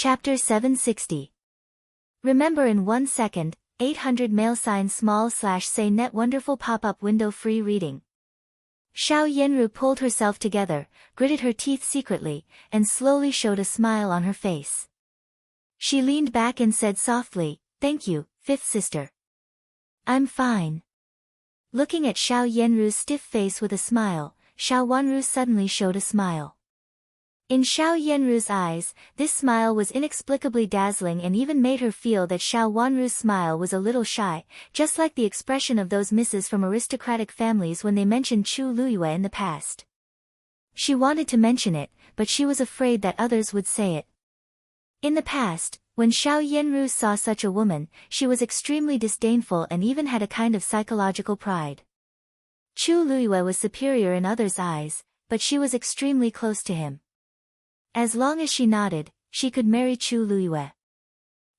Chapter 760. Remember in 1 second, 800 mail sign small/say net wonderful pop-up window free reading. Xiao Yanru pulled herself together, gritted her teeth secretly, and slowly showed a smile on her face. She leaned back and said softly, "Thank you, fifth sister. I'm fine." Looking at Xiao Yanru's stiff face with a smile, Xiao Wanru suddenly showed a smile. In Xiao Yanru's eyes, this smile was inexplicably dazzling and even made her feel that Xiao Wanru's smile was a little shy, just like the expression of those misses from aristocratic families when they mentioned Chu Luyue in the past. She wanted to mention it, but she was afraid that others would say it. In the past, when Xiao Yanru saw such a woman, she was extremely disdainful and even had a kind of psychological pride. Chu Luyue was superior in others' eyes, but she was extremely close to him. As long as she nodded, she could marry Chu Luyue.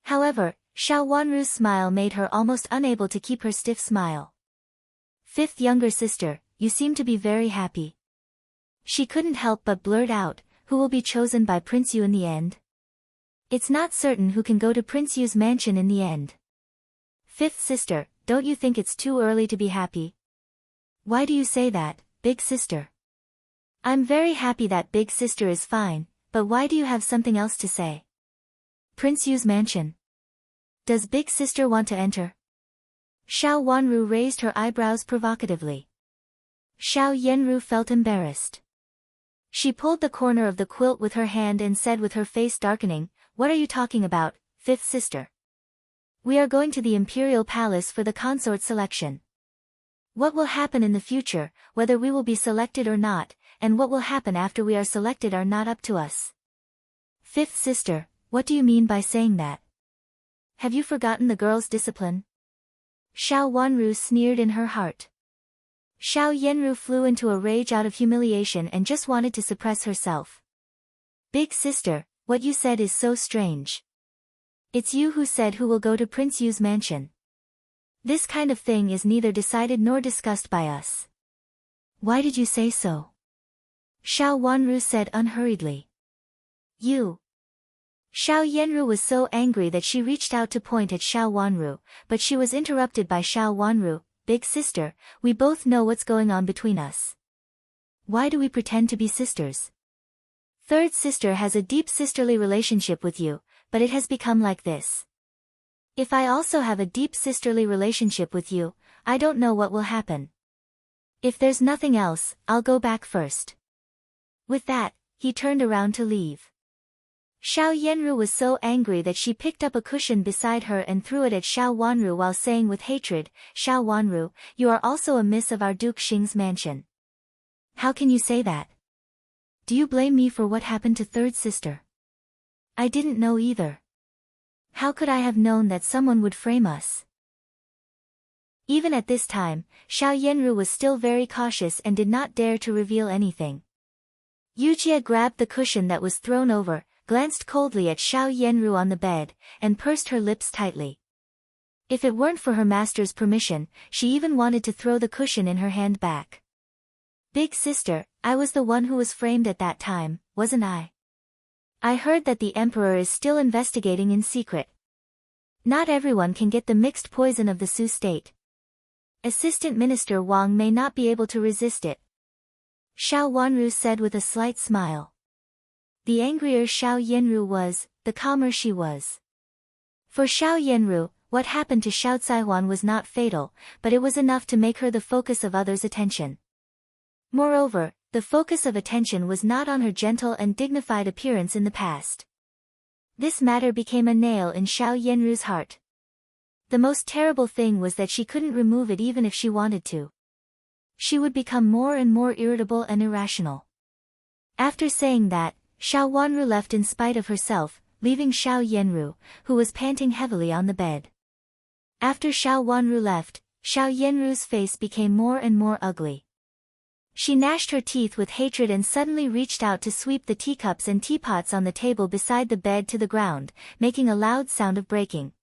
However, Xiao Wanru's smile made her almost unable to keep her stiff smile. "Fifth younger sister, you seem to be very happy." She couldn't help but blurt out, "Who will be chosen by Prince Yu in the end?" "It's not certain who can go to Prince Yu's mansion in the end." "Fifth sister, don't you think it's too early to be happy?" "Why do you say that, big sister?" "I'm very happy that big sister is fine. But why do you have something else to say?" "Prince Yu's mansion. Does big sister want to enter?" Xiao Wanru raised her eyebrows provocatively. Xiao Yanru felt embarrassed. She pulled the corner of the quilt with her hand and said with her face darkening, "What are you talking about, fifth sister? We are going to the imperial palace for the consort selection. What will happen in the future, whether we will be selected or not, and what will happen after we are selected are not up to us." "Fifth sister, what do you mean by saying that? Have you forgotten the girl's discipline?" Xiao Wanru sneered in her heart. Xiao Yanru flew into a rage out of humiliation and just wanted to suppress herself. "Big sister, what you said is so strange. It's you who said who will go to Prince Yu's mansion. This kind of thing is neither decided nor discussed by us." "Why did you say so?" Xiao Wanru said unhurriedly. "You." Xiao Yanru was so angry that she reached out to point at Xiao Wanru, but she was interrupted by Xiao Wanru, "Big sister, we both know what's going on between us. Why do we pretend to be sisters? Third sister has a deep sisterly relationship with you, but it has become like this. If I also have a deep sisterly relationship with you, I don't know what will happen. If there's nothing else, I'll go back first." With that, he turned around to leave. Xiao Yanru was so angry that she picked up a cushion beside her and threw it at Xiao Wanru while saying with hatred, "Xiao Wanru, you are also a miss of our Duke Xing's mansion. How can you say that? Do you blame me for what happened to third sister? I didn't know either. How could I have known that someone would frame us?" Even at this time, Xiao Yanru was still very cautious and did not dare to reveal anything. Yujie grabbed the cushion that was thrown over, glanced coldly at Xiao Yanru on the bed, and pursed her lips tightly. If it weren't for her master's permission, she even wanted to throw the cushion in her hand back. "Big sister, I was the one who was framed at that time, wasn't I? I heard that the emperor is still investigating in secret. Not everyone can get the mixed poison of the Su state. Assistant Minister Wang may not be able to resist it." Xiao Wanru said with a slight smile. The angrier Xiao Yanru was, the calmer she was. For Xiao Yanru, what happened to Xiao Caihuan was not fatal, but it was enough to make her the focus of others' attention. Moreover, the focus of attention was not on her gentle and dignified appearance in the past. This matter became a nail in Xiao Yanru's heart. The most terrible thing was that she couldn't remove it even if she wanted to. She would become more and more irritable and irrational. After saying that, Xiao Wanru left in spite of herself, leaving Xiao Yanru, who was panting heavily on the bed. After Xiao Wanru left, Xiao Yanru's face became more and more ugly. She gnashed her teeth with hatred and suddenly reached out to sweep the teacups and teapots on the table beside the bed to the ground, making a loud sound of breaking.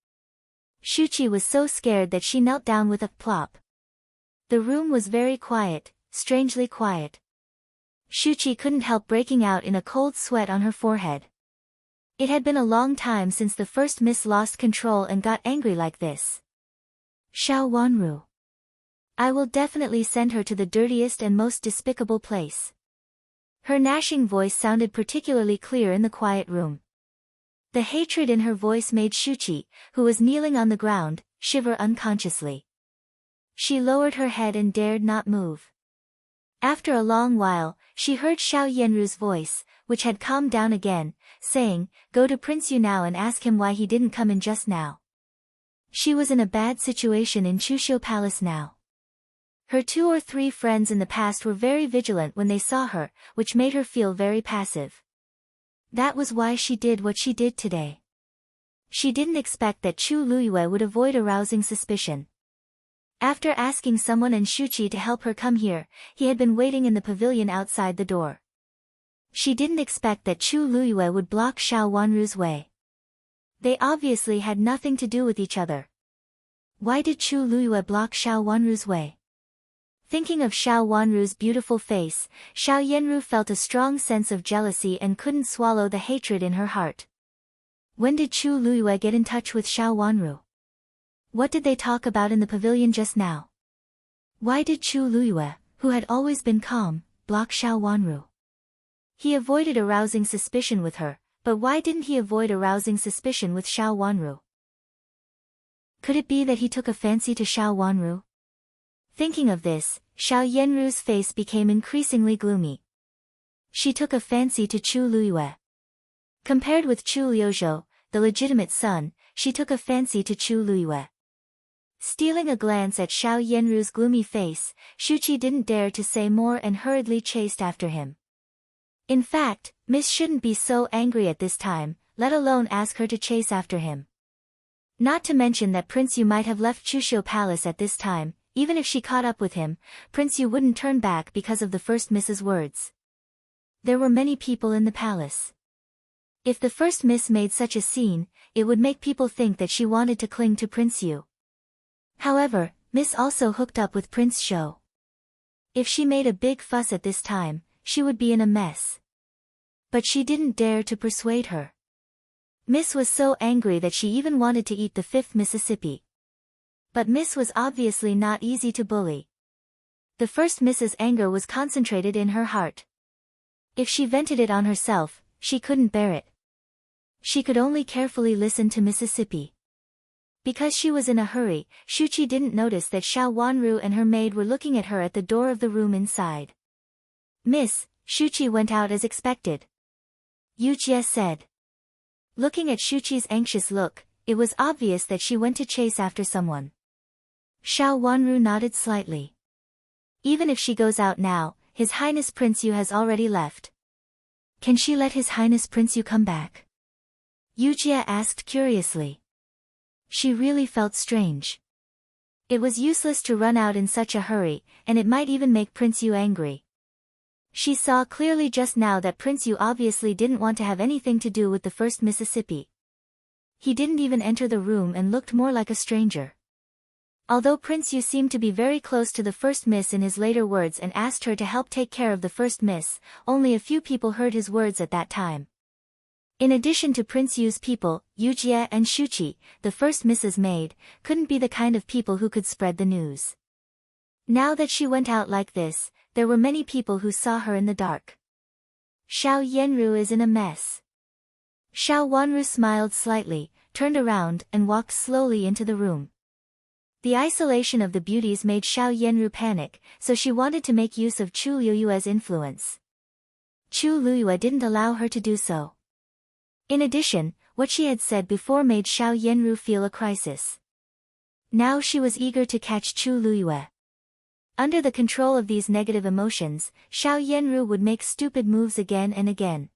Shuqi was so scared that she knelt down with a plop. The room was very quiet, strangely quiet. Shuqi couldn't help breaking out in a cold sweat on her forehead. It had been a long time since the first miss lost control and got angry like this. Xiao Wanru. I will definitely send her to the dirtiest and most despicable place. Her gnashing voice sounded particularly clear in the quiet room. The hatred in her voice made Shuqi, who was kneeling on the ground, shiver unconsciously. She lowered her head and dared not move. After a long while, she heard Xiao Yanru's voice, which had calmed down again, saying, "Go to Prince Yu now and ask him why he didn't come in just now." She was in a bad situation in Chuxiu Palace now. Her 2 or 3 friends in the past were very vigilant when they saw her, which made her feel very passive. That was why she did what she did today. She didn't expect that Chu Luyue would avoid arousing suspicion. After asking someone and Shuqi to help her come here, he had been waiting in the pavilion outside the door. She didn't expect that Chu Luyue would block Xiao Wanru's way. They obviously had nothing to do with each other. Why did Chu Luyue block Xiao Wanru's way? Thinking of Xiao Wanru's beautiful face, Xiao Yanru felt a strong sense of jealousy and couldn't swallow the hatred in her heart. When did Chu Luyue get in touch with Xiao Wanru? What did they talk about in the pavilion just now? Why did Chu Luyue, who had always been calm, block Xiao Wanru? He avoided arousing suspicion with her, but why didn't he avoid arousing suspicion with Xiao Wanru? Could it be that he took a fancy to Xiao Wanru? Thinking of this, Xiao Yanru's face became increasingly gloomy. She took a fancy to Chu Luyue. Compared with Chu Liuzhou, the legitimate son, she took a fancy to Chu Luyue. Stealing a glance at Xiao Yanru's gloomy face, Shuqi didn't dare to say more and hurriedly chased after him. In fact, Miss shouldn't be so angry at this time, let alone ask her to chase after him. Not to mention that Prince Yu might have left Chuxiu Palace at this time. Even if she caught up with him, Prince Yu wouldn't turn back because of the first Miss's words. There were many people in the palace. If the first Miss made such a scene, it would make people think that she wanted to cling to Prince Yu. However, Miss also hooked up with Prince Shou. If she made a big fuss at this time, she would be in a mess. But she didn't dare to persuade her. Miss was so angry that she even wanted to eat the 5th Mississippi. But Miss was obviously not easy to bully. The first Miss's anger was concentrated in her heart. If she vented it on herself, she couldn't bear it. She could only carefully listen to Mississippi. Because she was in a hurry, Shuqi didn't notice that Xiao Wanru and her maid were looking at her at the door of the room inside. "Miss," Shuqi went out as expected. Yu Jie said. Looking at Shuqi's anxious look, it was obvious that she went to chase after someone. Xiao Wanru nodded slightly. Even if she goes out now, His Highness Prince Yu has already left. Can she let His Highness Prince Yu come back? Yu Jie asked curiously. She really felt strange. It was useless to run out in such a hurry, and it might even make Prince Yu angry. She saw clearly just now that Prince Yu obviously didn't want to have anything to do with the first Mississippi. He didn't even enter the room and looked more like a stranger. Although Prince Yu seemed to be very close to the first Miss in his later words and asked her to help take care of the first Miss, only a few people heard his words at that time. In addition to Prince Yu's people, Yu Jie and Shuqi, the first Miss's maid, couldn't be the kind of people who could spread the news. Now that she went out like this, there were many people who saw her in the dark. Xiao Yanru is in a mess. Xiao Wanru smiled slightly, turned around and walked slowly into the room. The isolation of the beauties made Xiao Yanru panic, so she wanted to make use of Chu Luyue's influence. Chu Luyue didn't allow her to do so. In addition, what she had said before made Xiao Yanru feel a crisis. Now she was eager to catch Chu Luyue. Under the control of these negative emotions, Xiao Yanru would make stupid moves again and again.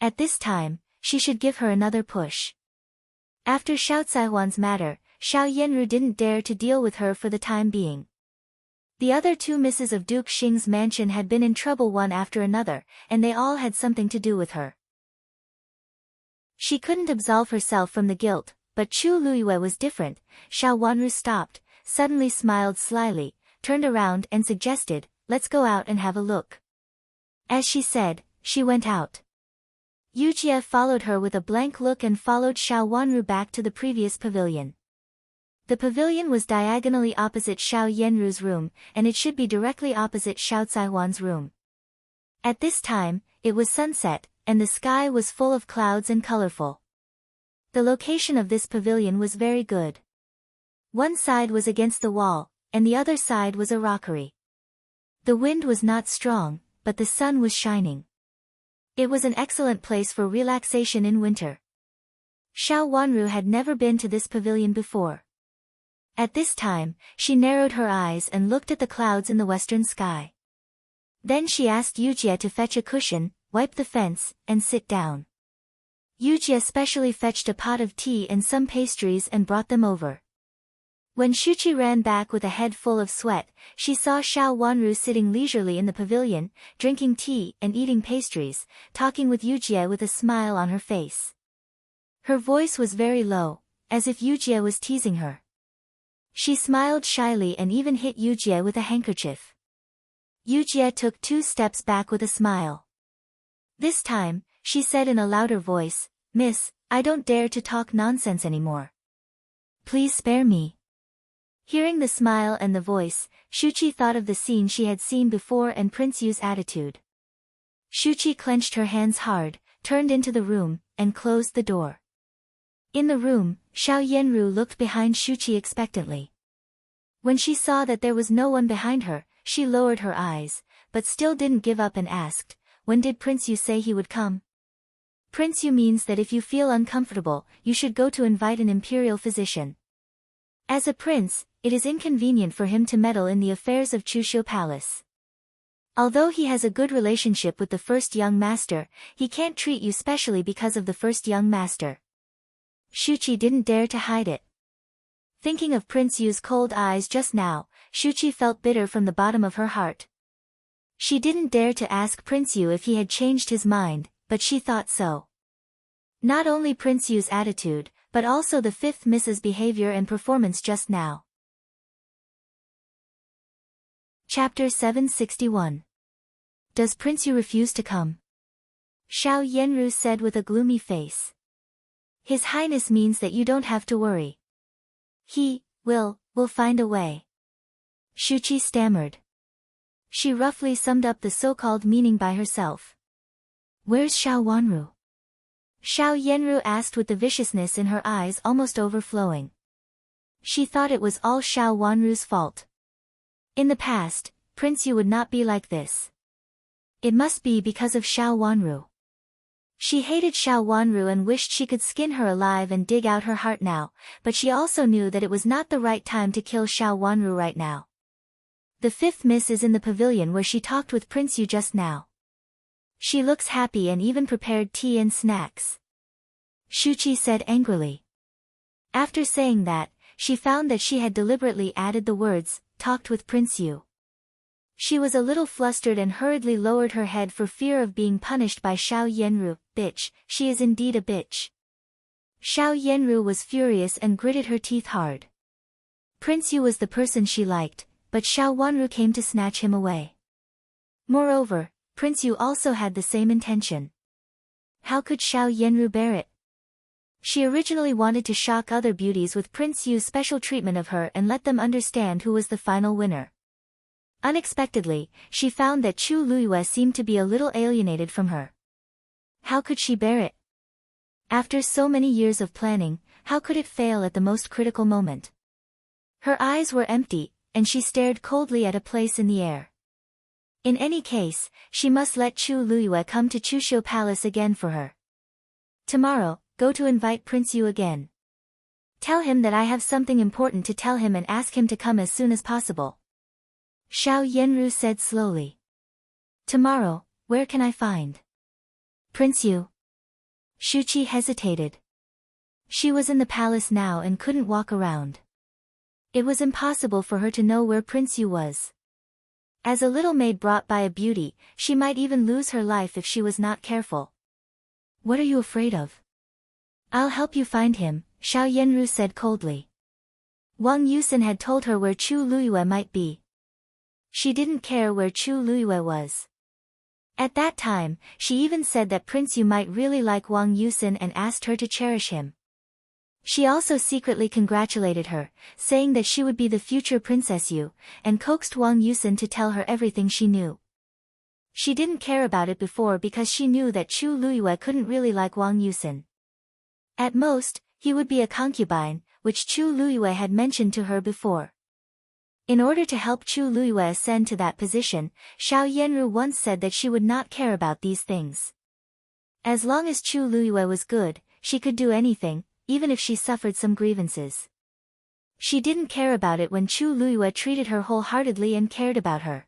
At this time, she should give her another push. After Xiao Caihuan's matter, Xiao Yanru didn't dare to deal with her for the time being. The other 2 misses of Duke Xing's mansion had been in trouble one after another, and they all had something to do with her. She couldn't absolve herself from the guilt, but Chu Luyue was different. Xiao Wanru stopped, suddenly smiled slyly, turned around and suggested, "Let's go out and have a look." As she said, she went out. Yujie followed her with a blank look and followed Xiao Wanru back to the previous pavilion. The pavilion was diagonally opposite Xiao Yenru's room, and it should be directly opposite Xiao Caihuan's room. At this time, it was sunset, and the sky was full of clouds and colorful. The location of this pavilion was very good. One side was against the wall, and the other side was a rockery. The wind was not strong, but the sun was shining. It was an excellent place for relaxation in winter. Xiao Wanru had never been to this pavilion before. At this time, she narrowed her eyes and looked at the clouds in the western sky. Then she asked Yujie to fetch a cushion, wipe the fence, and sit down. Yujie specially fetched a pot of tea and some pastries and brought them over. When Shuchi ran back with a head full of sweat, she saw Xiao Wanru sitting leisurely in the pavilion, drinking tea and eating pastries, talking with Yujie with a smile on her face. Her voice was very low, as if Yujie was teasing her. She smiled shyly and even hit Yujie with a handkerchief. Yujie took 2 steps back with a smile. This time, she said in a louder voice, "Miss, I don't dare to talk nonsense anymore. Please spare me." Hearing the smile and the voice, Shuchi thought of the scene she had seen before and Prince Yu's attitude. Shuchi clenched her hands hard, turned into the room, and closed the door. In the room, Xiao Yenru looked behind Shuchi expectantly. When she saw that there was no one behind her, she lowered her eyes, but still didn't give up and asked, "When did Prince Yu say he would come?" Prince Yu means that if you feel uncomfortable, you should go to invite an imperial physician. As a prince, it is inconvenient for him to meddle in the affairs of Chushio Palace. Although he has a good relationship with the first young master, he can't treat you specially because of the first young master. Shuchi didn't dare to hide it. Thinking of Prince Yu's cold eyes just now, Shuchi felt bitter from the bottom of her heart. She didn't dare to ask Prince Yu if he had changed his mind, but she thought so. Not only Prince Yu's attitude, but also the 5th Miss's behavior and performance just now. Chapter 761. Does Prince Yu refuse to come? Xiao Yenru said with a gloomy face. His Highness means that you don't have to worry. He will find a way. Shuchi stammered. She roughly summed up the so-called meaning by herself. Where's Xiao Wanru? Xiao Yenru asked with the viciousness in her eyes almost overflowing. She thought it was all Xiao Wanru's fault. In the past, Prince Yu would not be like this. It must be because of Xiao Wanru. She hated Xiao Wanru and wished she could skin her alive and dig out her heart now, but she also knew that it was not the right time to kill Xiao Wanru right now. The 5th Miss is in the pavilion where she talked with Prince Yu just now. She looks happy and even prepared tea and snacks. Shuchi said angrily. After saying that, she found that she had deliberately added the words, talked with Prince Yu. She was a little flustered and hurriedly lowered her head for fear of being punished by Xiao Yenru. Bitch, she is indeed a bitch. Xiao Yenru was furious and gritted her teeth hard. Prince Yu was the person she liked, but Xiao Wanru came to snatch him away. Moreover, Prince Yu also had the same intention. How could Xiao Yenru bear it? She originally wanted to shock other beauties with Prince Yu's special treatment of her and let them understand who was the final winner. Unexpectedly, she found that Chu Luiyue seemed to be a little alienated from her. How could she bear it? After so many years of planning, how could it fail at the most critical moment? Her eyes were empty, and she stared coldly at a place in the air. In any case, she must let Chu Luiyue come to Chushio Palace again for her. Tomorrow, go to invite Prince Yu again. Tell him that I have something important to tell him and ask him to come as soon as possible. Xiao Yenru said slowly. Tomorrow, where can I find Prince Yu? Shuchi hesitated. She was in the palace now and couldn't walk around. It was impossible for her to know where Prince Yu was. As a little maid brought by a beauty, she might even lose her life if she was not careful. What are you afraid of? I'll help you find him, Xiao Yenru said coldly. Wang Yusen had told her where Chu Luiyue might be. She didn't care where Chu Luiyue was. At that time, she even said that Prince Yu might really like Wang Yusin and asked her to cherish him. She also secretly congratulated her, saying that she would be the future Princess Yu, and coaxed Wang Yusin to tell her everything she knew. She didn't care about it before because she knew that Chu Luyue couldn't really like Wang Yusin. At most, he would be a concubine, which Chu Luyue had mentioned to her before. In order to help Chu Luyue ascend to that position, Xiao Yanru once said that she would not care about these things. As long as Chu Luyue was good, she could do anything, even if she suffered some grievances. She didn't care about it when Chu Luyue treated her wholeheartedly and cared about her.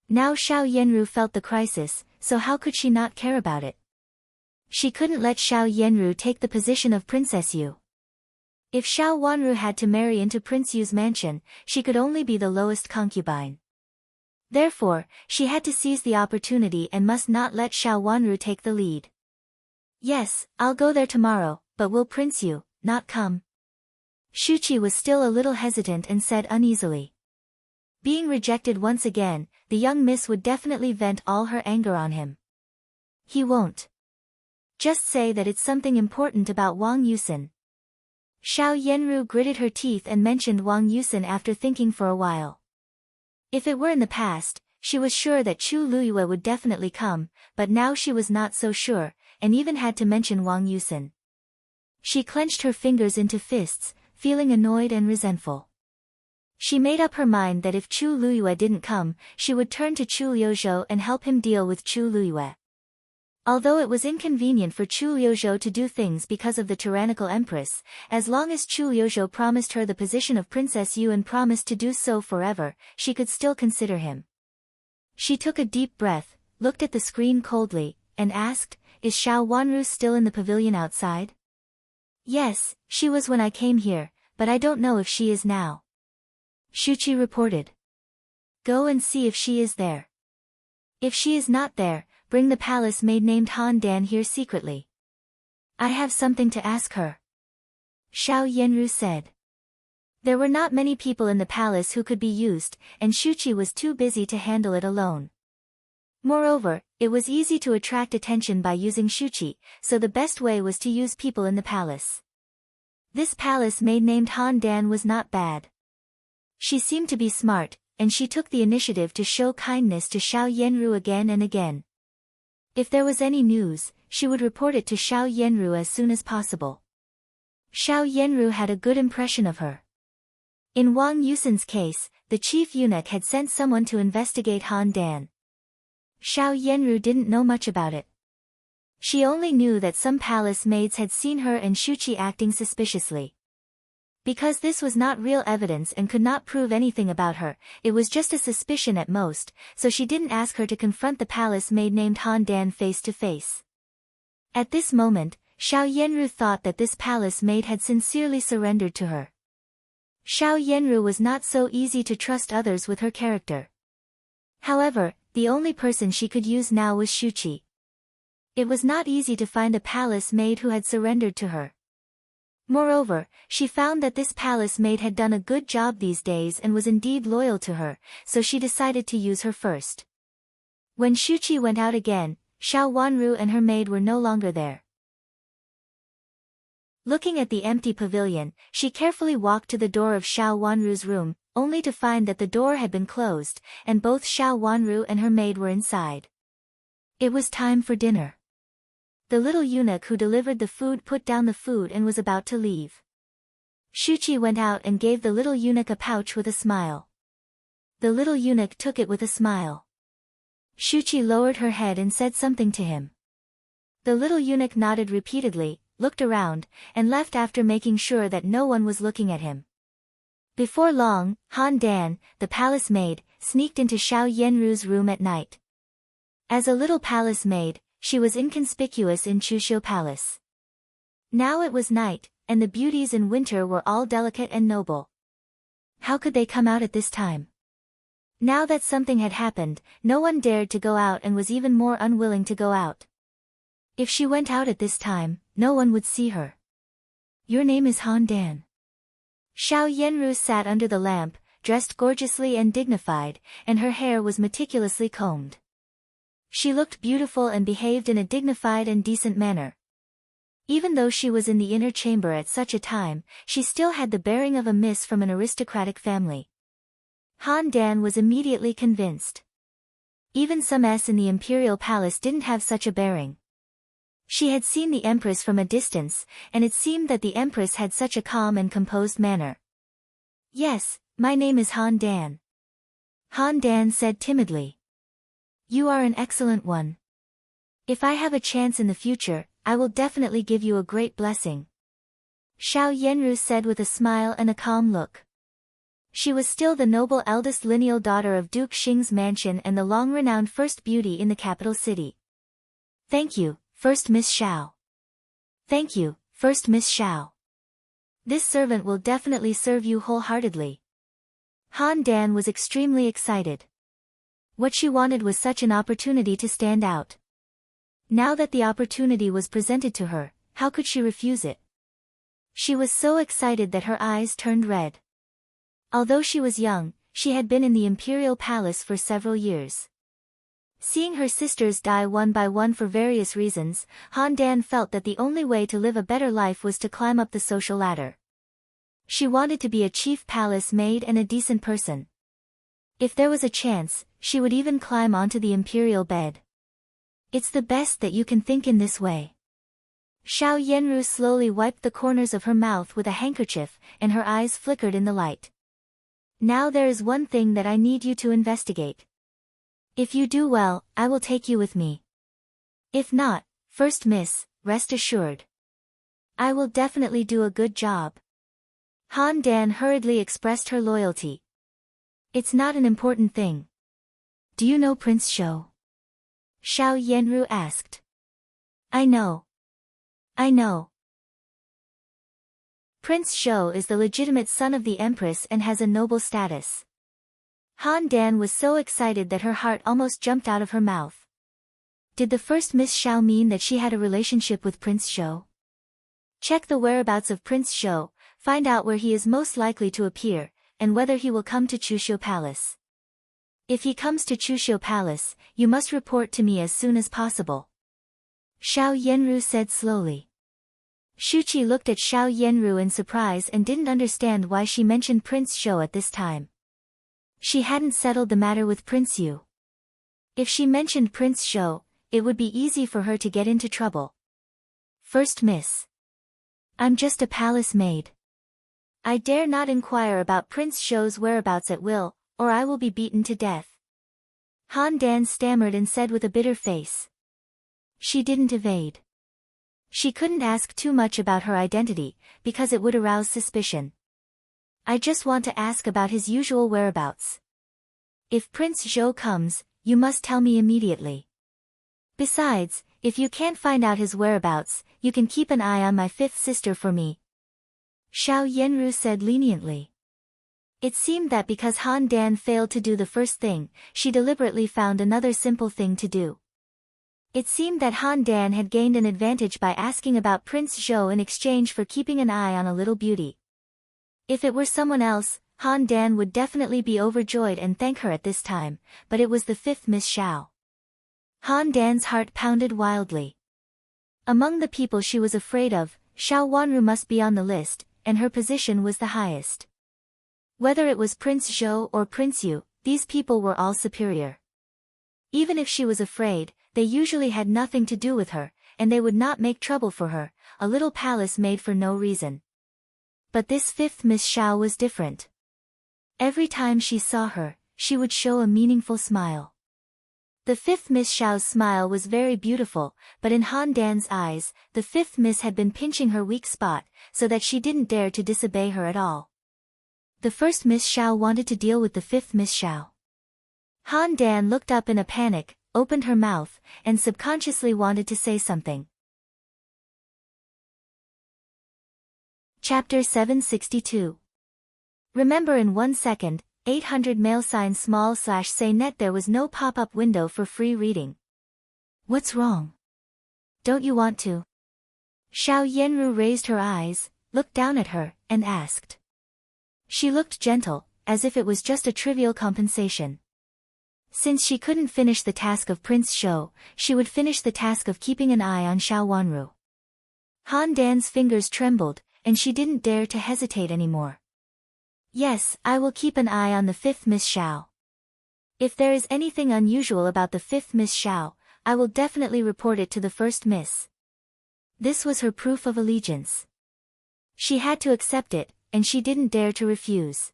Now Xiao Yanru felt the crisis, so how could she not care about it? She couldn't let Xiao Yanru take the position of Princess Yu. If Xiao Wanru had to marry into Prince Yu's mansion, she could only be the lowest concubine. Therefore, she had to seize the opportunity and must not let Xiao Wanru take the lead. Yes, I'll go there tomorrow, but will Prince Yu not come? Shuqi was still a little hesitant and said uneasily. Being rejected once again, the young miss would definitely vent all her anger on him. He won't. Just say that it's something important about Wang Yusin. Xiao Yanru gritted her teeth and mentioned Wang Yusin after thinking for a while. If it were in the past, she was sure that Chu Luyue would definitely come, but now she was not so sure, and even had to mention Wang Yusin. She clenched her fingers into fists, feeling annoyed and resentful. She made up her mind that if Chu Luyue didn't come, she would turn to Chu Liuzhou and help him deal with Chu Luyue. Although it was inconvenient for Chu Liuzhou to do things because of the tyrannical empress, as long as Chu Liuzhou promised her the position of Princess Yu and promised to do so forever, she could still consider him. She took a deep breath, looked at the screen coldly, and asked, "Is Xiao Wanru still in the pavilion outside?" "Yes, she was when I came here, but I don't know if she is now," Shuqi reported. "Go and see if she is there. If she is not there, bring the palace maid named Han Dan here secretly. I have something to ask her," Xiao Yanru said. There were not many people in the palace who could be used, and Shuqi was too busy to handle it alone. Moreover, it was easy to attract attention by using Shuqi, so the best way was to use people in the palace. This palace maid named Han Dan was not bad. She seemed to be smart, and she took the initiative to show kindness to Xiao Yanru again and again. If there was any news, she would report it to Xiao Yanru as soon as possible. Xiao Yanru had a good impression of her. In Wang Yusin's case, the chief eunuch had sent someone to investigate Han Dan. Xiao Yanru didn't know much about it. She only knew that some palace maids had seen her and Shuqi acting suspiciously. Because this was not real evidence and could not prove anything about her, it was just a suspicion at most, so she didn't ask her to confront the palace maid named Han Dan face to face. At this moment, Xiao Yanru thought that this palace maid had sincerely surrendered to her. Xiao Yanru was not so easy to trust others with her character. However, the only person she could use now was Shuqi. It was not easy to find a palace maid who had surrendered to her. Moreover, she found that this palace maid had done a good job these days and was indeed loyal to her, so she decided to use her first. When Shuqi went out again, Xiao Wanru and her maid were no longer there. Looking at the empty pavilion, she carefully walked to the door of Xiao Wanru's room, only to find that the door had been closed, and both Xiao Wanru and her maid were inside. It was time for dinner. The little eunuch who delivered the food put down the food and was about to leave. Shuqi went out and gave the little eunuch a pouch with a smile. The little eunuch took it with a smile. Shuqi lowered her head and said something to him. The little eunuch nodded repeatedly, looked around, and left after making sure that no one was looking at him. Before long, Han Dan, the palace maid, sneaked into Xiao Yanru's room at night. As a little palace maid, she was inconspicuous in Chuxiu Palace. Now it was night, and the beauties in winter were all delicate and noble. How could they come out at this time? Now that something had happened, no one dared to go out and was even more unwilling to go out. If she went out at this time, no one would see her. "Your name is Han Dan." Xiao Yanru sat under the lamp, dressed gorgeously and dignified, and her hair was meticulously combed. She looked beautiful and behaved in a dignified and decent manner. Even though she was in the inner chamber at such a time, she still had the bearing of a miss from an aristocratic family. Han Dan was immediately convinced. Even some S in the imperial palace didn't have such a bearing. She had seen the empress from a distance, and it seemed that the empress had such a calm and composed manner. "Yes, my name is Han Dan." Han Dan said timidly. "You are an excellent one. If I have a chance in the future, I will definitely give you a great blessing," Xiao Yanru said with a smile and a calm look. She was still the noble eldest lineal daughter of Duke Xing's mansion and the long-renowned first beauty in the capital city. "Thank you, First Miss Xiao. Thank you, First Miss Xiao. This servant will definitely serve you wholeheartedly." Han Dan was extremely excited. What she wanted was such an opportunity to stand out. Now that the opportunity was presented to her, how could she refuse it? She was so excited that her eyes turned red. Although she was young, she had been in the imperial palace for several years. Seeing her sisters die one by one for various reasons, Han Dan felt that the only way to live a better life was to climb up the social ladder. She wanted to be a chief palace maid and a decent person. If there was a chance, she would even climb onto the imperial bed. "It's the best that you can think in this way." Xiao Yanru slowly wiped the corners of her mouth with a handkerchief, and her eyes flickered in the light. "Now there is one thing that I need you to investigate. If you do well, I will take you with me. If not, First Miss, rest assured, I will definitely do a good job." Han Dan hurriedly expressed her loyalty. "It's not an important thing. Do you know Prince Shou?" Xiao Yanru asked. I know. Prince Shou is the legitimate son of the Empress and has a noble status." Han Dan was so excited that her heart almost jumped out of her mouth. Did the first Miss Xiao mean that she had a relationship with Prince Shou? Check the whereabouts of Prince Shou, find out where he is most likely to appear, and whether he will come to Chuxiu Palace. If he comes to Chuxiu Palace, you must report to me as soon as possible," Xiao Yanru said slowly. Shuqi looked at Xiao Yanru in surprise and didn't understand why she mentioned Prince Shou at this time. She hadn't settled the matter with Prince Yu. If she mentioned Prince Shou, it would be easy for her to get into trouble. "First Miss, I'm just a palace maid. I dare not inquire about Prince Shou's whereabouts at will, or I will be beaten to death," Han Dan stammered and said with a bitter face. She didn't evade. She couldn't ask too much about her identity, because it would arouse suspicion. "I just want to ask about his usual whereabouts. If Prince Zhou comes, you must tell me immediately. Besides, if you can't find out his whereabouts, you can keep an eye on my fifth sister for me," Xiao Yanru said leniently. It seemed that because Han Dan failed to do the first thing, she deliberately found another simple thing to do. It seemed that Han Dan had gained an advantage by asking about Prince Zhou in exchange for keeping an eye on a little beauty. If it were someone else, Han Dan would definitely be overjoyed and thank her at this time, but it was the fifth Miss Xiao. Han Dan's heart pounded wildly. Among the people she was afraid of, Xiao Wanru must be on the list, and her position was the highest. Whether it was Prince Zhou or Prince Yu, these people were all superior. Even if she was afraid, they usually had nothing to do with her, and they would not make trouble for her, a little palace made for no reason. But this fifth Miss Xiao was different. Every time she saw her, she would show a meaningful smile. The fifth Miss Xiao's smile was very beautiful, but in Han Dan's eyes, the fifth Miss had been pinching her weak spot, so that she didn't dare to disobey her at all. The first Miss Xiao wanted to deal with the fifth Miss Xiao. Han Dan looked up in a panic, opened her mouth, and subconsciously wanted to say something. Chapter 762. Remember in 1 second, 800 mail sign small/say net. There was no pop-up window for free reading. What's wrong? Don't you want to? Xiao Yanru raised her eyes, looked down at her, and asked. She looked gentle, as if it was just a trivial compensation. Since she couldn't finish the task of Prince Shou, she would finish the task of keeping an eye on Xiao Wanru. Han Dan's fingers trembled, and she didn't dare to hesitate anymore. Yes, I will keep an eye on the fifth Miss Xiao. If there is anything unusual about the fifth Miss Xiao, I will definitely report it to the first Miss. This was her proof of allegiance. She had to accept it, and she didn't dare to refuse.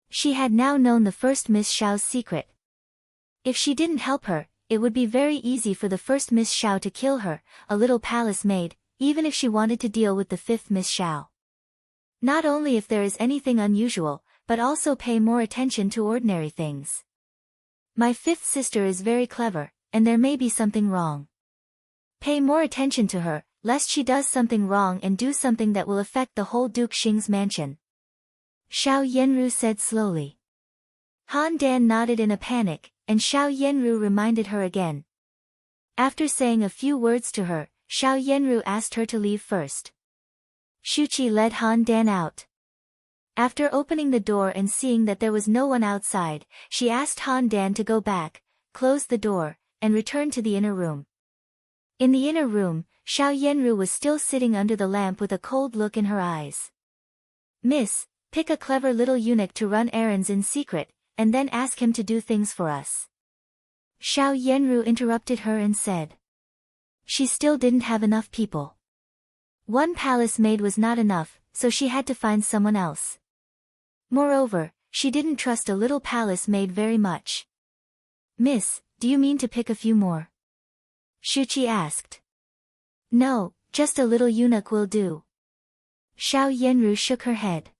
She had now known the first Miss Xiao's secret. If she didn't help her, it would be very easy for the first Miss Xiao to kill her, a little palace maid, even if she wanted to deal with the fifth Miss Xiao. Not only if there is anything unusual, but also pay more attention to ordinary things. My fifth sister is very clever, and there may be something wrong. Pay more attention to her, lest she does something wrong and do something that will affect the whole Duke Xing's mansion. Xiao Yanru said slowly. Han Dan nodded in a panic, and Xiao Yanru reminded her again. After saying a few words to her, Xiao Yanru asked her to leave first. Shuqi led Han Dan out. After opening the door and seeing that there was no one outside, she asked Han Dan to go back, close the door, and return to the inner room. In the inner room, Xiao Yanru was still sitting under the lamp with a cold look in her eyes. Miss, pick a clever little eunuch to run errands in secret, and then ask him to do things for us. Xiao Yanru interrupted her and said. She still didn't have enough people. One palace maid was not enough, so she had to find someone else. Moreover, she didn't trust a little palace maid very much. Miss, do you mean to pick a few more? Shuqi asked. No, just a little eunuch will do. Xiao Yanru shook her head.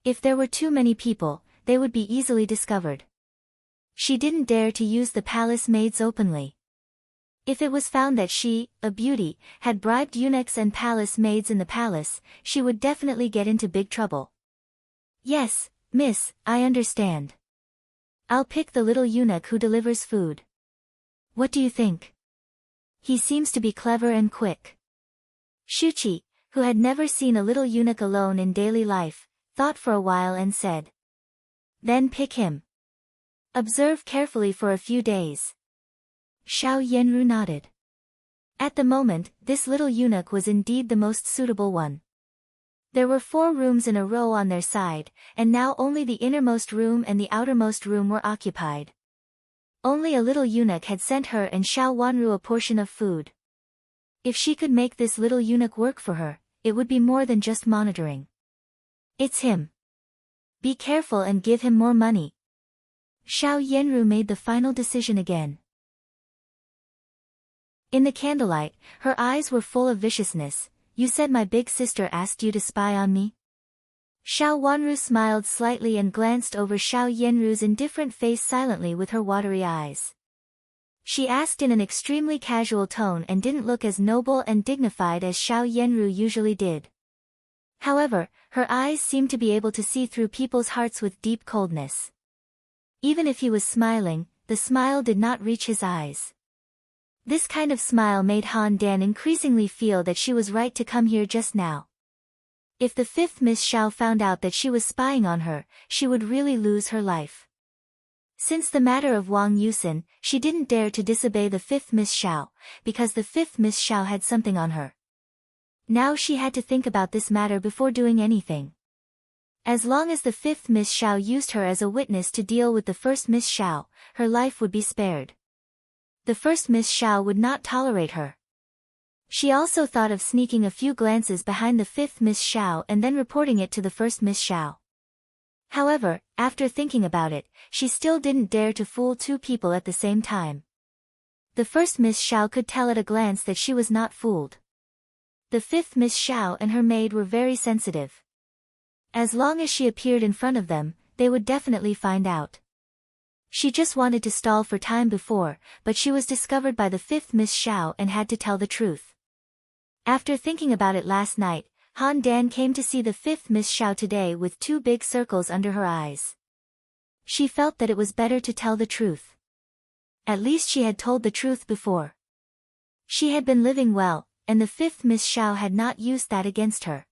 If there were too many people, they would be easily discovered. She didn't dare to use the palace maids openly. If it was found that she, a beauty, had bribed eunuchs and palace maids in the palace, she would definitely get into big trouble. Yes, miss, I understand. I'll pick the little eunuch who delivers food. What do you think? He seems to be clever and quick. Shuqi, who had never seen a little eunuch alone in daily life, thought for a while and said. Then pick him. Observe carefully for a few days. Xiao Yanru nodded. At the moment, this little eunuch was indeed the most suitable one. There were 4 rooms in a row on their side, and now only the innermost room and the outermost room were occupied. Only a little eunuch had sent her and Xiao Wanru a portion of food. If she could make this little eunuch work for her, it would be more than just monitoring. It's him. Be careful and give him more money. Xiao Yanru made the final decision again. In the candlelight, her eyes were full of viciousness. You said my big sister asked you to spy on me? Xiao Wanru smiled slightly and glanced over Xiao Yanru's indifferent face silently with her watery eyes. She asked in an extremely casual tone and didn't look as noble and dignified as Xiao Yanru usually did. However, her eyes seemed to be able to see through people's hearts with deep coldness. Even if he was smiling, the smile did not reach his eyes. This kind of smile made Han Dan increasingly feel that she was right to come here just now. If the fifth Miss Xiao found out that she was spying on her, she would really lose her life. Since the matter of Wang Yusin, she didn't dare to disobey the fifth Miss Xiao, because the fifth Miss Xiao had something on her. Now she had to think about this matter before doing anything. As long as the fifth Miss Xiao used her as a witness to deal with the first Miss Xiao, her life would be spared. The first Miss Xiao would not tolerate her. She also thought of sneaking a few glances behind the fifth Miss Xiao and then reporting it to the first Miss Xiao. However, after thinking about it, she still didn't dare to fool 2 people at the same time. The first Miss Xiao could tell at a glance that she was not fooled. The fifth Miss Xiao and her maid were very sensitive. As long as she appeared in front of them, they would definitely find out. She just wanted to stall for time before, but she was discovered by the fifth Miss Xiao and had to tell the truth. After thinking about it last night, Han Dan came to see the fifth Miss Xiao today with 2 big circles under her eyes. She felt that it was better to tell the truth. At least she had told the truth before. She had been living well, and the fifth Miss Xiao had not used that against her.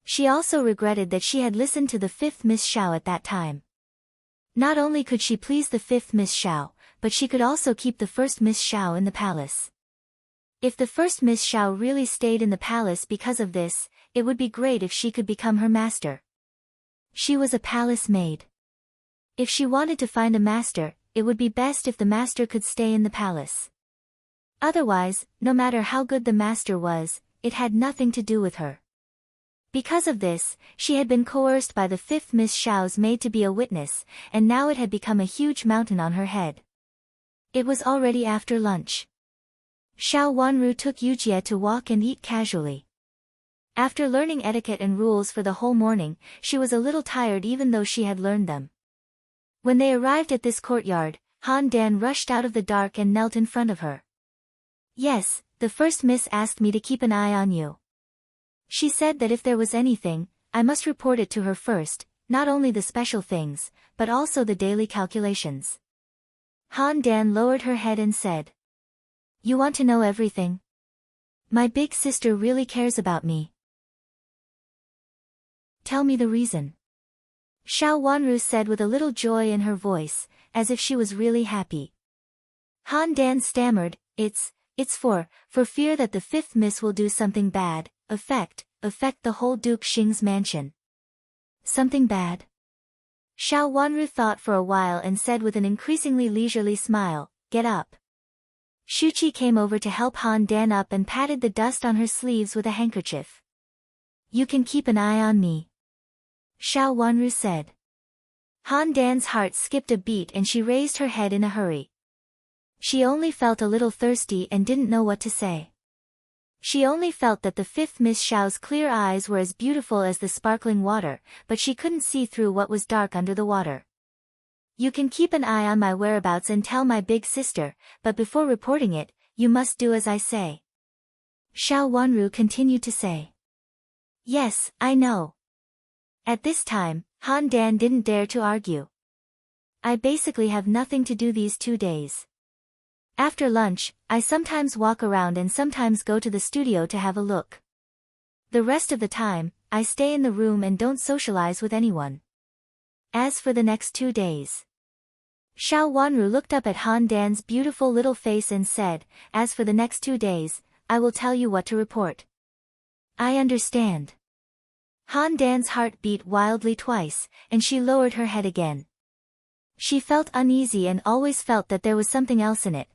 She also regretted that she had listened to the fifth Miss Xiao at that time. Not only could she please the fifth Miss Xiao, but she could also keep the first Miss Xiao in the palace. If the first Miss Xiao really stayed in the palace because of this, it would be great if she could become her master. She was a palace maid. If she wanted to find a master, it would be best if the master could stay in the palace. Otherwise, no matter how good the master was, it had nothing to do with her. Because of this, she had been coerced by the fifth Miss Xiao's maid to be a witness, and now it had become a huge mountain on her head. It was already after lunch. Xiao Wanru took Yujie to walk and eat casually. After learning etiquette and rules for the whole morning, she was a little tired even though she had learned them. When they arrived at this courtyard, Han Dan rushed out of the dark and knelt in front of her. "Yes, the first miss asked me to keep an eye on you. She said that if there was anything, I must report it to her first, not only the special things, but also the daily calculations." Han Dan lowered her head and said, "You want to know everything? My big sister really cares about me. Tell me the reason." Xiao Wanru said with a little joy in her voice, as if she was really happy. Han Dan stammered, It's for fear that the fifth miss will do something bad, affect the whole Duke Xing's mansion." "Something bad?" Xiao Wanru thought for a while and said with an increasingly leisurely smile, "Get up." Shuqi came over to help Han Dan up and patted the dust on her sleeves with a handkerchief. "You can keep an eye on me," Xiao Wanru said. Han Dan's heart skipped a beat and she raised her head in a hurry. She only felt a little thirsty and didn't know what to say. She only felt that the fifth Miss Xiao's clear eyes were as beautiful as the sparkling water, but she couldn't see through what was dark under the water. "You can keep an eye on my whereabouts and tell my big sister, but before reporting it, you must do as I say," Xiao Wanru continued to say. "Yes, I know." At this time, Han Dan didn't dare to argue. "I basically have nothing to do these 2 days. After lunch, I sometimes walk around and sometimes go to the studio to have a look. The rest of the time, I stay in the room and don't socialize with anyone. As for the next 2 days..." Xiao Wanru looked up at Han Dan's beautiful little face and said, "As for the next 2 days, I will tell you what to report." "I understand." Han Dan's heart beat wildly twice, and she lowered her head again. She felt uneasy and always felt that there was something else in it.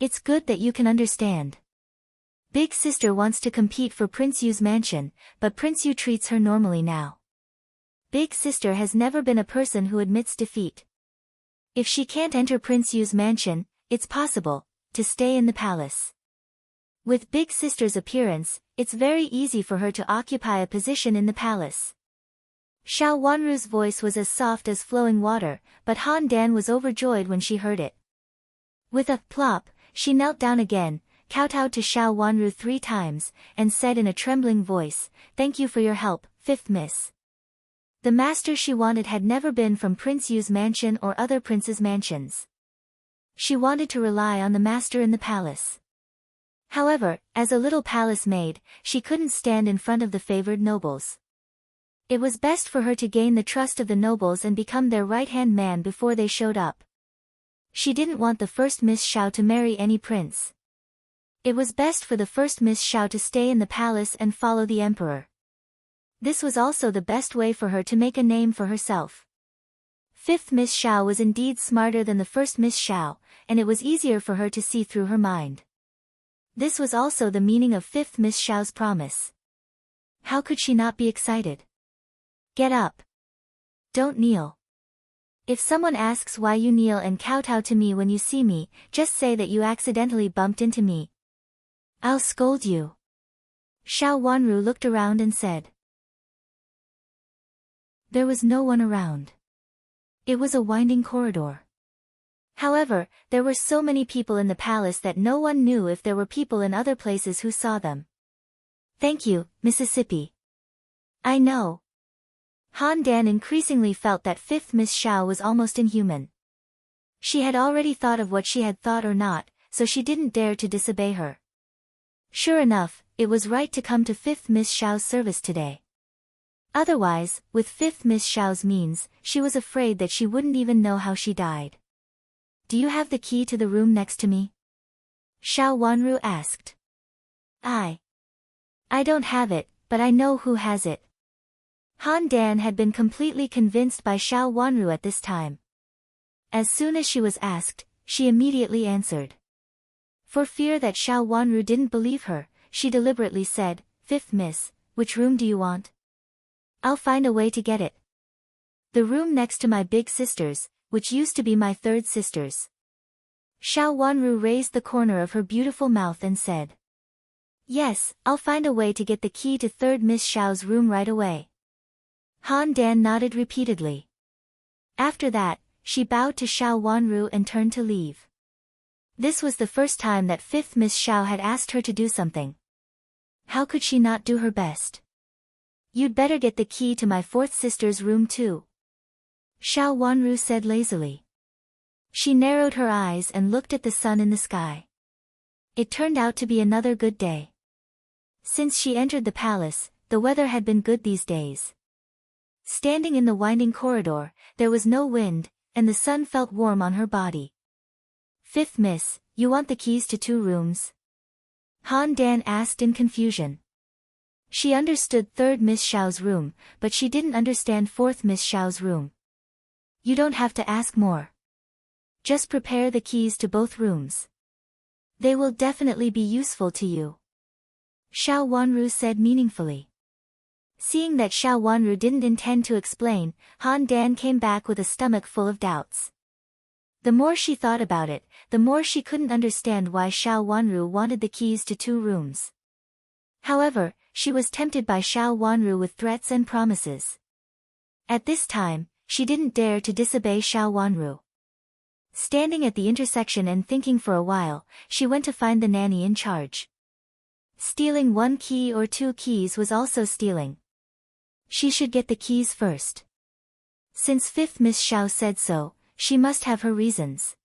"It's good that you can understand. Big sister wants to compete for Prince Yu's mansion, but Prince Yu treats her normally now. Big sister has never been a person who admits defeat. If she can't enter Prince Yu's mansion, it's possible to stay in the palace. With big sister's appearance, it's very easy for her to occupy a position in the palace." Xiao Wanru's voice was as soft as flowing water, but Han Dan was overjoyed when she heard it. With a plop, she knelt down again, kowtowed to Xiao Wanru 3 times, and said in a trembling voice, "Thank you for your help, fifth miss." The master she wanted had never been from Prince Yu's mansion or other princes' mansions. She wanted to rely on the master in the palace. However, as a little palace maid, she couldn't stand in front of the favored nobles. It was best for her to gain the trust of the nobles and become their right-hand man before they showed up. She didn't want the first Miss Xiao to marry any prince. It was best for the first Miss Xiao to stay in the palace and follow the emperor. This was also the best way for her to make a name for herself. Fifth Miss Xiao was indeed smarter than the first Miss Xiao, and it was easier for her to see through her mind. This was also the meaning of fifth Miss Xiao's promise. How could she not be excited? "Get up. Don't kneel. If someone asks why you kneel and kowtow to me when you see me, just say that you accidentally bumped into me. I'll scold you." Xiao Wanru looked around and said. There was no one around. It was a winding corridor. However, there were so many people in the palace that no one knew if there were people in other places who saw them. "Thank you, Mississippi. I know." Han Dan increasingly felt that fifth Miss Xiao was almost inhuman. She had already thought of what she had thought or not, so she didn't dare to disobey her. Sure enough, it was right to come to fifth Miss Xiao's service today. Otherwise, with 5th Miss Xiao's means, she was afraid that she wouldn't even know how she died. Do you have the key to the room next to me? Xiao Wanru asked. I don't have it, but I know who has it. Han Dan had been completely convinced by Xiao Wanru at this time. As soon as she was asked, she immediately answered. For fear that Xiao Wanru didn't believe her, she deliberately said, 5th Miss, which room do you want? I'll find a way to get it. The room next to my big sister's, which used to be my 3rd sister's. Xiao Wanru raised the corner of her beautiful mouth and said. Yes, I'll find a way to get the key to 3rd Miss Xiao's room right away. Han Dan nodded repeatedly. After that, she bowed to Xiao Wanru and turned to leave. This was the first time that 5th Miss Xiao had asked her to do something. How could she not do her best? You'd better get the key to my 4th sister's room too. Xiao Wanru said lazily. She narrowed her eyes and looked at the sun in the sky. It turned out to be another good day. Since she entered the palace, the weather had been good these days. Standing in the winding corridor, there was no wind, and the sun felt warm on her body. 5th Miss, you want the keys to 2 rooms? Han Dan asked in confusion. She understood 3rd Miss Xiao's room, but she didn't understand 4th Miss Xiao's room. You don't have to ask more. Just prepare the keys to both rooms. They will definitely be useful to you. Xiao Wanru said meaningfully. Seeing that Xiao Wanru didn't intend to explain, Han Dan came back with a stomach full of doubts. The more she thought about it, the more she couldn't understand why Xiao Wanru wanted the keys to 2 rooms. However, she was tempted by Xiao Wanru with threats and promises. At this time, she didn't dare to disobey Xiao Wanru. Standing at the intersection and thinking for a while, she went to find the nanny in charge. Stealing 1 key or 2 keys was also stealing. She should get the keys first. Since 5th Miss Xiao said so, she must have her reasons.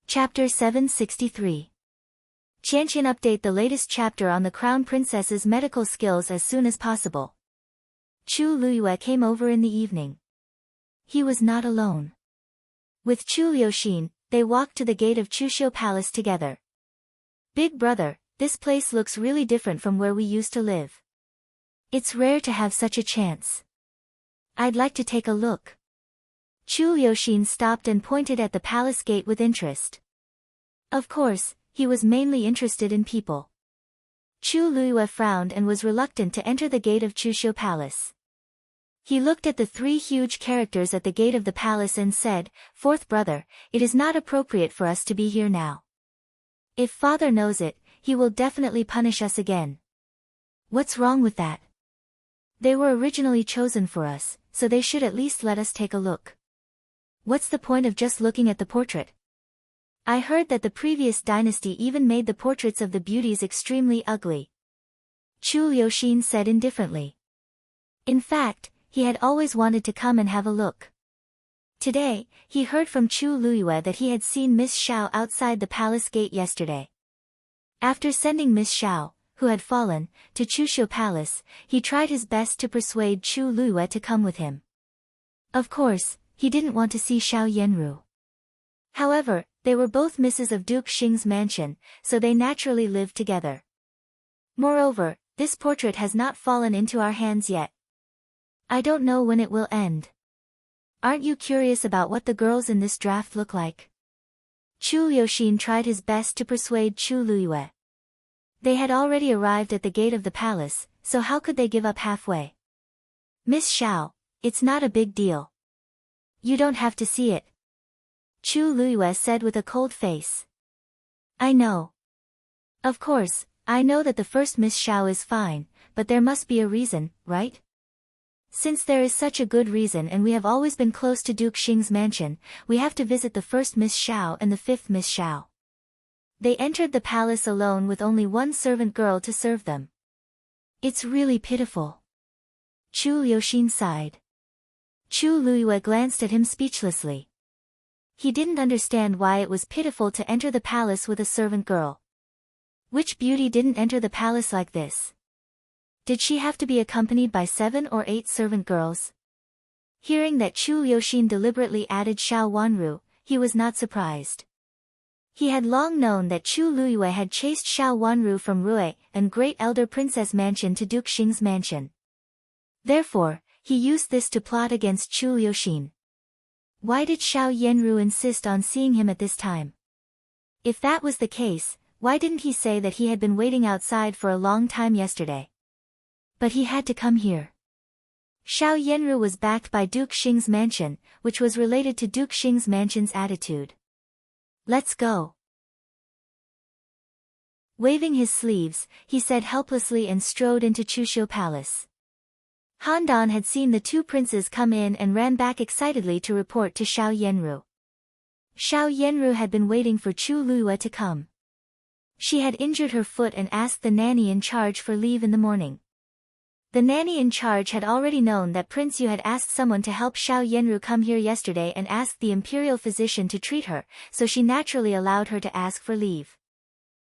Chapter 763. Qianqian update the latest chapter on the Crown Princess's medical skills as soon as possible. Chu Luyue came over in the evening. He was not alone. With Chu Liuxin, they walked to the gate of Chuxiu Palace together. Big brother, this place looks really different from where we used to live. It's rare to have such a chance. I'd like to take a look. Chu Liuxin stopped and pointed at the palace gate with interest. Of course, he was mainly interested in people. Chu Luyue frowned and was reluctant to enter the gate of Chuxiu Palace. He looked at the 3 huge characters at the gate of the palace and said, 4th brother, it is not appropriate for us to be here now. If father knows it, he will definitely punish us again. What's wrong with that? They were originally chosen for us, so they should at least let us take a look. What's the point of just looking at the portrait? I heard that the previous dynasty even made the portraits of the beauties extremely ugly. Chu Liuxin said indifferently. In fact, he had always wanted to come and have a look. Today, he heard from Chu Luyue that he had seen Miss Xiao outside the palace gate yesterday. After sending Miss Xiao, who had fallen, to Chuxiu Palace, he tried his best to persuade Chu Luyue to come with him. Of course, he didn't want to see Xiao Yanru. However, they were both misses of Duke Xing's mansion, so they naturally lived together. Moreover, this portrait has not fallen into our hands yet. I don't know when it will end. Aren't you curious about what the girls in this draft look like? Chu Liuxin tried his best to persuade Chu Luyue. They had already arrived at the gate of the palace, so how could they give up halfway? Miss Xiao, it's not a big deal. You don't have to see it. Chu Luyue said with a cold face. I know. Of course, I know that the first Miss Xiao is fine, but there must be a reason, right? Since there is such a good reason and we have always been close to Duke Xing's mansion, we have to visit the first Miss Xiao and the 5th Miss Xiao. They entered the palace alone with only 1 servant girl to serve them. It's really pitiful. Chu Liuxin sighed. Chu Luyue glanced at him speechlessly. He didn't understand why it was pitiful to enter the palace with a servant girl. Which beauty didn't enter the palace like this? Did she have to be accompanied by 7 or 8 servant girls? Hearing that Chu Liuxin deliberately added Xiao Wanru, he was not surprised. He had long known that Chu Luyue had chased Xiao Wanru from Rui and Great Elder Princess Mansion to Duke Xing's mansion. Therefore, he used this to plot against Chu Liuxin. Why did Xiao Yanru insist on seeing him at this time? If that was the case, why didn't he say that he had been waiting outside for a long time yesterday? But he had to come here. Xiao Yanru was backed by Duke Xing's mansion, which was related to Duke Xing's mansion's attitude. Let's go. Waving his sleeves, he said helplessly and strode into Chuxiu Palace. Han Dan had seen the 2 princes come in and ran back excitedly to report to Xiao Yanru. Xiao Yanru had been waiting for Chu Luyue to come. She had injured her foot and asked the nanny in charge for leave in the morning. The nanny in charge had already known that Prince Yu had asked someone to help Xiao Yanru come here yesterday and asked the imperial physician to treat her, so she naturally allowed her to ask for leave.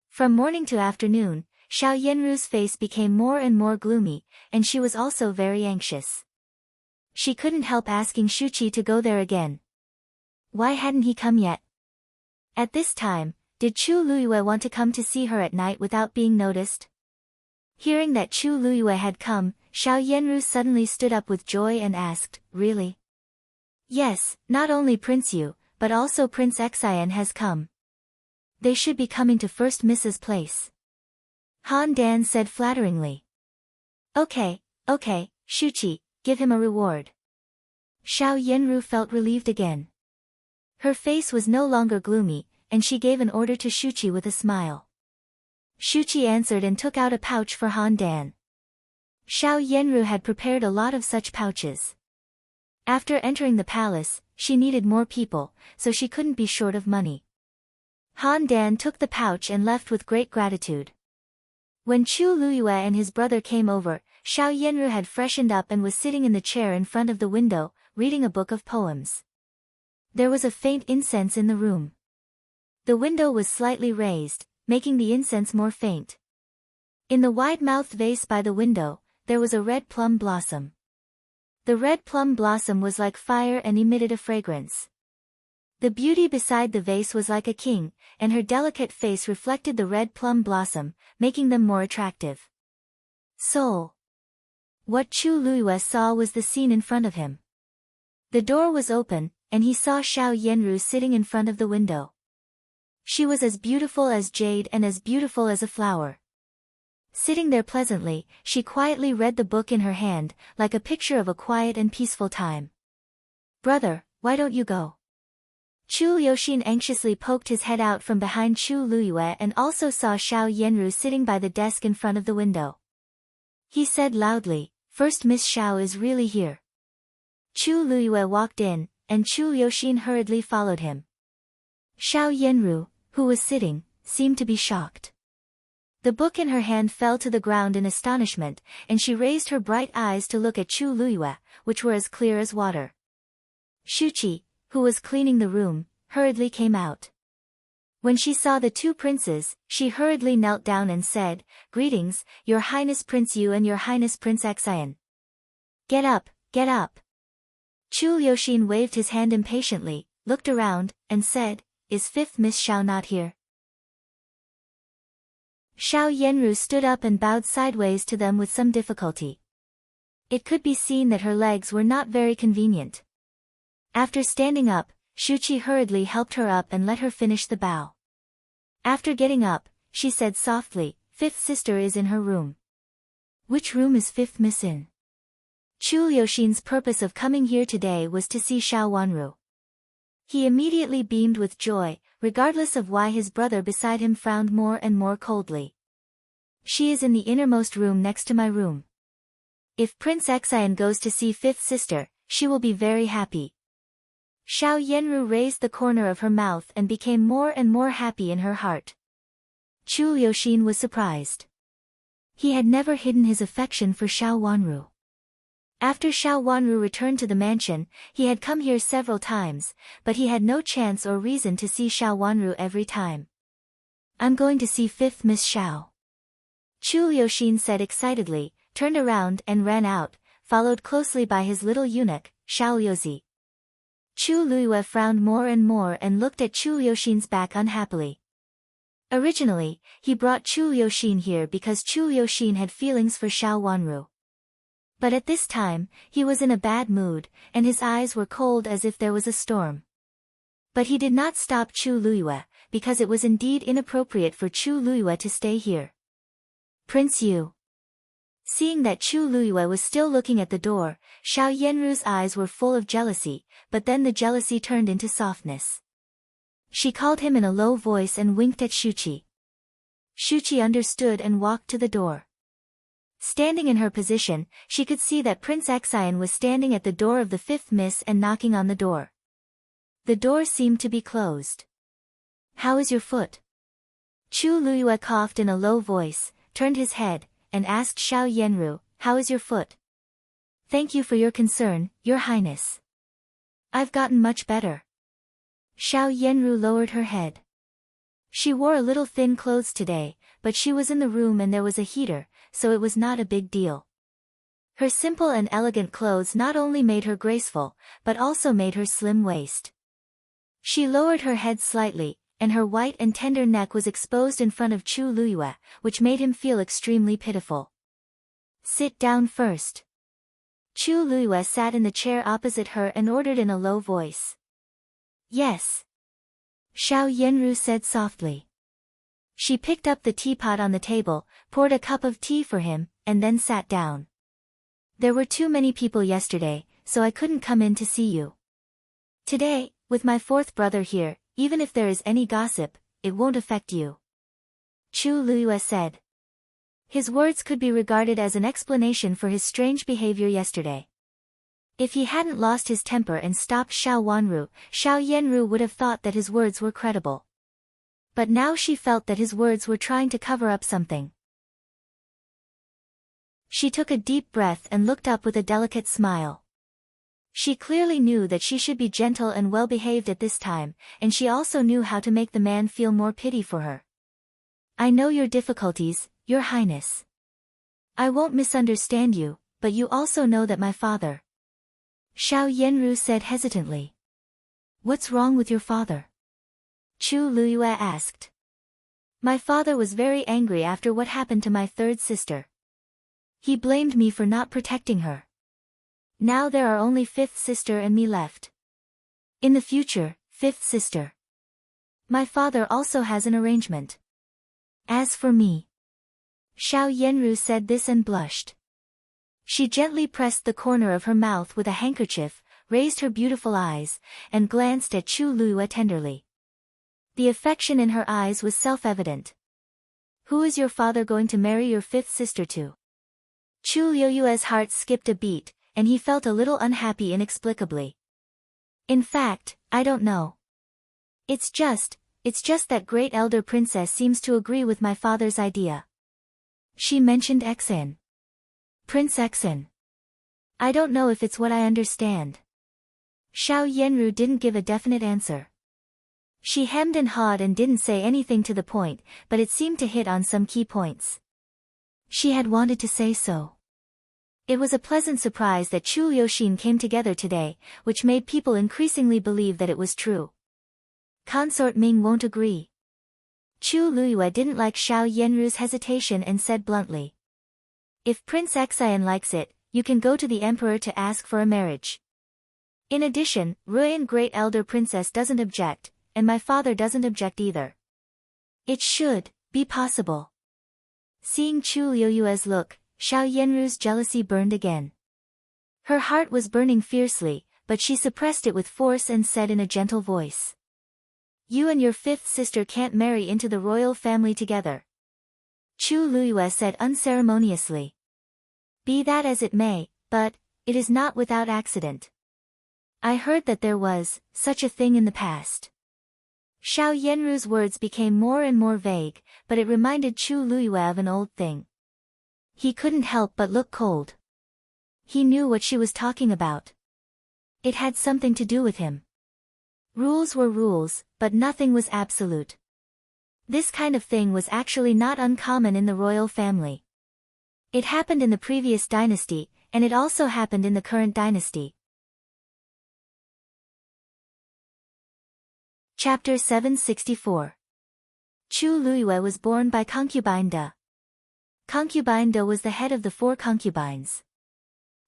From morning to afternoon, Xiao Yanru's face became more and more gloomy, and she was also very anxious. She couldn't help asking Shuqi to go there again. Why hadn't he come yet? At this time, did Chu Luyue want to come to see her at night without being noticed? Hearing that Chu Luyue had come, Xiao Yanru suddenly stood up with joy and asked, "Really?" "Yes, not only Prince Yu, but also Prince Xian has come. They should be coming to First Mrs. Place." Han Dan said flatteringly. Okay, Shuqi, give him a reward." Xiao Yanru felt relieved again. Her face was no longer gloomy, and she gave an order to Shuqi with a smile. Shuqi answered and took out a pouch for Han Dan. Xiao Yanru had prepared a lot of such pouches. After entering the palace, she needed more people, so she couldn't be short of money. Han Dan took the pouch and left with great gratitude. When Chu Luyue and his brother came over, Xiao Yanru had freshened up and was sitting in the chair in front of the window, reading a book of poems. There was a faint incense in the room. The window was slightly raised, making the incense more faint. In the wide-mouthed vase by the window, there was a red plum blossom. The red plum blossom was like fire and emitted a fragrance. The beauty beside the vase was like a king, and her delicate face reflected the red plum blossom, making them more attractive. Soul. What Chu Luyue saw was the scene in front of him. The door was open, and he saw Xiao Yanru sitting in front of the window. She was as beautiful as jade and as beautiful as a flower. Sitting there pleasantly, she quietly read the book in her hand, like a picture of a quiet and peaceful time. "Brother, why don't you go?" Chu Liuxin anxiously poked his head out from behind Chu Luyue and also saw Xiao Yanru sitting by the desk in front of the window. He said loudly, "First Miss Xiao is really here." Chu Luyue walked in, and Chu Liuxin hurriedly followed him. Xiao Yanru, who was sitting, seemed to be shocked. The book in her hand fell to the ground in astonishment, and she raised her bright eyes to look at Chu Luyue, which were as clear as water. Shuqi, who was cleaning the room, hurriedly came out. When she saw the 2 princes, she hurriedly knelt down and said, "Greetings, Your Highness Prince Yu and Your Highness Prince Xian. Get up, get up." Chu Liuxin waved his hand impatiently, looked around, and said, "Is 5th Miss Xiao not here?" Xiao Yanru stood up and bowed sideways to them with some difficulty. It could be seen that her legs were not very convenient. After standing up, Shuqi hurriedly helped her up and let her finish the bow. After getting up, she said softly, "5th sister is in her room." "Which room is 5th Miss in?" Chu Liuxin's purpose of coming here today was to see Xiao Wanru. He immediately beamed with joy, regardless of why his brother beside him frowned more and more coldly. "She is in the innermost room next to my room. If Prince Xian goes to see 5th sister, she will be very happy." Xiao Yanru raised the corner of her mouth and became more and more happy in her heart. Chu Liuxin was surprised. He had never hidden his affection for Xiao Wanru. After Xiao Wanru returned to the mansion, he had come here several times, but he had no chance or reason to see Xiao Wanru every time. I'm going to see 5th Miss Xiao. Chu Liuxin said excitedly, turned around and ran out, followed closely by his little eunuch, Xiao Liuzi. Chu Luiyue frowned more and more and looked at Chu Liuxin's back unhappily. Originally, he brought Chu Liuxin here because Chu Liuxin had feelings for Xiao Wanru. But at this time, he was in a bad mood, and his eyes were cold as if there was a storm. But he did not stop Chu Luiyue, because it was indeed inappropriate for Chu Luiyue to stay here. Prince Yu. Seeing that Chu Luiyue was still looking at the door, Xiao Yanru's eyes were full of jealousy, but then the jealousy turned into softness. She called him in a low voice and winked at Shuqi. Shuqi understood and walked to the door. Standing in her position, she could see that Prince Xian was standing at the door of the 5th Miss and knocking on the door. The door seemed to be closed. How is your foot? Chu Luiyue coughed in a low voice, turned his head, and asked Xiao Yanru, how is your foot? Thank you for your concern, Your Highness. I've gotten much better. Xiao Yanru lowered her head. She wore a little thin clothes today, but she was in the room and there was a heater, so it was not a big deal. Her simple and elegant clothes not only made her graceful, but also made her slim waist. She lowered her head slightly, and her white and tender neck was exposed in front of Chu Luiyue, which made him feel extremely pitiful. Sit down first. Chu Luiyue sat in the chair opposite her and ordered in a low voice. Yes. Xiao Yanru said softly. She picked up the teapot on the table, poured a cup of tea for him, and then sat down. There were too many people yesterday, so I couldn't come in to see you. Today, with my 4th brother here, even if there is any gossip, it won't affect you. Chu Luiyue said. His words could be regarded as an explanation for his strange behavior yesterday. If he hadn't lost his temper and stopped Xiao Wanru, Xiao Yanru would have thought that his words were credible. But now she felt that his words were trying to cover up something. She took a deep breath and looked up with a delicate smile. She clearly knew that she should be gentle and well-behaved at this time, and she also knew how to make the man feel more pity for her. I know your difficulties, Your Highness. I won't misunderstand you, but you also know that my father. Xiao Yanru said hesitantly. What's wrong with your father? Chu Luiyue asked. My father was very angry after what happened to my 3rd sister. He blamed me for not protecting her. Now there are only 5th sister and me left. In the future, 5th sister. My father also has an arrangement. As for me. Xiao Yanru said this and blushed. She gently pressed the corner of her mouth with a handkerchief, raised her beautiful eyes, and glanced at Chu Luiyue tenderly. The affection in her eyes was self-evident. Who is your father going to marry your 5th sister to? Chu Liuyue's heart skipped a beat, and he felt a little unhappy inexplicably. In fact, I don't know. It's just that great elder princess seems to agree with my father's idea. She mentioned Exin. Prince Exin. I don't know if it's what I understand. Xiao Yanru didn't give a definite answer. She hemmed and hawed and didn't say anything to the point, but it seemed to hit on some key points. She had wanted to say so. It was a pleasant surprise that Chu Liuxin came together today, which made people increasingly believe that it was true. Consort Ming won't agree. Chu Luiyue didn't like Xiao Yanru's hesitation and said bluntly. If Prince Xian likes it, you can go to the emperor to ask for a marriage. In addition, Ruyan Great Elder Princess doesn't object, and my father doesn't object either. It should be possible. Seeing Chu Liuyue's look, Xiao Yanru's jealousy burned again. Her heart was burning fiercely, but she suppressed it with force and said in a gentle voice. You and your 5th sister can't marry into the royal family together. Chu Luiyue said unceremoniously. Be that as it may, but it is not without accident. I heard that there was such a thing in the past. Xiao Yanru's words became more and more vague, but it reminded Chu Luiyue of an old thing. He couldn't help but look cold. He knew what she was talking about. It had something to do with him. Rules were rules, but nothing was absolute. This kind of thing was actually not uncommon in the royal family. It happened in the previous dynasty, and it also happened in the current dynasty. Chapter 764. Chu Luiyue was born by concubine De. Concubine De was the head of the 4 concubines.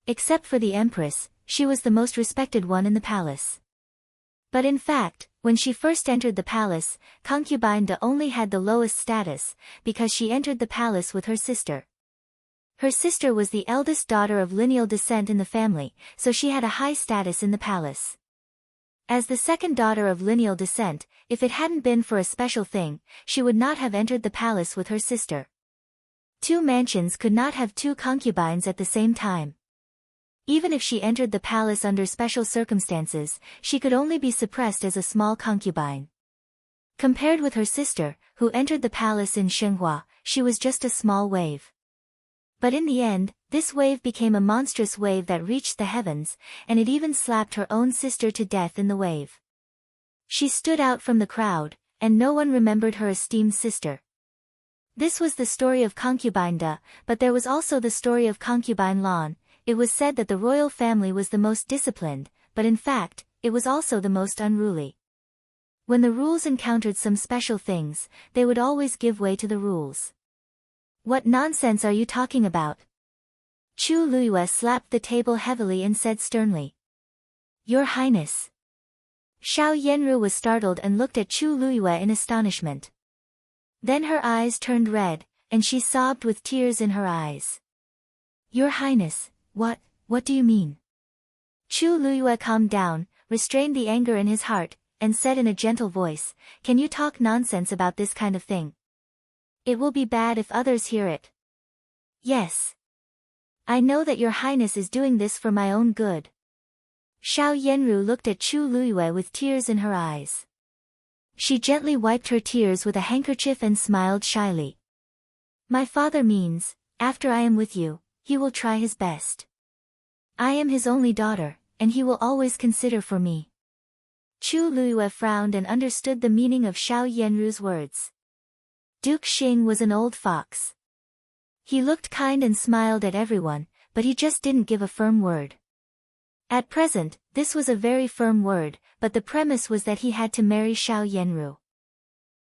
Except for the empress, she was the most respected one in the palace. But in fact, when she first entered the palace, concubine De only had the lowest status, because she entered the palace with her sister. Her sister was the eldest daughter of lineal descent in the family, so she had a high status in the palace. As the second daughter of lineal descent, if it hadn't been for a special thing, she would not have entered the palace with her sister. 2 mansions could not have 2 concubines at the same time. Even if she entered the palace under special circumstances, she could only be suppressed as a small concubine. Compared with her sister, who entered the palace in Shenhua, she was just a small wave. But in the end, this wave became a monstrous wave that reached the heavens, and it even slapped her own sister to death in the wave. She stood out from the crowd, and no one remembered her esteemed sister. This was the story of concubine De, but there was also the story of concubine Lan. It was said that the royal family was the most disciplined, but in fact, it was also the most unruly. When the rules encountered some special things, they would always give way to the rules. What nonsense are you talking about? Chu Luiyue slapped the table heavily and said sternly. Your Highness. Xiao Yanru was startled and looked at Chu Luiyue in astonishment. Then her eyes turned red, and she sobbed with tears in her eyes. Your Highness, what do you mean? Chu Luiyue calmed down, restrained the anger in his heart, and said in a gentle voice, can you talk nonsense about this kind of thing? It will be bad if others hear it. Yes. I know that your Highness is doing this for my own good. Xiao Yanru looked at Chu Luiyue with tears in her eyes. She gently wiped her tears with a handkerchief and smiled shyly. My father means, after I am with you, he will try his best. I am his only daughter, and he will always consider for me. Chu Luiyue frowned and understood the meaning of Xiao Yanru's words. Duke Xing was an old fox. He looked kind and smiled at everyone, but he just didn't give a firm word. At present, this was a very firm word, but the premise was that he had to marry Xiao Yanru.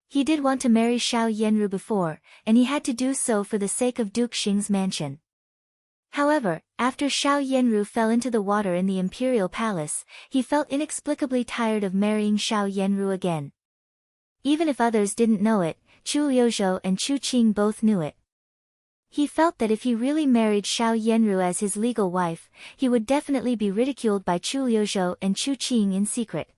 He did want to marry Xiao Yanru before, and he had to do so for the sake of Duke Xing's mansion. However, after Xiao Yanru fell into the water in the imperial palace, he felt inexplicably tired of marrying Xiao Yanru again. Even if others didn't know it, Chu Liuzhou and Chu Qing both knew it. He felt that if he really married Xiao Yanru as his legal wife, he would definitely be ridiculed by Chu Liuzhou and Chu Qing in secret.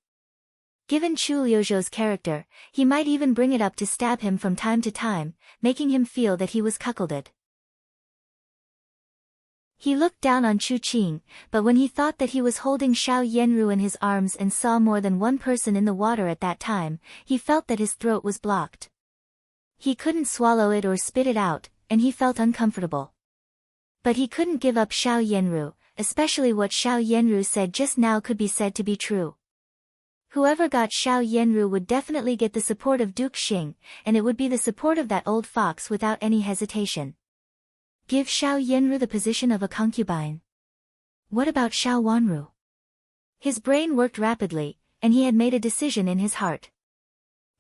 Given Chu Liuzhou's character, he might even bring it up to stab him from time to time, making him feel that he was cuckolded. He looked down on Chu Qing, but when he thought that he was holding Xiao Yanru in his arms and saw more than one person in the water at that time, he felt that his throat was blocked. He couldn't swallow it or spit it out, and he felt uncomfortable. But he couldn't give up Xiao Yanru, especially what Xiao Yanru said just now could be said to be true. Whoever got Xiao Yanru would definitely get the support of Duke Xing, and it would be the support of that old fox without any hesitation. Give Xiao Yanru the position of a concubine. What about Xiao Wanru? His brain worked rapidly, and he had made a decision in his heart.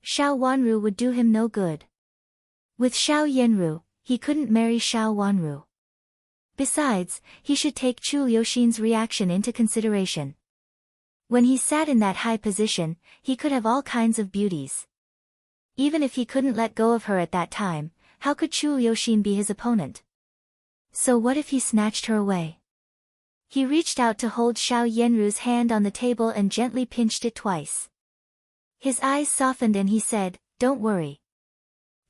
Xiao Wanru would do him no good. With Xiao Yanru, he couldn't marry Xiao Wanru. Besides, he should take Chu Liuxin's reaction into consideration. When he sat in that high position, he could have all kinds of beauties. Even if he couldn't let go of her at that time, how could Chu Liuxin be his opponent? So what if he snatched her away? He reached out to hold Xiao Yanru's hand on the table and gently pinched it twice. His eyes softened and he said, "Don't worry.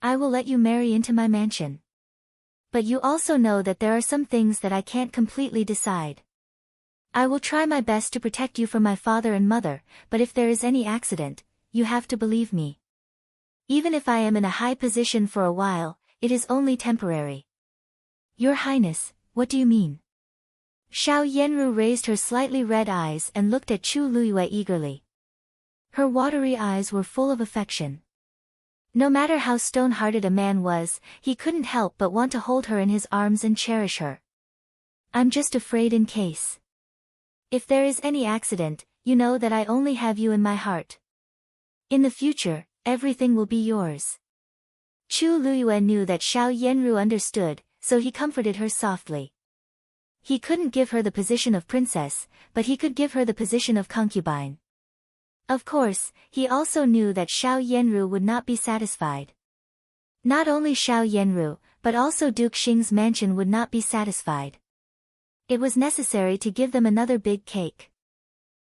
I will let you marry into my mansion. But you also know that there are some things that I can't completely decide. I will try my best to protect you from my father and mother, but if there is any accident, you have to believe me. Even if I am in a high position for a while, it is only temporary." Your Highness, what do you mean? Xiao Yanru raised her slightly red eyes and looked at Chu Luiyue eagerly. Her watery eyes were full of affection. No matter how stone-hearted a man was, he couldn't help but want to hold her in his arms and cherish her. I'm just afraid in case. If there is any accident, you know that I only have you in my heart. In the future, everything will be yours. Chu Luyue knew that Xiao Yanru understood, so he comforted her softly. He couldn't give her the position of princess, but he could give her the position of concubine. Of course, he also knew that Xiao Yanru would not be satisfied. Not only Xiao Yanru, but also Duke Xing's mansion would not be satisfied. It was necessary to give them another big cake.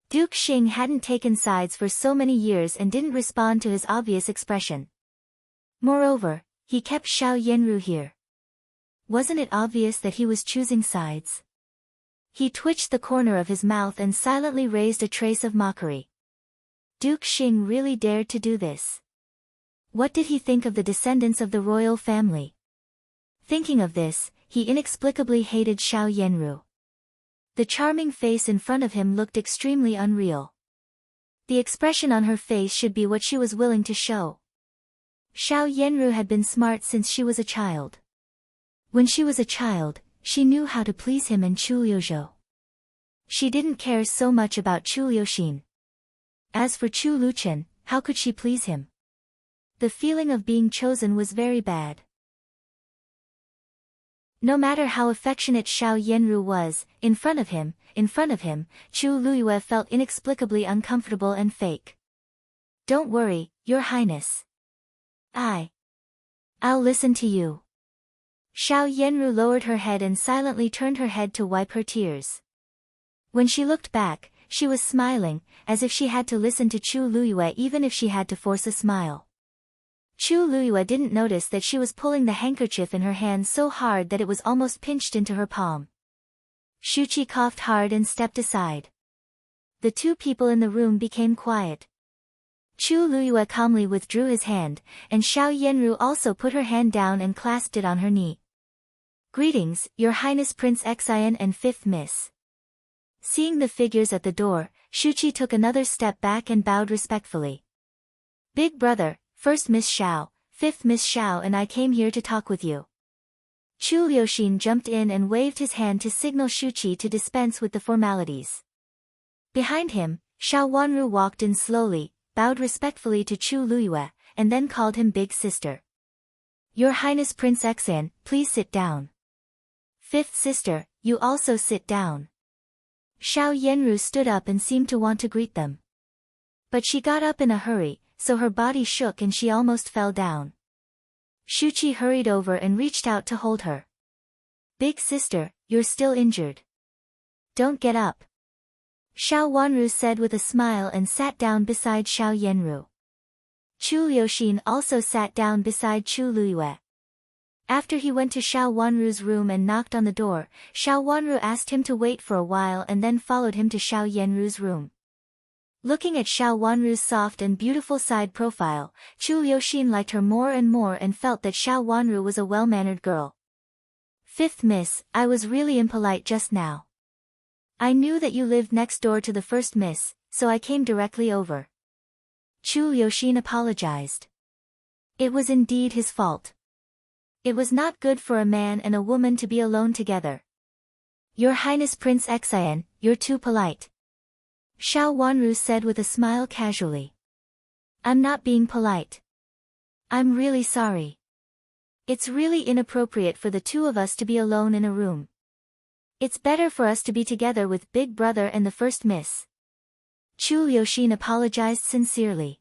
Duke Xing hadn't taken sides for so many years and didn't respond to his obvious expression. Moreover, he kept Xiao Yanru here. Wasn't it obvious that he was choosing sides? He twitched the corner of his mouth and silently raised a trace of mockery. Duke Xing really dared to do this. What did he think of the descendants of the royal family? Thinking of this, he inexplicably hated Xiao Yanru. The charming face in front of him looked extremely unreal. The expression on her face should be what she was willing to show. Xiao Yanru had been smart since she was a child. When she was a child, she knew how to please him and Chu Liuzhou. She didn't care so much about Chu Liuxin. As for Chu Luchen, how could she please him? The feeling of being chosen was very bad. No matter how affectionate Xiao Yanru was, in front of him, Chu Luyue felt inexplicably uncomfortable and fake. Don't worry, Your Highness. I'll listen to you. Xiao Yanru lowered her head and silently turned her head to wipe her tears. When she looked back, she was smiling, as if she had to listen to Chu Luyue even if she had to force a smile. Chu Luyue didn't notice that she was pulling the handkerchief in her hand so hard that it was almost pinched into her palm. Shuqi coughed hard and stepped aside. The two people in the room became quiet. Chu Luyue calmly withdrew his hand, and Xiao Yanru also put her hand down and clasped it on her knee. Greetings, Your Highness Prince Xian and Fifth Miss. Seeing the figures at the door, Shuqi took another step back and bowed respectfully. Big brother, First Miss Xiao, Fifth Miss Xiao and I came here to talk with you. Chu Liuxin jumped in and waved his hand to signal Shuqi to dispense with the formalities. Behind him, Xiao Wanru walked in slowly, bowed respectfully to Chu Luyue, and then called him Big Sister. Your Highness Prince Xian, please sit down. Fifth Sister, you also sit down. Xiao Yanru stood up and seemed to want to greet them. But she got up in a hurry, so her body shook and she almost fell down. Shuqi hurried over and reached out to hold her. Big Sister, you're still injured. Don't get up. Xiao Wanru said with a smile and sat down beside Xiao Yanru. Chu Liuxin also sat down beside Chu Luyue. After he went to Xiao Wanru's room and knocked on the door, Xiao Wanru asked him to wait for a while and then followed him to Xiao Yanru's room. Looking at Xiao Wanru's soft and beautiful side profile, Chu Liuxin liked her more and felt that Xiao Wanru was a well-mannered girl. Fifth Miss, I was really impolite just now. I knew that you lived next door to the First Miss, so I came directly over. Chu Liuxin apologized. It was indeed his fault. It was not good for a man and a woman to be alone together. Your Highness Prince Xian, you're too polite. Xiao Wanru said with a smile casually. I'm not being polite. I'm really sorry. It's really inappropriate for the two of us to be alone in a room. It's better for us to be together with Big Brother and the First Miss. Chu Liuxin apologized sincerely.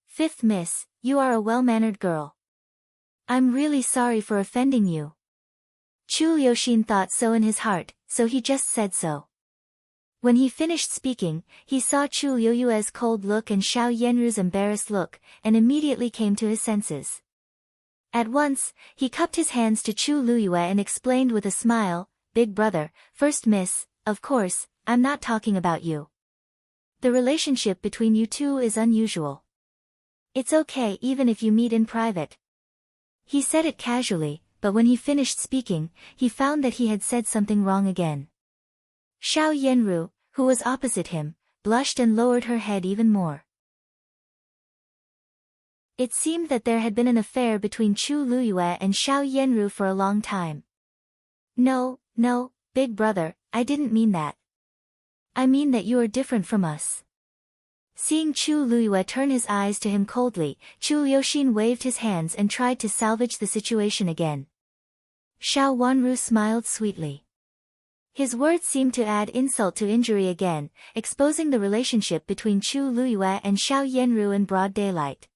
Fifth Miss, you are a well-mannered girl. I'm really sorry for offending you. Chu Liuxin thought so in his heart, so he just said so. When he finished speaking, he saw Chu Liuyue's cold look and Xiao Yanru's embarrassed look, and immediately came to his senses. At once, he cupped his hands to Chu Luyue and explained with a smile, Big Brother, First Miss, of course, I'm not talking about you. The relationship between you two is unusual. It's okay even if you meet in private. He said it casually, but when he finished speaking, he found that he had said something wrong again. Xiao Yanru, who was opposite him, blushed and lowered her head even more. It seemed that there had been an affair between Chu Luyue and Xiao Yanru for a long time. No, big brother, I didn't mean that. I mean that you are different from us. Seeing Chu Luyue turn his eyes to him coldly, Chu Liuxin waved his hands and tried to salvage the situation again. Xiao Wanru smiled sweetly. His words seemed to add insult to injury again, exposing the relationship between Chu Luyue and Xiao Yanru in broad daylight.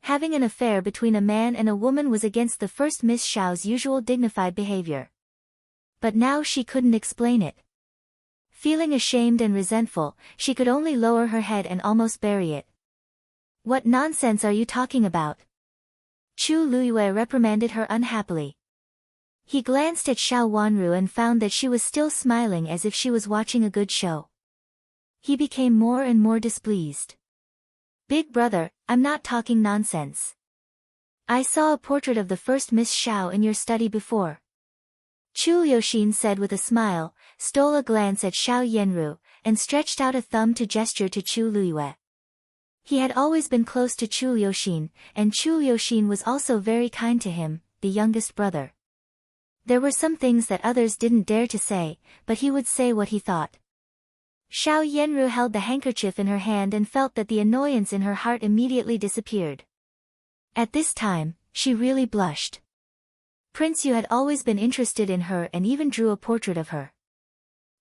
Having an affair between a man and a woman was against the first Miss Xiao's usual dignified behavior. But now she couldn't explain it. Feeling ashamed and resentful, she could only lower her head and almost bury it. What nonsense are you talking about? Chu Luyue reprimanded her unhappily. He glanced at Xiao Wanru and found that she was still smiling as if she was watching a good show. He became more and more displeased. Big brother, I'm not talking nonsense. I saw a portrait of the first Miss Xiao in your study before. Chu Liuxin said with a smile, stole a glance at Xiao Yanru, and stretched out a thumb to gesture to Chu Luyue. He had always been close to Chu Liuxin, and Chu Liuxin was also very kind to him, the youngest brother. There were some things that others didn't dare to say, but he would say what he thought. Xiao Yanru held the handkerchief in her hand and felt that the annoyance in her heart immediately disappeared. At this time, she really blushed. Prince Yu had always been interested in her and even drew a portrait of her.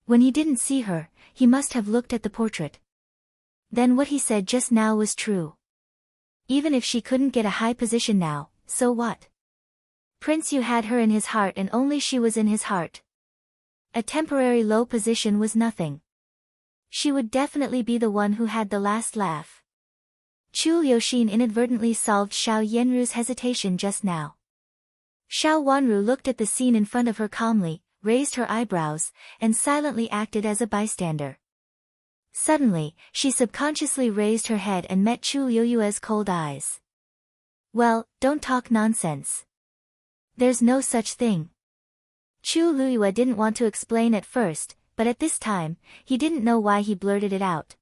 When he didn't see her, he must have looked at the portrait. Then what he said just now was true. Even if she couldn't get a high position now, so what? Prince Yu had her in his heart and only she was in his heart. A temporary low position was nothing. She would definitely be the one who had the last laugh. Chu Liuxin inadvertently solved Xiao Yanru's hesitation just now. Xiao Wanru looked at the scene in front of her calmly, raised her eyebrows, and silently acted as a bystander. Suddenly, she subconsciously raised her head and met Chu Liuyue's cold eyes. Well, don't talk nonsense. There's no such thing. Chu Luyue didn't want to explain at first, but at this time, he didn't know why he blurted it out.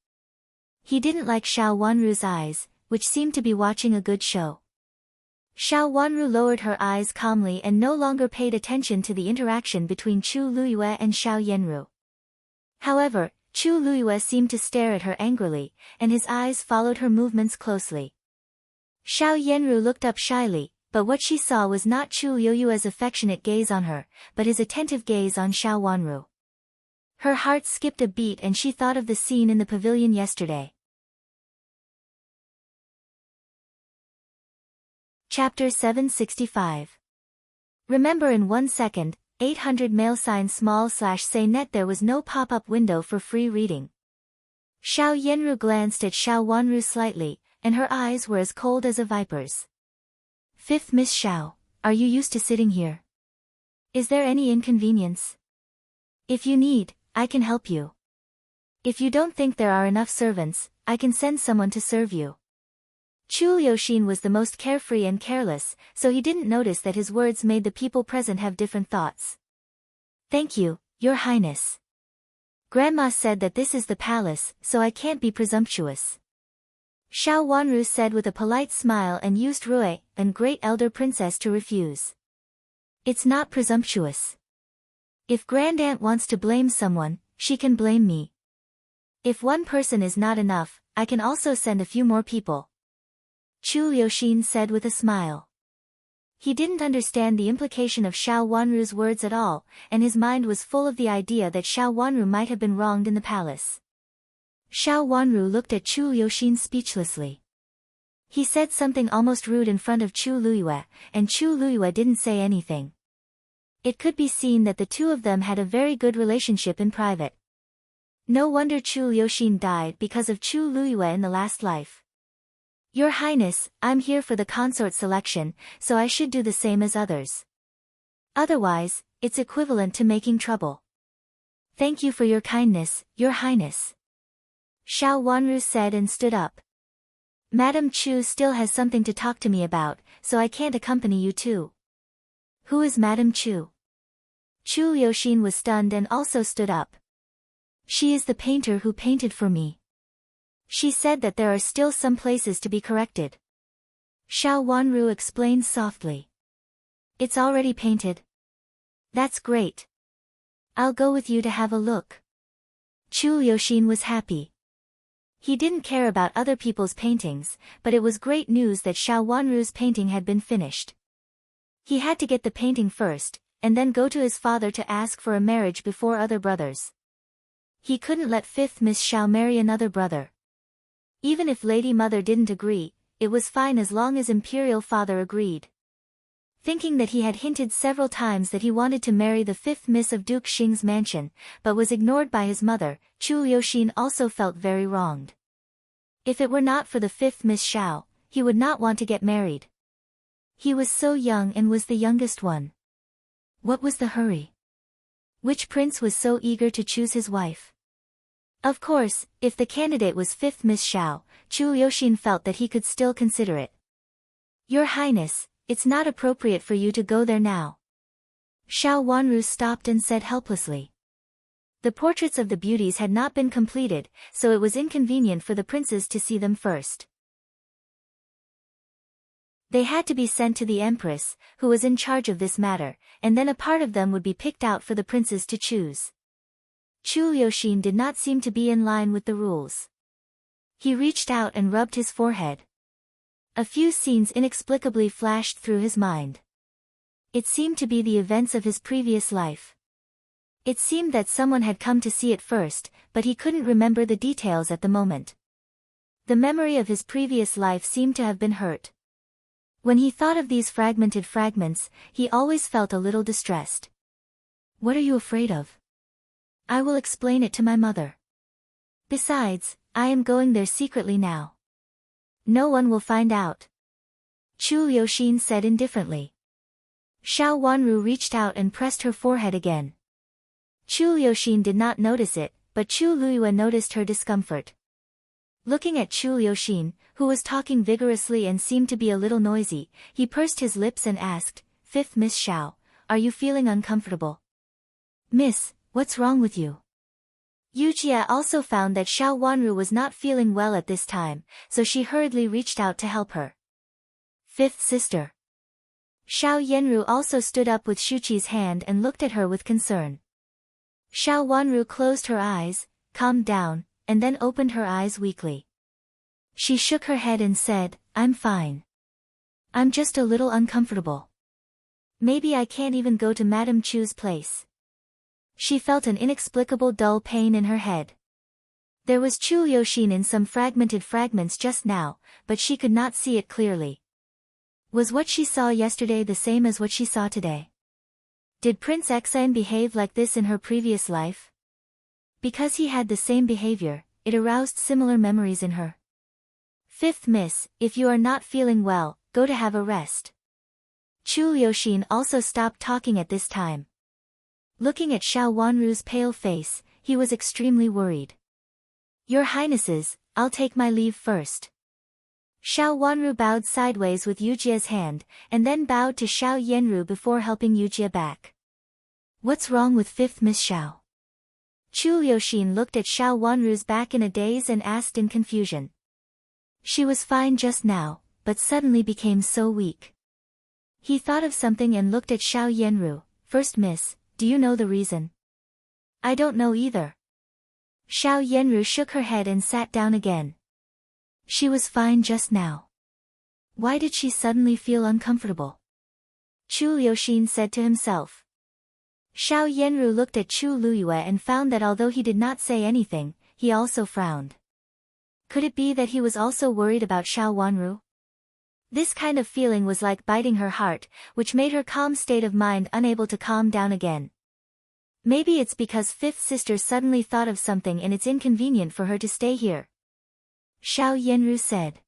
He didn't like Xiao Wanru's eyes, which seemed to be watching a good show. Xiao Wanru lowered her eyes calmly and no longer paid attention to the interaction between Chu Luyue and Xiao Yanru. However, Chu Luyue seemed to stare at her angrily, and his eyes followed her movements closely. Xiao Yanru looked up shyly, but what she saw was not Chu Luyue's affectionate gaze on her, but his attentive gaze on Xiao Wanru. Her heart skipped a beat and she thought of the scene in the pavilion yesterday. Chapter 765. Remember in 1 second, 800 mail sign /say net there was no pop-up window for free reading. Xiao Yanru glanced at Xiao Wanru slightly, and her eyes were as cold as a viper's. Fifth Miss Xiao, are you used to sitting here? Is there any inconvenience? If you need, I can help you. If you don't think there are enough servants, I can send someone to serve you. Chu Liuxin was the most carefree and careless, so he didn't notice that his words made the people present have different thoughts. Thank you, Your Highness. Grandma said that this is the palace, so I can't be presumptuous. Xiao Wanru said with a polite smile and used Rui, and great elder princess, to refuse. It's not presumptuous. If Grandaunt wants to blame someone, she can blame me. If one person is not enough, I can also send a few more people. Chu Liuxin said with a smile. He didn't understand the implication of Xiao Wanru's words at all, and his mind was full of the idea that Xiao Wanru might have been wronged in the palace. Xiao Wanru looked at Chu Liuxin speechlessly. He said something almost rude in front of Chu Luyue, and Chu Luyue didn't say anything. It could be seen that the two of them had a very good relationship in private. No wonder Chu Liuxin died because of Chu Luyue in the last life. Your Highness, I'm here for the consort selection, so I should do the same as others. Otherwise, it's equivalent to making trouble. Thank you for your kindness, Your Highness. Xiao Wanru said and stood up. Madam Chu still has something to talk to me about, so I can't accompany you too. Who is Madam Chu? Chu Liuxin was stunned and also stood up. She is the painter who painted for me. She said that there are still some places to be corrected. Xiao Wanru explained softly. It's already painted. That's great. I'll go with you to have a look. Chu Liuxin was happy. He didn't care about other people's paintings, but it was great news that Xiao Wanru's painting had been finished. He had to get the painting first, and then go to his father to ask for a marriage before other brothers. He couldn't let 5th Miss Xiao marry another brother. Even if Lady Mother didn't agree, it was fine as long as Imperial Father agreed. Thinking that he had hinted several times that he wanted to marry the 5th Miss of Duke Xing's mansion, but was ignored by his mother, Chu Liuxin also felt very wronged. If it were not for the 5th Miss Xiao, he would not want to get married. He was so young and was the youngest one. What was the hurry? Which prince was so eager to choose his wife? Of course, if the candidate was 5th Miss Xiao, Chu Liuxin felt that he could still consider it. Your Highness, it's not appropriate for you to go there now. Xiao Wanru stopped and said helplessly. The portraits of the beauties had not been completed, so it was inconvenient for the princes to see them first. They had to be sent to the Empress, who was in charge of this matter, and then a part of them would be picked out for the princes to choose. Chu Liuxin did not seem to be in line with the rules. He reached out and rubbed his forehead. A few scenes inexplicably flashed through his mind. It seemed to be the events of his previous life. It seemed that someone had come to see it first, but he couldn't remember the details at the moment. The memory of his previous life seemed to have been hurt. When he thought of these fragmented fragments, he always felt a little distressed. What are you afraid of? I will explain it to my mother. Besides, I am going there secretly now. No one will find out. Chu Liuxin said indifferently. Xiao Wanru reached out and pressed her forehead again. Chu Liuxin did not notice it, but Chu Luiyue noticed her discomfort. Looking at Chu Liuxin, who was talking vigorously and seemed to be a little noisy, he pursed his lips and asked, 5th Miss Xiao, are you feeling uncomfortable? Miss, what's wrong with you? Yujia also found that Xiao Wanru was not feeling well at this time, so she hurriedly reached out to help her. 5th sister. Xiao Yenru also stood up with Shuqi's hand and looked at her with concern. Xiao Wanru closed her eyes, calmed down, and then opened her eyes weakly. She shook her head and said, I'm fine. I'm just a little uncomfortable. Maybe I can't even go to Madame Chu's place. She felt an inexplicable dull pain in her head. There was Chu Liuxin in some fragmented fragments just now, but she could not see it clearly. Was what she saw yesterday the same as what she saw today? Did Prince Exan behave like this in her previous life? Because he had the same behavior, it aroused similar memories in her. 5th Miss, if you are not feeling well, go to have a rest. Chu Liuxin also stopped talking at this time. Looking at Xiao Wanru's pale face, he was extremely worried. Your Highnesses, I'll take my leave first. Xiao Wanru bowed sideways with Yujia's hand, and then bowed to Xiao Yenru before helping Yujia back. What's wrong with 5th Miss Xiao? Chu Liuxin looked at Xiao Wanru's back in a daze and asked in confusion. She was fine just now, but suddenly became so weak. He thought of something and looked at Xiao Yenru. 1st Miss, do you know the reason? I don't know either. Xiao Yenru shook her head and sat down again. She was fine just now. Why did she suddenly feel uncomfortable? Chu Liuxin said to himself. Xiao Yenru looked at Chu Luiyue and found that although he did not say anything, he also frowned. Could it be that he was also worried about Xiao Wanru? This kind of feeling was like biting her heart, which made her calm state of mind unable to calm down again. Maybe it's because 5th sister suddenly thought of something and it's inconvenient for her to stay here. Xiao Yenru said.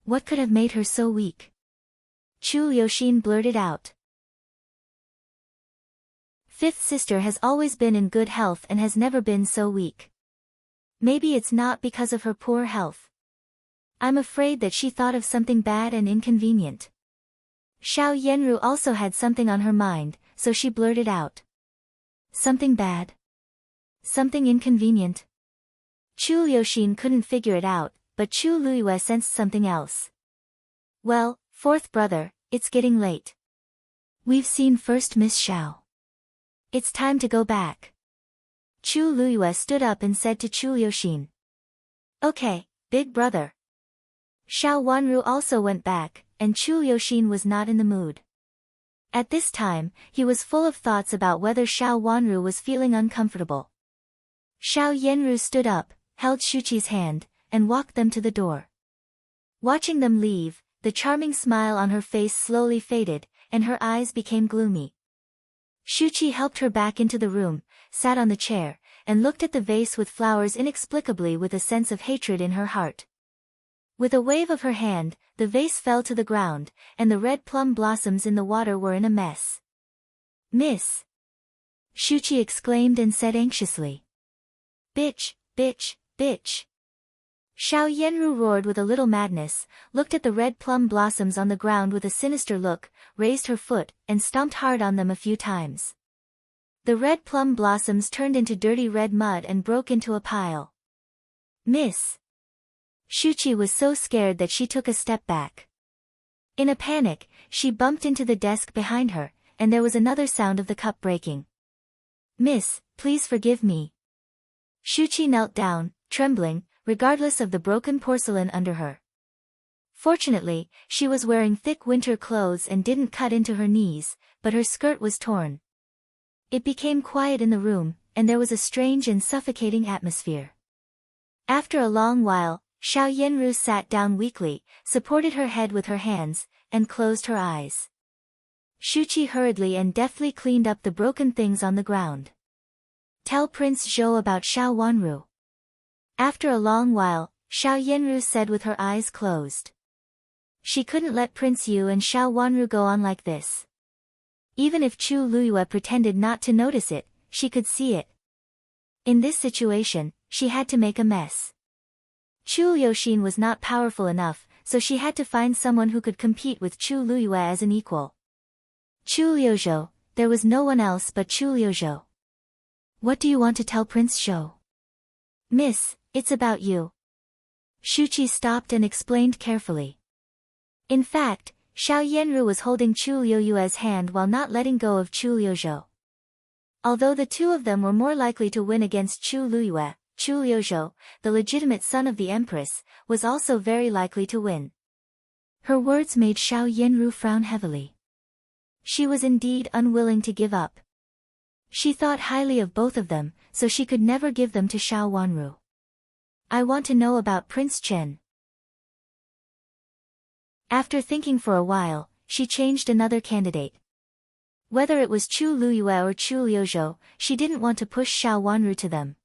What could have made her so weak? Chu Liuxin blurted out. 5th sister has always been in good health and has never been so weak. Maybe it's not because of her poor health. I'm afraid that she thought of something bad and inconvenient. Xiao Yenru also had something on her mind, so she blurted out. Something bad? Something inconvenient? Chu Liuxin couldn't figure it out, but Chu Luiyue sensed something else. Well, Fourth brother, it's getting late. We've seen first Miss Xiao. It's time to go back. Chu Luyue stood up and said to Chu Liuxin. Okay, big brother. Xiao Wanru also went back, and Chu Liuxin was not in the mood. At this time, he was full of thoughts about whether Xiao Wanru was feeling uncomfortable. Xiao Yanru stood up, held Shuqi's hand, and walked them to the door. Watching them leave, the charming smile on her face slowly faded, and her eyes became gloomy. Shuqi helped her back into the room, sat on the chair, and looked at the vase with flowers inexplicably with a sense of hatred in her heart. With a wave of her hand, the vase fell to the ground, and the red plum blossoms in the water were in a mess. Miss! Shuqi exclaimed and said anxiously. Bitch, bitch, bitch! Xiao Yanru roared with a little madness, looked at the red plum blossoms on the ground with a sinister look, raised her foot, and stomped hard on them a few times. The red plum blossoms turned into dirty red mud and broke into a pile. Miss! Shuqi was so scared that she took a step back. In a panic, she bumped into the desk behind her, and there was another sound of the cup breaking. Miss, please forgive me. Shuqi knelt down, trembling, regardless of the broken porcelain under her. Fortunately, she was wearing thick winter clothes and didn't cut into her knees, but her skirt was torn. It became quiet in the room, and there was a strange and suffocating atmosphere. After a long while, Xiao Yanru sat down weakly, supported her head with her hands, and closed her eyes. Shuqi hurriedly and deftly cleaned up the broken things on the ground. Tell Prince Zhou about Xiao Wanru. After a long while, Xiao Yanru said with her eyes closed. She couldn't let Prince Yu and Xiao Wanru go on like this. Even if Chu Luyue pretended not to notice it, she could see it. In this situation, she had to make a mess. Chu Liuxin was not powerful enough, so she had to find someone who could compete with Chu Luyue as an equal. Chu Liuzhou, there was no one else but Chu Liuzhou. What do you want to tell Prince Zhou? Miss, it's about you. Shuqi stopped and explained carefully. In fact, Xiao Yanru was holding Chu Liuyue's hand while not letting go of Chu Liuzhou. Although the two of them were more likely to win against Chu Luyue, Chu Liuzhou, the legitimate son of the empress, was also very likely to win. Her words made Xiao Yanru frown heavily. She was indeed unwilling to give up. She thought highly of both of them, so she could never give them to Xiao Wanru. I want to know about Prince Chen. After thinking for a while, she changed another candidate. Whether it was Chu Luyue or Chu Liuzhou, she didn't want to push Xiao Wanru to them.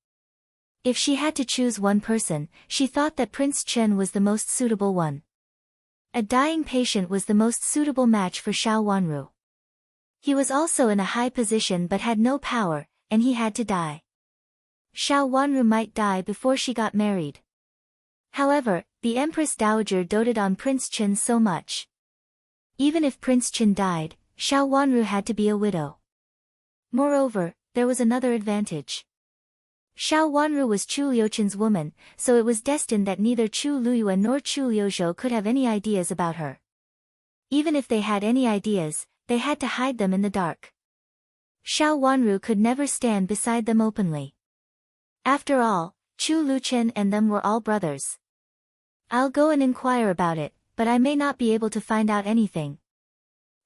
If she had to choose one person, she thought that Prince Chen was the most suitable one. A dying patient was the most suitable match for Xiao Wanru. He was also in a high position but had no power, and he had to die. Xiao Wanru might die before she got married. However, the Empress Dowager doted on Prince Chen so much. Even if Prince Chen died, Xiao Wanru had to be a widow. Moreover, there was another advantage. Xiao Wanru was Chu Liuchen's woman, so it was destined that neither Chu Luyue nor Chu Liuzhou could have any ideas about her. Even if they had any ideas, they had to hide them in the dark. Xiao Wanru could never stand beside them openly. After all, Chu Luchen and them were all brothers. I'll go and inquire about it, but I may not be able to find out anything.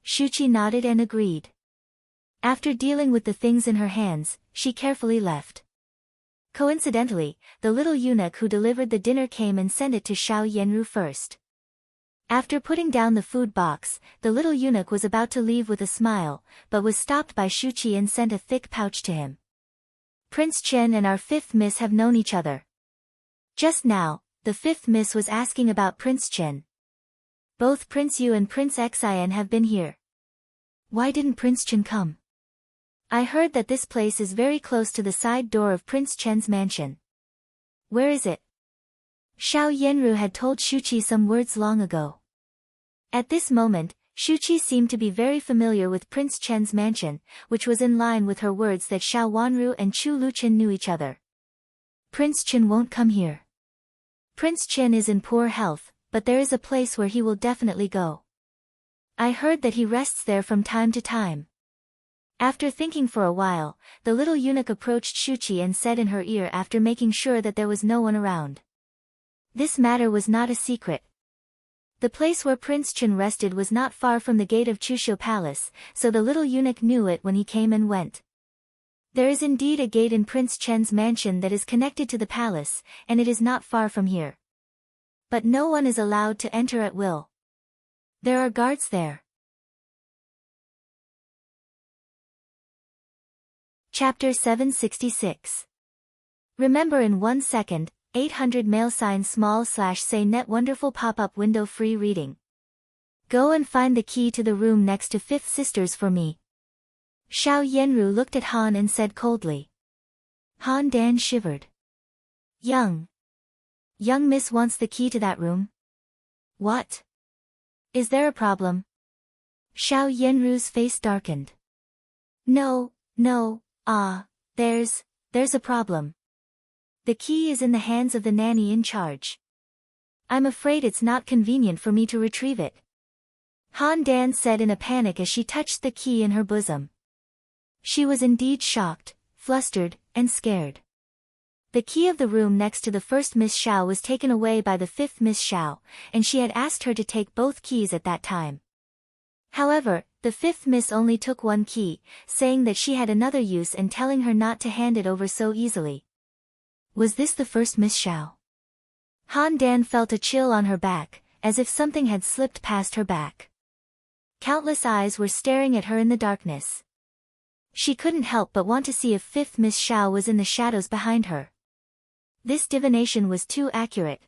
Shuqi nodded and agreed. After dealing with the things in her hands, she carefully left. Coincidentally, the little eunuch who delivered the dinner came and sent it to Xiao Yanru first. After putting down the food box, the little eunuch was about to leave with a smile, but was stopped by Shuqi and sent a thick pouch to him. Prince Chen and our fifth miss have known each other. Just now, the fifth miss was asking about Prince Chen. Both Prince Yu and Prince Xian have been here. Why didn't Prince Chen come? I heard that this place is very close to the side door of Prince Chen's mansion. Where is it? Xiao Yanru had told Shuqi some words long ago. At this moment, Shuqi seemed to be very familiar with Prince Chen's mansion, which was in line with her words that Xiao Wanru and Chu Luchen knew each other. Prince Chen won't come here. Prince Chen is in poor health, but there is a place where he will definitely go. I heard that he rests there from time to time. After thinking for a while, the little eunuch approached Shuchi and said in her ear after making sure that there was no one around. This matter was not a secret. The place where Prince Chun rested was not far from the gate of Chushio Palace, so the little eunuch knew it when he came and went. There is indeed a gate in Prince Chen's mansion that is connected to the palace, and it is not far from here. But no one is allowed to enter at will. There are guards there. Chapter 766. Remember in 1 second, 800 mail sign /say net wonderful pop-up window free reading. Go and find the key to the room next to Fifth Sisters for me. Xiao Yenru looked at Han and said coldly. Han Dan shivered. Young miss wants the key to that room? What? Is there a problem? Xiao Yenru's face darkened. No, there's a problem. The key is in the hands of the nanny in charge. I'm afraid it's not convenient for me to retrieve it. Han Dan said in a panic as she touched the key in her bosom. She was indeed shocked, flustered, and scared. The key of the room next to the first Miss Xiao was taken away by the fifth Miss Xiao, and she had asked her to take both keys at that time. However, the fifth Miss only took one key, saying that she had another use and telling her not to hand it over so easily. Was this the first Miss Xiao? Han Dan felt a chill on her back, as if something had slipped past her back. Countless eyes were staring at her in the darkness. She couldn't help but want to see if fifth Miss Xiao was in the shadows behind her. This divination was too accurate.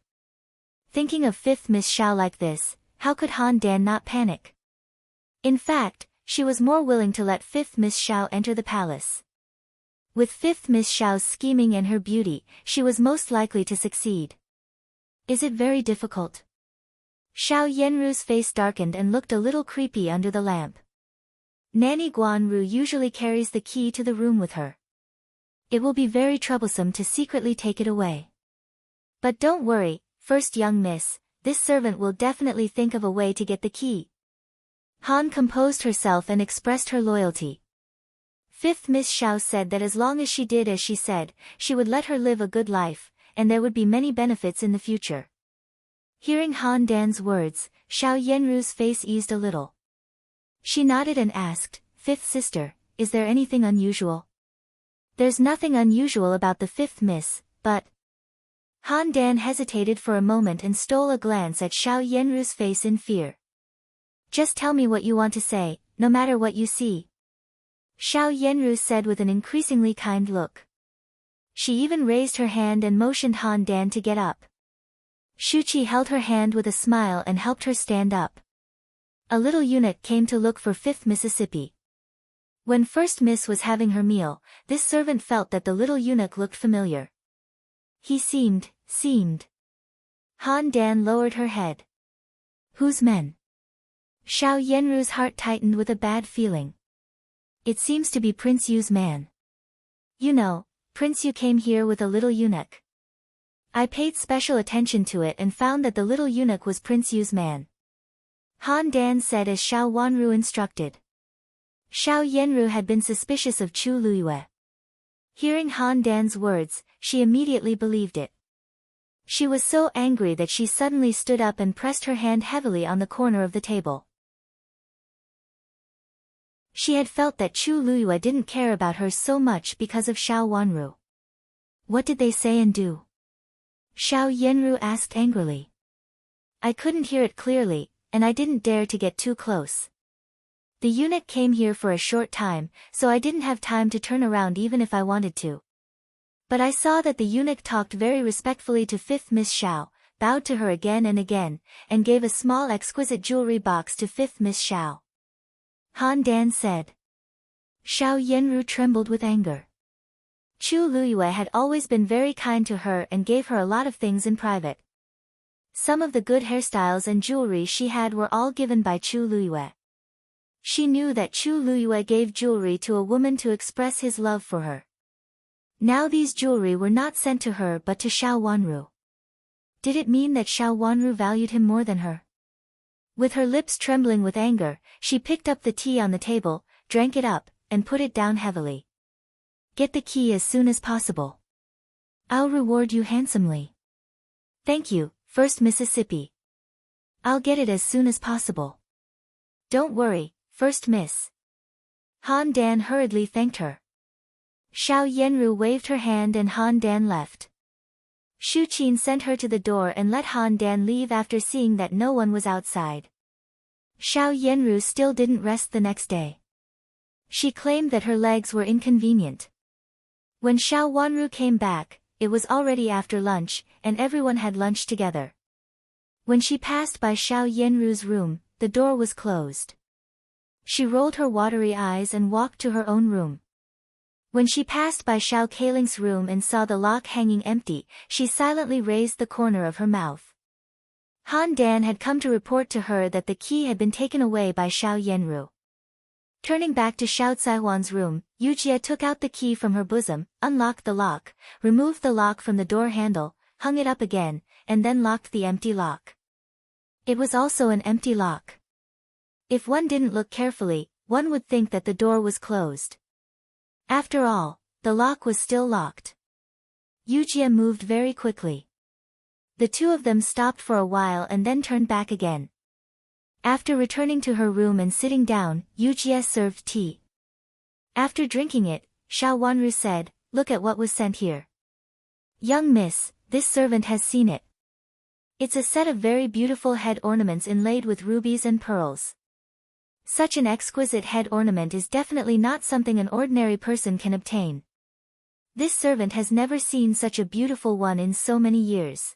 Thinking of fifth Miss Xiao like this, how could Han Dan not panic? In fact, she was more willing to let fifth Miss Xiao enter the palace. With fifth Miss Xiao's scheming and her beauty, she was most likely to succeed. Is it very difficult? Xiao Yenru's face darkened and looked a little creepy under the lamp. Nanny Guanru usually carries the key to the room with her. It will be very troublesome to secretly take it away. But don't worry, first young miss, this servant will definitely think of a way to get the key. Han composed herself and expressed her loyalty. Fifth Miss Xiao said that as long as she did as she said, she would let her live a good life, and there would be many benefits in the future. Hearing Han Dan's words, Xiao Yenru's face eased a little. She nodded and asked, Fifth sister, is there anything unusual? There's nothing unusual about the fifth miss, but... Han Dan hesitated for a moment and stole a glance at Xiao Yenru's face in fear. Just tell me what you want to say, no matter what you see. Xiao Yenru said with an increasingly kind look. She even raised her hand and motioned Han Dan to get up. Shuchi held her hand with a smile and helped her stand up. A little eunuch came to look for fifth Mississippi. When first miss was having her meal, this servant felt that the little eunuch looked familiar. He seemed. Han Dan lowered her head. Whose men? Xiao Yenru's heart tightened with a bad feeling. It seems to be Prince Yu's man. You know, Prince Yu came here with a little eunuch. I paid special attention to it and found that the little eunuch was Prince Yu's man. Han Dan said as Xiao Wanru instructed. Xiao Yenru had been suspicious of Chu Luiyue. Hearing Han Dan's words, she immediately believed it. She was so angry that she suddenly stood up and pressed her hand heavily on the corner of the table. She had felt that Chu Luiyue didn't care about her so much because of Xiao Wanru. What did they say and do? Xiao Yenru asked angrily. I couldn't hear it clearly, and I didn't dare to get too close. The eunuch came here for a short time, so I didn't have time to turn around even if I wanted to. But I saw that the eunuch talked very respectfully to fifth Miss Xiao, bowed to her again and again, and gave a small exquisite jewelry box to fifth Miss Xiao. Han Dan said. Xiao Yenru trembled with anger. Chu Luiyue had always been very kind to her and gave her a lot of things in private. Some of the good hairstyles and jewelry she had were all given by Chu Luiyue. She knew that Chu Luiyue gave jewelry to a woman to express his love for her. Now these jewelry were not sent to her but to Xiao Wanru. Did it mean that Xiao Wanru valued him more than her? With her lips trembling with anger, she picked up the tea on the table, drank it up, and put it down heavily. Get the key as soon as possible. I'll reward you handsomely. Thank you, First Mississippi. I'll get it as soon as possible. Don't worry, First Miss. Han Dan hurriedly thanked her. Xiao Yenru waved her hand and Han Dan left. Shu Qin sent her to the door and let Han Dan leave after seeing that no one was outside. Xiao Yenru still didn't rest the next day. She claimed that her legs were inconvenient. When Xiao Wanru came back, it was already after lunch, and everyone had lunch together. When she passed by Xiao Yenru's room, the door was closed. She rolled her watery eyes and walked to her own room. When she passed by Xiao Keiling's room and saw the lock hanging empty, she silently raised the corner of her mouth. Han Dan had come to report to her that the key had been taken away by Xiao Yenru. Turning back to Xiao Caihuan's room, Yujie took out the key from her bosom, unlocked the lock, removed the lock from the door handle, hung it up again, and then locked the empty lock. It was also an empty lock. If one didn't look carefully, one would think that the door was closed. After all, the lock was still locked. Yujie moved very quickly. The two of them stopped for a while and then turned back again. After returning to her room and sitting down, Yujie served tea. After drinking it, Xiao Wanru said, "Look at what was sent here. Young miss, this servant has seen it. It's a set of very beautiful head ornaments inlaid with rubies and pearls. Such an exquisite head ornament is definitely not something an ordinary person can obtain. This servant has never seen such a beautiful one in so many years.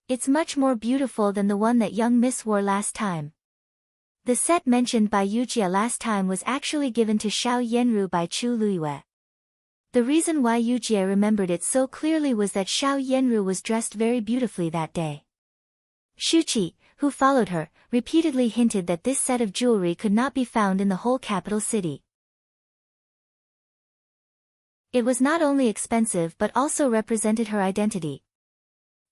It's much more beautiful than the one that young miss wore last time." The set mentioned by Yujie last time was actually given to Xiao Yenru by Chu Luiyue. The reason why Yujie remembered it so clearly was that Xiao Yenru was dressed very beautifully that day. Shuqi, who followed her, repeatedly hinted that this set of jewelry could not be found in the whole capital city. It was not only expensive but also represented her identity.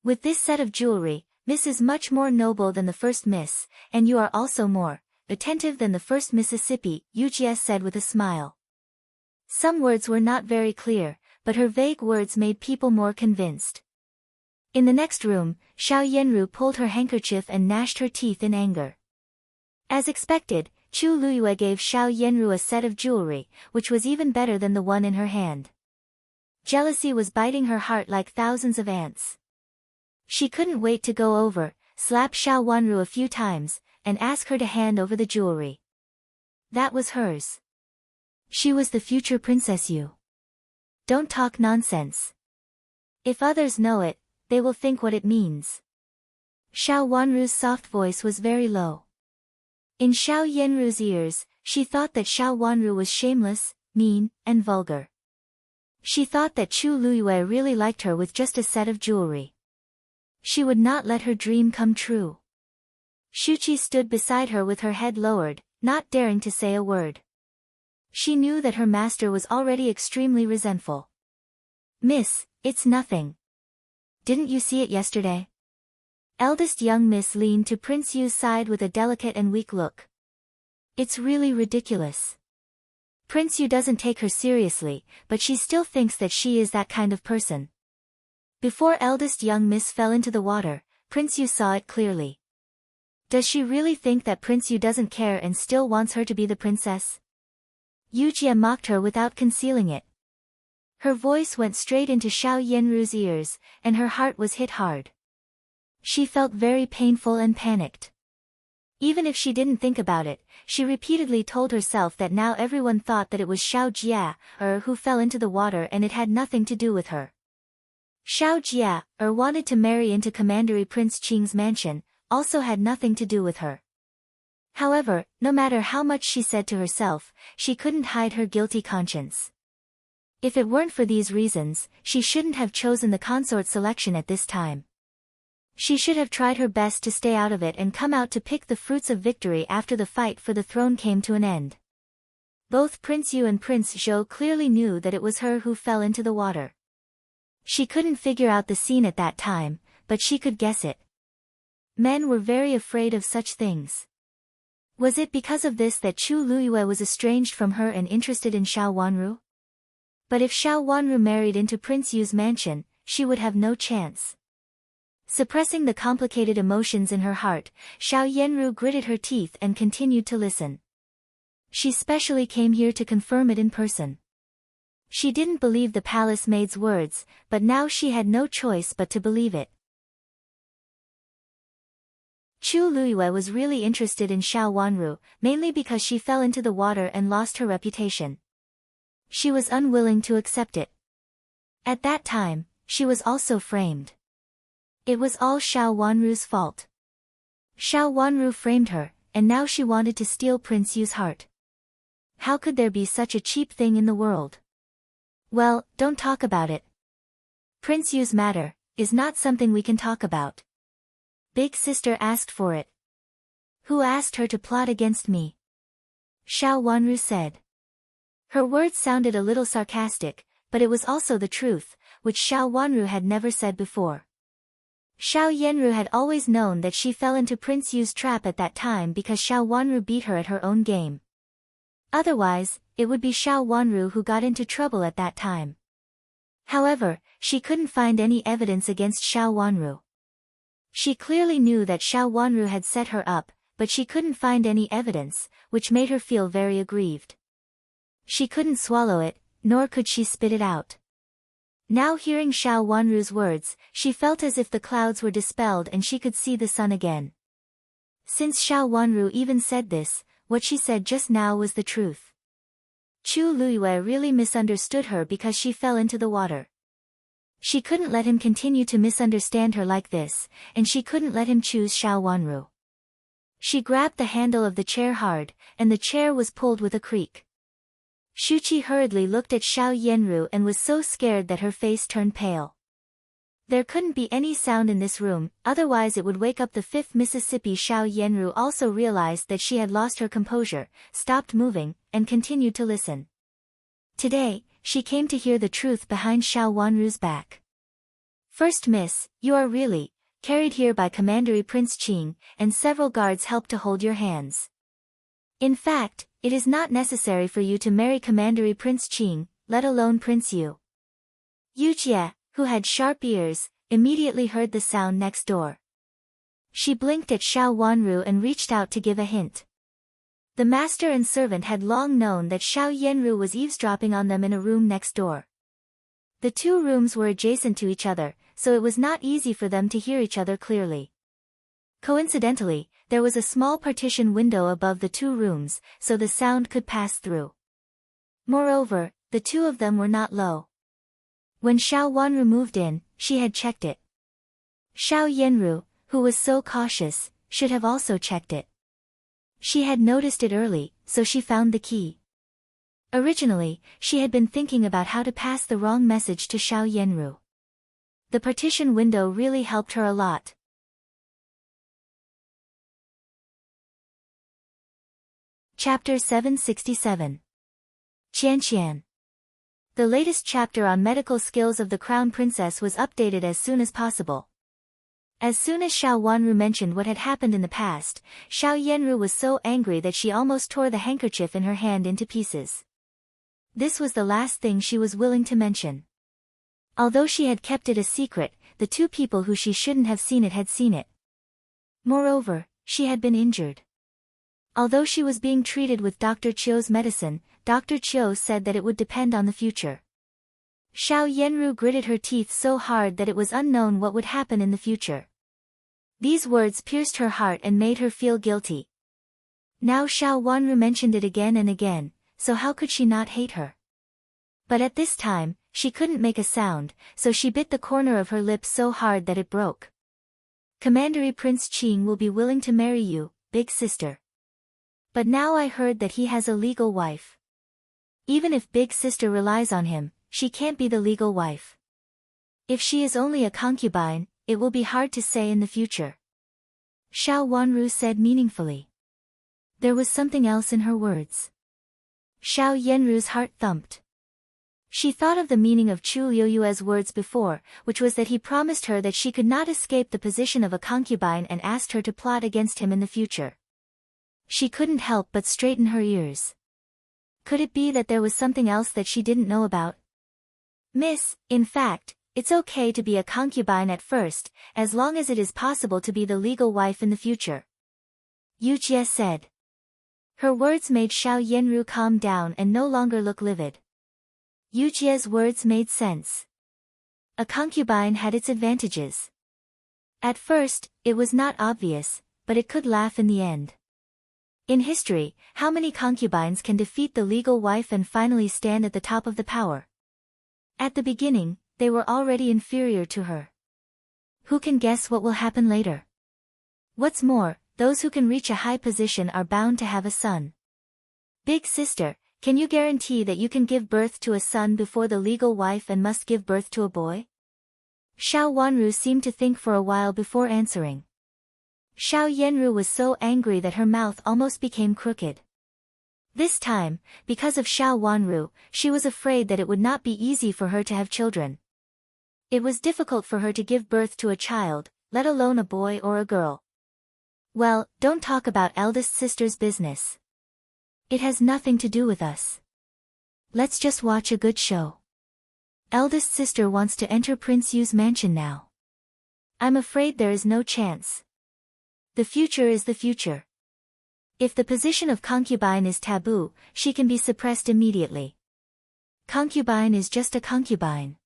With this set of jewelry, Miss is much more noble than the first Miss, and you are also more attentive than the first Mississippi, Yujie said with a smile. Some words were not very clear, but her vague words made people more convinced. In the next room, Xiao Yenru pulled her handkerchief and gnashed her teeth in anger. As expected, Chu Luiyue gave Xiao Yenru a set of jewelry, which was even better than the one in her hand. Jealousy was biting her heart like thousands of ants. She couldn't wait to go over, slap Xiao Wanru a few times, and ask her to hand over the jewelry. That was hers. She was the future Princess Yu. Don't talk nonsense. If others know it, they will think what it means. Xiao Wanru's soft voice was very low. In Xiao Yenru's ears, she thought that Xiao Wanru was shameless, mean, and vulgar. She thought that Chu Luiyue really liked her with just a set of jewelry. She would not let her dream come true. Shuqi stood beside her with her head lowered, not daring to say a word. She knew that her master was already extremely resentful. "Miss, it's nothing. Didn't you see it yesterday?" Eldest young Miss leaned to Prince Yu's side with a delicate and weak look. "It's really ridiculous. Prince Yu doesn't take her seriously, but she still thinks that she is that kind of person." Before eldest young Miss fell into the water, Prince Yu saw it clearly. Does she really think that Prince Yu doesn't care and still wants her to be the princess? Yujie mocked her without concealing it. Her voice went straight into Xiao Yenru's ears, and her heart was hit hard. She felt very painful and panicked. Even if she didn't think about it, she repeatedly told herself that now everyone thought that it was Xiao Jia, who fell into the water and it had nothing to do with her. Xiao Jia, wanted to marry into Commandery Prince Qing's mansion, also had nothing to do with her. However, no matter how much she said to herself, she couldn't hide her guilty conscience. If it weren't for these reasons, she shouldn't have chosen the consort selection at this time. She should have tried her best to stay out of it and come out to pick the fruits of victory after the fight for the throne came to an end. Both Prince Yu and Prince Zhou clearly knew that it was her who fell into the water. She couldn't figure out the scene at that time, but she could guess it. Men were very afraid of such things. Was it because of this that Chu Luiyue was estranged from her and interested in Xiao Wanru? But if Xiao Wanru married into Prince Yu's mansion, she would have no chance. Suppressing the complicated emotions in her heart, Xiao Yanru gritted her teeth and continued to listen. She specially came here to confirm it in person. She didn't believe the palace maid's words, but now she had no choice but to believe it. Chu Luiyue was really interested in Xiao Wanru, mainly because she fell into the water and lost her reputation. She was unwilling to accept it. At that time, she was also framed. It was all Xiao Wanru's fault. Xiao Wanru framed her, and now she wanted to steal Prince Yu's heart. How could there be such a cheap thing in the world? Well, don't talk about it. Prince Yu's matter is not something we can talk about. Big sister asked for it. Who asked her to plot against me? Xiao Wanru said. Her words sounded a little sarcastic, but it was also the truth, which Xiao Wanru had never said before. Xiao Yanru had always known that she fell into Prince Yu's trap at that time because Xiao Wanru beat her at her own game. Otherwise, it would be Xiao Wanru who got into trouble at that time. However, she couldn't find any evidence against Xiao Wanru. She clearly knew that Xiao Wanru had set her up, but she couldn't find any evidence, which made her feel very aggrieved. She couldn't swallow it, nor could she spit it out. Now hearing Xiao Wanru's words, she felt as if the clouds were dispelled and she could see the sun again. Since Xiao Wanru even said this, what she said just now was the truth. Chu Luiyue really misunderstood her because she fell into the water. She couldn't let him continue to misunderstand her like this, and she couldn't let him choose Xiao Wanru. She grabbed the handle of the chair hard, and the chair was pulled with a creak. Shuqi hurriedly looked at Xiao Yanru and was so scared that her face turned pale. There couldn't be any sound in this room, otherwise it would wake up the 5th Mississippi. Xiao Yanru also realized that she had lost her composure, stopped moving, and continued to listen. Today, she came to hear the truth behind Xiao Wanru's back. First Miss, you are really carried here by Commandery Prince Qing, and several guards helped to hold your hands. In fact, it is not necessary for you to marry Commandery Prince Qing, let alone Prince Yu. Yu Jie, who had sharp ears, immediately heard the sound next door. She blinked at Xiao Wanru and reached out to give a hint. The master and servant had long known that Xiao Yanru was eavesdropping on them in a room next door. The two rooms were adjacent to each other, so it was not easy for them to hear each other clearly. Coincidentally, there was a small partition window above the two rooms, so the sound could pass through. Moreover, the two of them were not low. When Xiao Wanru moved in, she had checked it. Xiao Yanru, who was so cautious, should have also checked it. She had noticed it early, so she found the key. Originally, she had been thinking about how to pass the wrong message to Xiao Yanru. The partition window really helped her a lot. Chapter 767. Qianqian. The latest chapter on medical skills of the Crown Princess was updated as soon as possible. As soon as Xiao Wanru mentioned what had happened in the past, Xiao Yanru was so angry that she almost tore the handkerchief in her hand into pieces. This was the last thing she was willing to mention. Although she had kept it a secret, the two people who she shouldn't have seen it had seen it. Moreover, she had been injured. Although she was being treated with Dr. Chiu's medicine, Dr. Chiu said that it would depend on the future. Xiao Yanru gritted her teeth so hard that it was unknown what would happen in the future. These words pierced her heart and made her feel guilty. Now Xiao Wanru mentioned it again and again, so how could she not hate her? But at this time, she couldn't make a sound, so she bit the corner of her lip so hard that it broke. Commandery Prince Qing will be willing to marry you, big sister. But now I heard that he has a legal wife. Even if big sister relies on him, she can't be the legal wife. If she is only a concubine, it will be hard to say in the future. Xiao Wanru said meaningfully. There was something else in her words. Xiao Yanru's heart thumped. She thought of the meaning of Chu Liuyue's words before, which was that he promised her that she could not escape the position of a concubine and asked her to plot against him in the future. She couldn't help but straighten her ears. Could it be that there was something else that she didn't know about? Miss, in fact, it's okay to be a concubine at first, as long as it is possible to be the legal wife in the future. Yu Jie said. Her words made Xiao Yanru calm down and no longer look livid. Yu Jie's words made sense. A concubine had its advantages. At first, it was not obvious, but it could laugh in the end. In history, how many concubines can defeat the legal wife and finally stand at the top of the power? At the beginning, they were already inferior to her. Who can guess what will happen later? What's more, those who can reach a high position are bound to have a son. Big sister, can you guarantee that you can give birth to a son before the legal wife and must give birth to a boy? Xiao Wanru seemed to think for a while before answering. Xiao Yanru was so angry that her mouth almost became crooked. This time, because of Xiao Wanru, she was afraid that it would not be easy for her to have children. It was difficult for her to give birth to a child, let alone a boy or a girl. Well, don't talk about eldest sister's business. It has nothing to do with us. Let's just watch a good show. Eldest sister wants to enter Prince Yu's mansion now. I'm afraid there is no chance. The future is the future. If the position of concubine is taboo, she can be suppressed immediately. Concubine is just a concubine.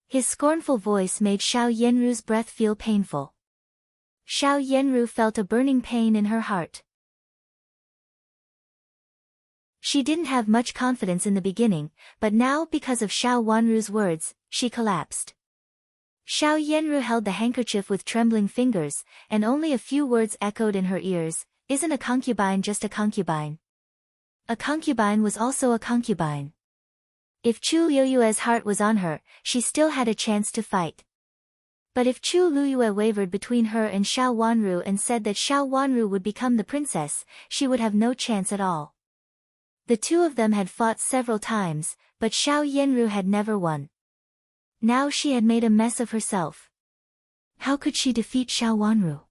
His scornful voice made Xiao Yanru's breath feel painful. Xiao Yanru felt a burning pain in her heart. She didn't have much confidence in the beginning, but now because of Xiao Wanru's words, she collapsed. Xiao Yanru held the handkerchief with trembling fingers, and only a few words echoed in her ears, "Isn't a concubine just a concubine? A concubine was also a concubine." If Chu Liuyue's heart was on her, she still had a chance to fight. But if Chu Liuyue wavered between her and Xiao Wanru and said that Xiao Wanru would become the princess, she would have no chance at all. The two of them had fought several times, but Xiao Yanru had never won. Now she had made a mess of herself. How could she defeat Xiao Wanru?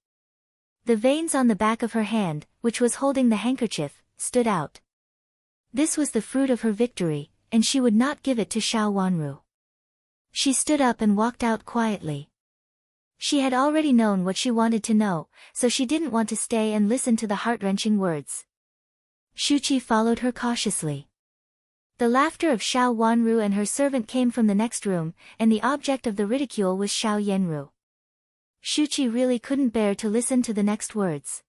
The veins on the back of her hand, which was holding the handkerchief, stood out. This was the fruit of her victory, and she would not give it to Xiao Wanru. She stood up and walked out quietly. She had already known what she wanted to know, so she didn't want to stay and listen to the heart-wrenching words. Shuqi followed her cautiously. The laughter of Xiao Wanru and her servant came from the next room, and the object of the ridicule was Xiao Yanru. Shuqi really couldn't bear to listen to the next words.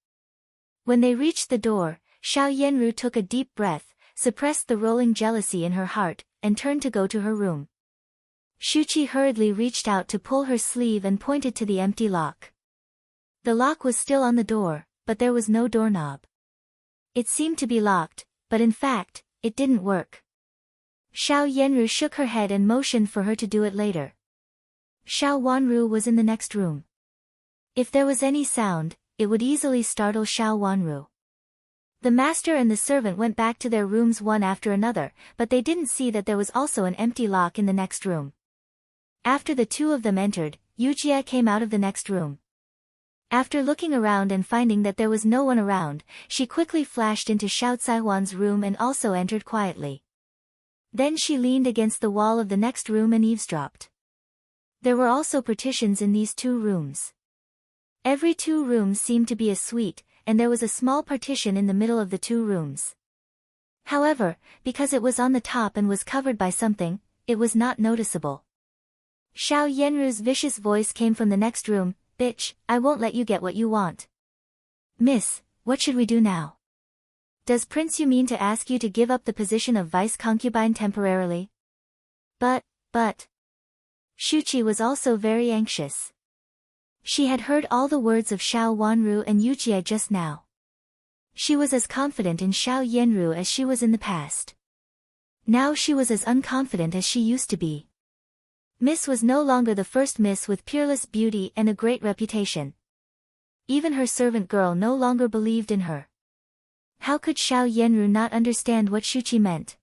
When they reached the door, Xiao Yanru took a deep breath, suppressed the rolling jealousy in her heart, and turned to go to her room. Shuqi hurriedly reached out to pull her sleeve and pointed to the empty lock. The lock was still on the door, but there was no doorknob. It seemed to be locked, but in fact, it didn't work. Xiao Yanru shook her head and motioned for her to do it later. Xiao Wanru was in the next room. If there was any sound, it would easily startle Xiao Wanru. The master and the servant went back to their rooms one after another, but they didn't see that there was also an empty lock in the next room. After the two of them entered, Yu Jie came out of the next room. After looking around and finding that there was no one around, she quickly flashed into Xiao Caihuan's room and also entered quietly. Then she leaned against the wall of the next room and eavesdropped. There were also partitions in these two rooms. Every two rooms seemed to be a suite, and there was a small partition in the middle of the two rooms. However, because it was on the top and was covered by something, it was not noticeable. Xiao Yanru's vicious voice came from the next room, "Bitch, I won't let you get what you want." "Miss, what should we do now? Does Prince Yu mean to ask you to give up the position of vice concubine temporarily?" But. Shuqi was also very anxious. She had heard all the words of Xiao Wanru and Yu Jie just now. She was as confident in Xiao Yanru as she was in the past. Now she was as unconfident as she used to be. Miss was no longer the first Miss with peerless beauty and a great reputation. Even her servant girl no longer believed in her. How could Xiao Yanru not understand what Shuqi meant?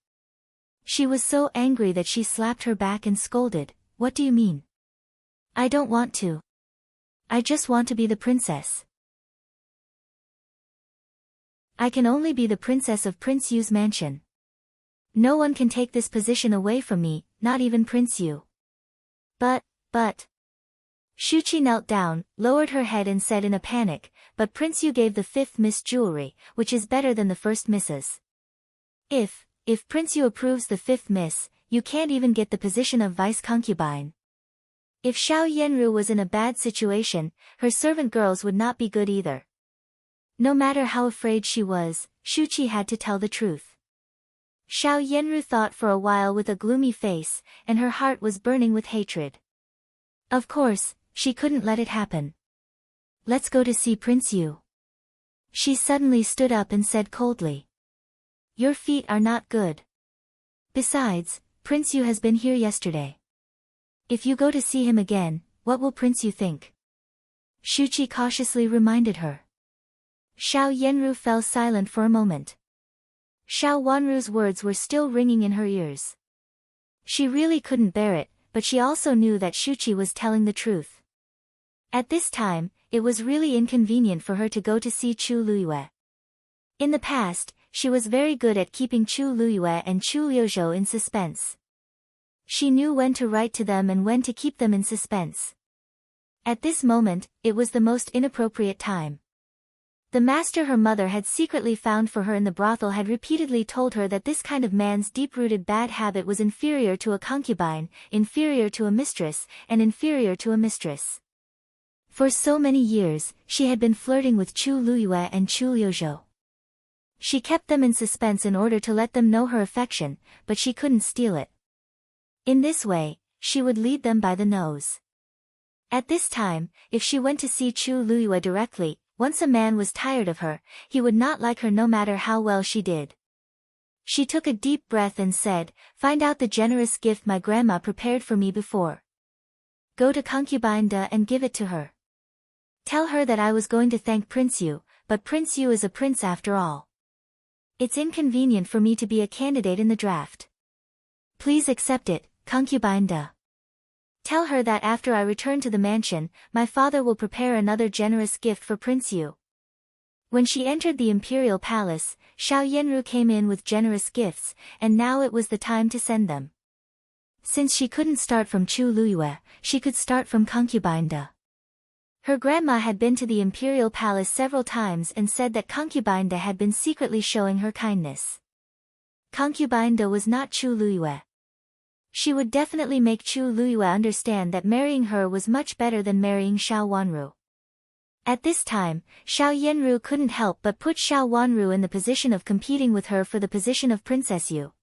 She was so angry that she slapped her back and scolded, "What do you mean? I don't want to. I just want to be the princess. I can only be the princess of Prince Yu's mansion. No one can take this position away from me, not even Prince Yu." But. Shuchi knelt down, lowered her head and said in a panic, "But Prince Yu gave the 5th Miss jewelry, which is better than the 1st Mrs. If Prince Yu approves the 5th Miss, you can't even get the position of vice concubine." If Xiao Yenru was in a bad situation, her servant girls would not be good either. No matter how afraid she was, Shuchi had to tell the truth. Xiao Yenru thought for a while with a gloomy face, and her heart was burning with hatred. Of course, she couldn't let it happen. "Let's go to see Prince Yu." She suddenly stood up and said coldly, "Your feet are not good. Besides, Prince Yu has been here yesterday. If you go to see him again, what will Prince Yu think?" Shuchi cautiously reminded her. Xiao Yenru fell silent for a moment. Xiao Wanru's words were still ringing in her ears. She really couldn't bear it, but she also knew that Shuchi was telling the truth. At this time, it was really inconvenient for her to go to see Chu Luiyue. In the past, she was very good at keeping Chu Luiyue and Chu Liuzhou in suspense. She knew when to write to them and when to keep them in suspense. At this moment, it was the most inappropriate time. The master her mother had secretly found for her in the brothel had repeatedly told her that this kind of man's deep-rooted bad habit was inferior to a concubine, inferior to a mistress, and inferior to a mistress. For so many years, she had been flirting with Chu Luiyue and Chu Liuzhou. She kept them in suspense in order to let them know her affection, but she couldn't steal it. In this way, she would lead them by the nose. At this time, if she went to see Chu Luiyue directly, once a man was tired of her, he would not like her no matter how well she did. She took a deep breath and said, "Find out the generous gift my grandma prepared for me before. Go to Concubine De and give it to her. Tell her that I was going to thank Prince Yu, but Prince Yu is a prince after all. It's inconvenient for me to be a candidate in the draft. Please accept it, Concubine De. Tell her that after I return to the mansion, my father will prepare another generous gift for Prince Yu." When she entered the imperial palace, Xiao Yenru came in with generous gifts, and now it was the time to send them. Since she couldn't start from Chu Luiyue, she could start from Concubine De. Her grandma had been to the imperial palace several times and said that Concubine De had been secretly showing her kindness. Concubine De was not Chu Luiyue. She would definitely make Chu Luiyue understand that marrying her was much better than marrying Xiao Wanru. At this time, Xiao Yenru couldn't help but put Xiao Wanru in the position of competing with her for the position of Princess Yu.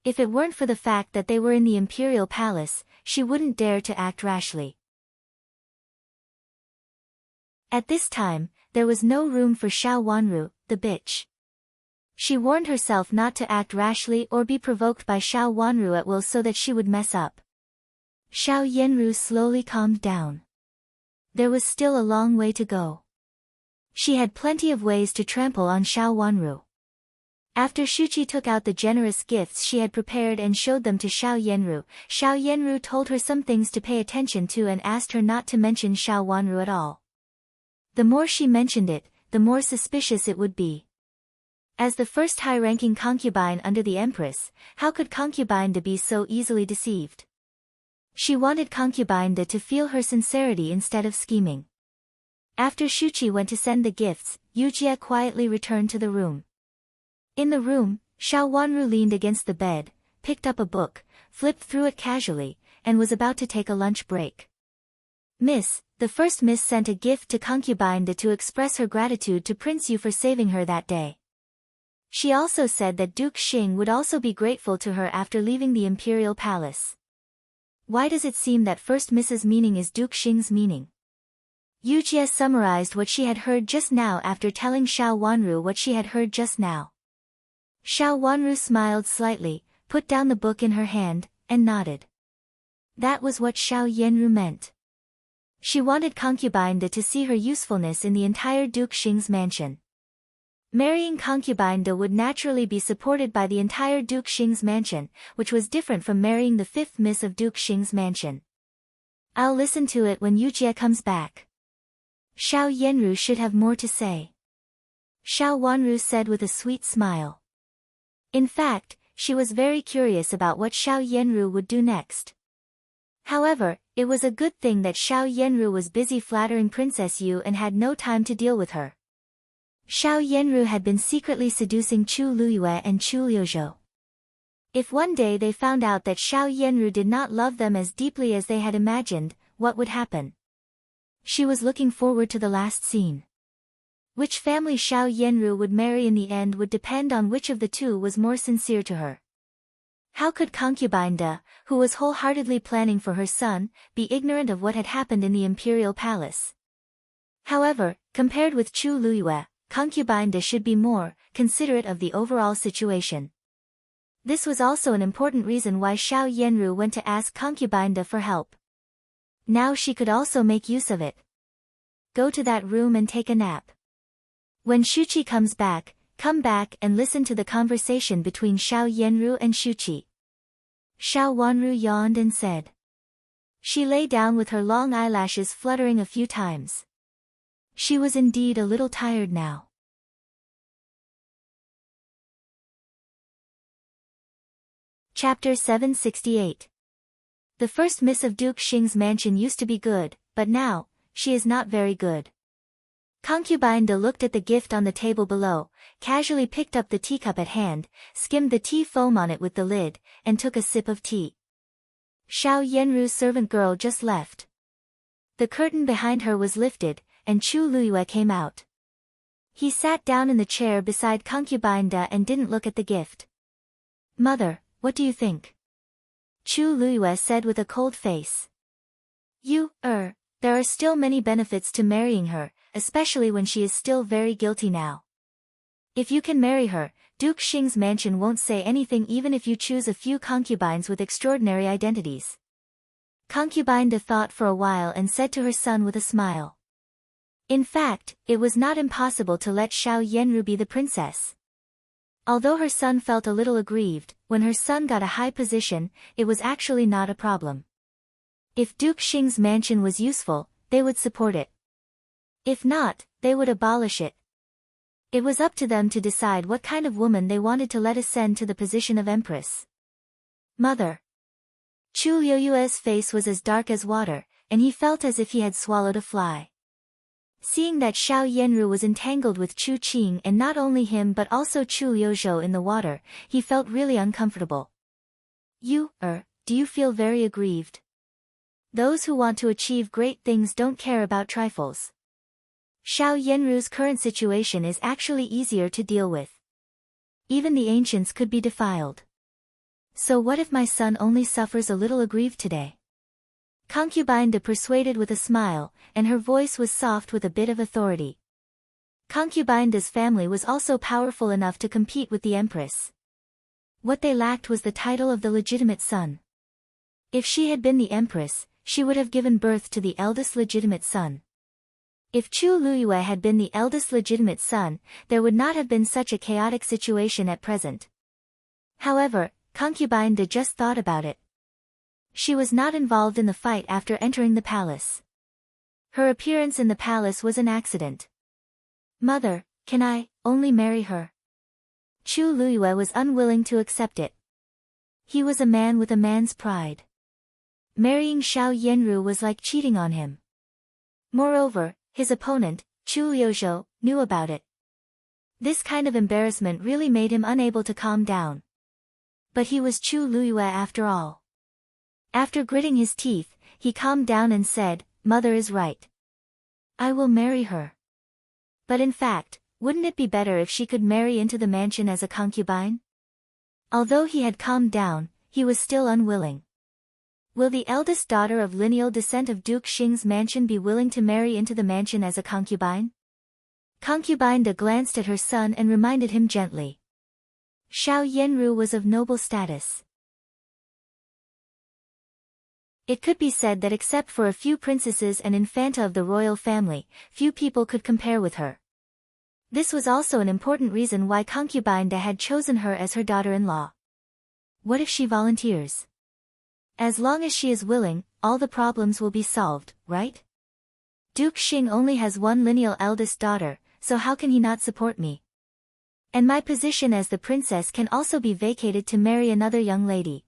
If it weren't for the fact that they were in the imperial palace, she wouldn't dare to act rashly. At this time, there was no room for Xiao Wanru, the bitch. She warned herself not to act rashly or be provoked by Xiao Wanru at will so that she would mess up. Xiao Yenru slowly calmed down. There was still a long way to go. She had plenty of ways to trample on Xiao Wanru. After Shuchi took out the generous gifts she had prepared and showed them to Xiao Yenru told her some things to pay attention to and asked her not to mention Xiao Wanru at all. The more she mentioned it, the more suspicious it would be. As the first high-ranking concubine under the Empress, how could Concubine De be so easily deceived? She wanted Concubine De to feel her sincerity instead of scheming. After Shuchi went to send the gifts, Yujie quietly returned to the room. In the room, Xiao Wanru leaned against the bed, picked up a book, flipped through it casually, and was about to take a lunch break. The first Miss sent a gift to Concubine De to express her gratitude to Prince Yu for saving her that day. She also said that Duke Xing would also be grateful to her after leaving the imperial palace. Why does it seem that first Mrs. meaning is Duke Xing's meaning? Yujie summarized what she had heard just now after telling Xiao Wanru what she had heard just now. Xiao Wanru smiled slightly, put down the book in her hand, and nodded. That was what Xiao Yenru meant. She wanted Concubine De to see her usefulness in the entire Duke Xing's mansion. Marrying concubine Da would naturally be supported by the entire Duke Xing's mansion, which was different from marrying the fifth miss of Duke Xing's mansion. I'll listen to it when Yujie comes back. Xiao Yanru should have more to say. Xiao Wanru said with a sweet smile. In fact, she was very curious about what Xiao Yanru would do next. However, it was a good thing that Xiao Yanru was busy flattering Princess Yu and had no time to deal with her. Xiao Yanru had been secretly seducing Chu Luyue and Chu Liuzhou. If one day they found out that Xiao Yanru did not love them as deeply as they had imagined, what would happen? She was looking forward to the last scene. Which family Xiao Yanru would marry in the end would depend on which of the two was more sincere to her. How could concubine Da, who was wholeheartedly planning for her son, be ignorant of what had happened in the imperial palace? However, compared with Chu Luyue, concubine Da should be more considerate of the overall situation. This was also an important reason why Xiao Yanru went to ask concubine Da for help. Now she could also make use of it. Go to that room and take a nap. When Shuqi comes back, come back and listen to the conversation between Xiao Yanru and Shuqi. Xiao Wanru yawned and said. She lay down with her long eyelashes fluttering a few times. She was indeed a little tired now. Chapter 768. The first miss of Duke Xing's mansion used to be good, but now, she is not very good. Concubine Da looked at the gift on the table below, casually picked up the teacup at hand, skimmed the tea foam on it with the lid, and took a sip of tea. Xiao Yanru's servant girl just left. The curtain behind her was lifted, and Chu Luyue came out. He sat down in the chair beside concubine Da and didn't look at the gift. Mother, what do you think? Chu Luyue said with a cold face. There are still many benefits to marrying her, especially when she is still very guilty now. If you can marry her, Duke Xing's mansion won't say anything even if you choose a few concubines with extraordinary identities. Concubine Da thought for a while and said to her son with a smile. In fact, it was not impossible to let Xiao Yanru be the princess. Although her son felt a little aggrieved, when her son got a high position, it was actually not a problem. If Duke Xing's mansion was useful, they would support it. If not, they would abolish it. It was up to them to decide what kind of woman they wanted to let ascend to the position of empress. Mother. Chu Liuyue's face was as dark as water, and he felt as if he had swallowed a fly. Seeing that Xiao Yanru was entangled with Chu Qing and not only him but also Chu Liuzhou in the water, he felt really uncomfortable. Do you feel very aggrieved? Those who want to achieve great things don't care about trifles. Xiao Yanru's current situation is actually easier to deal with. Even the ancients could be defiled. So what if my son only suffers a little aggrieved today? Concubine Da persuaded with a smile, and her voice was soft with a bit of authority. Concubine Da's family was also powerful enough to compete with the empress. What they lacked was the title of the legitimate son. If she had been the empress, she would have given birth to the eldest legitimate son. If Chu Luyue had been the eldest legitimate son, there would not have been such a chaotic situation at present. However, concubine Da just thought about it. She was not involved in the fight after entering the palace. Her appearance in the palace was an accident. Mother, can I only marry her? Chu Luyue was unwilling to accept it. He was a man with a man's pride. Marrying Xiao Yanru was like cheating on him. Moreover, his opponent, Chu Liuzhou, knew about it. This kind of embarrassment really made him unable to calm down. But he was Chu Luyue after all. After gritting his teeth, he calmed down and said, Mother is right. I will marry her. But in fact, wouldn't it be better if she could marry into the mansion as a concubine? Although he had calmed down, he was still unwilling. Will the eldest daughter of lineal descent of Duke Xing's mansion be willing to marry into the mansion as a concubine? Concubine Da glanced at her son and reminded him gently. Xiao Yanru was of noble status. It could be said that except for a few princesses and infanta of the royal family, few people could compare with her. This was also an important reason why concubine Da had chosen her as her daughter-in-law. What if she volunteers? As long as she is willing, all the problems will be solved, right? Duke Xing only has one lineal eldest daughter, so how can he not support me? And my position as the princess can also be vacated to marry another young lady.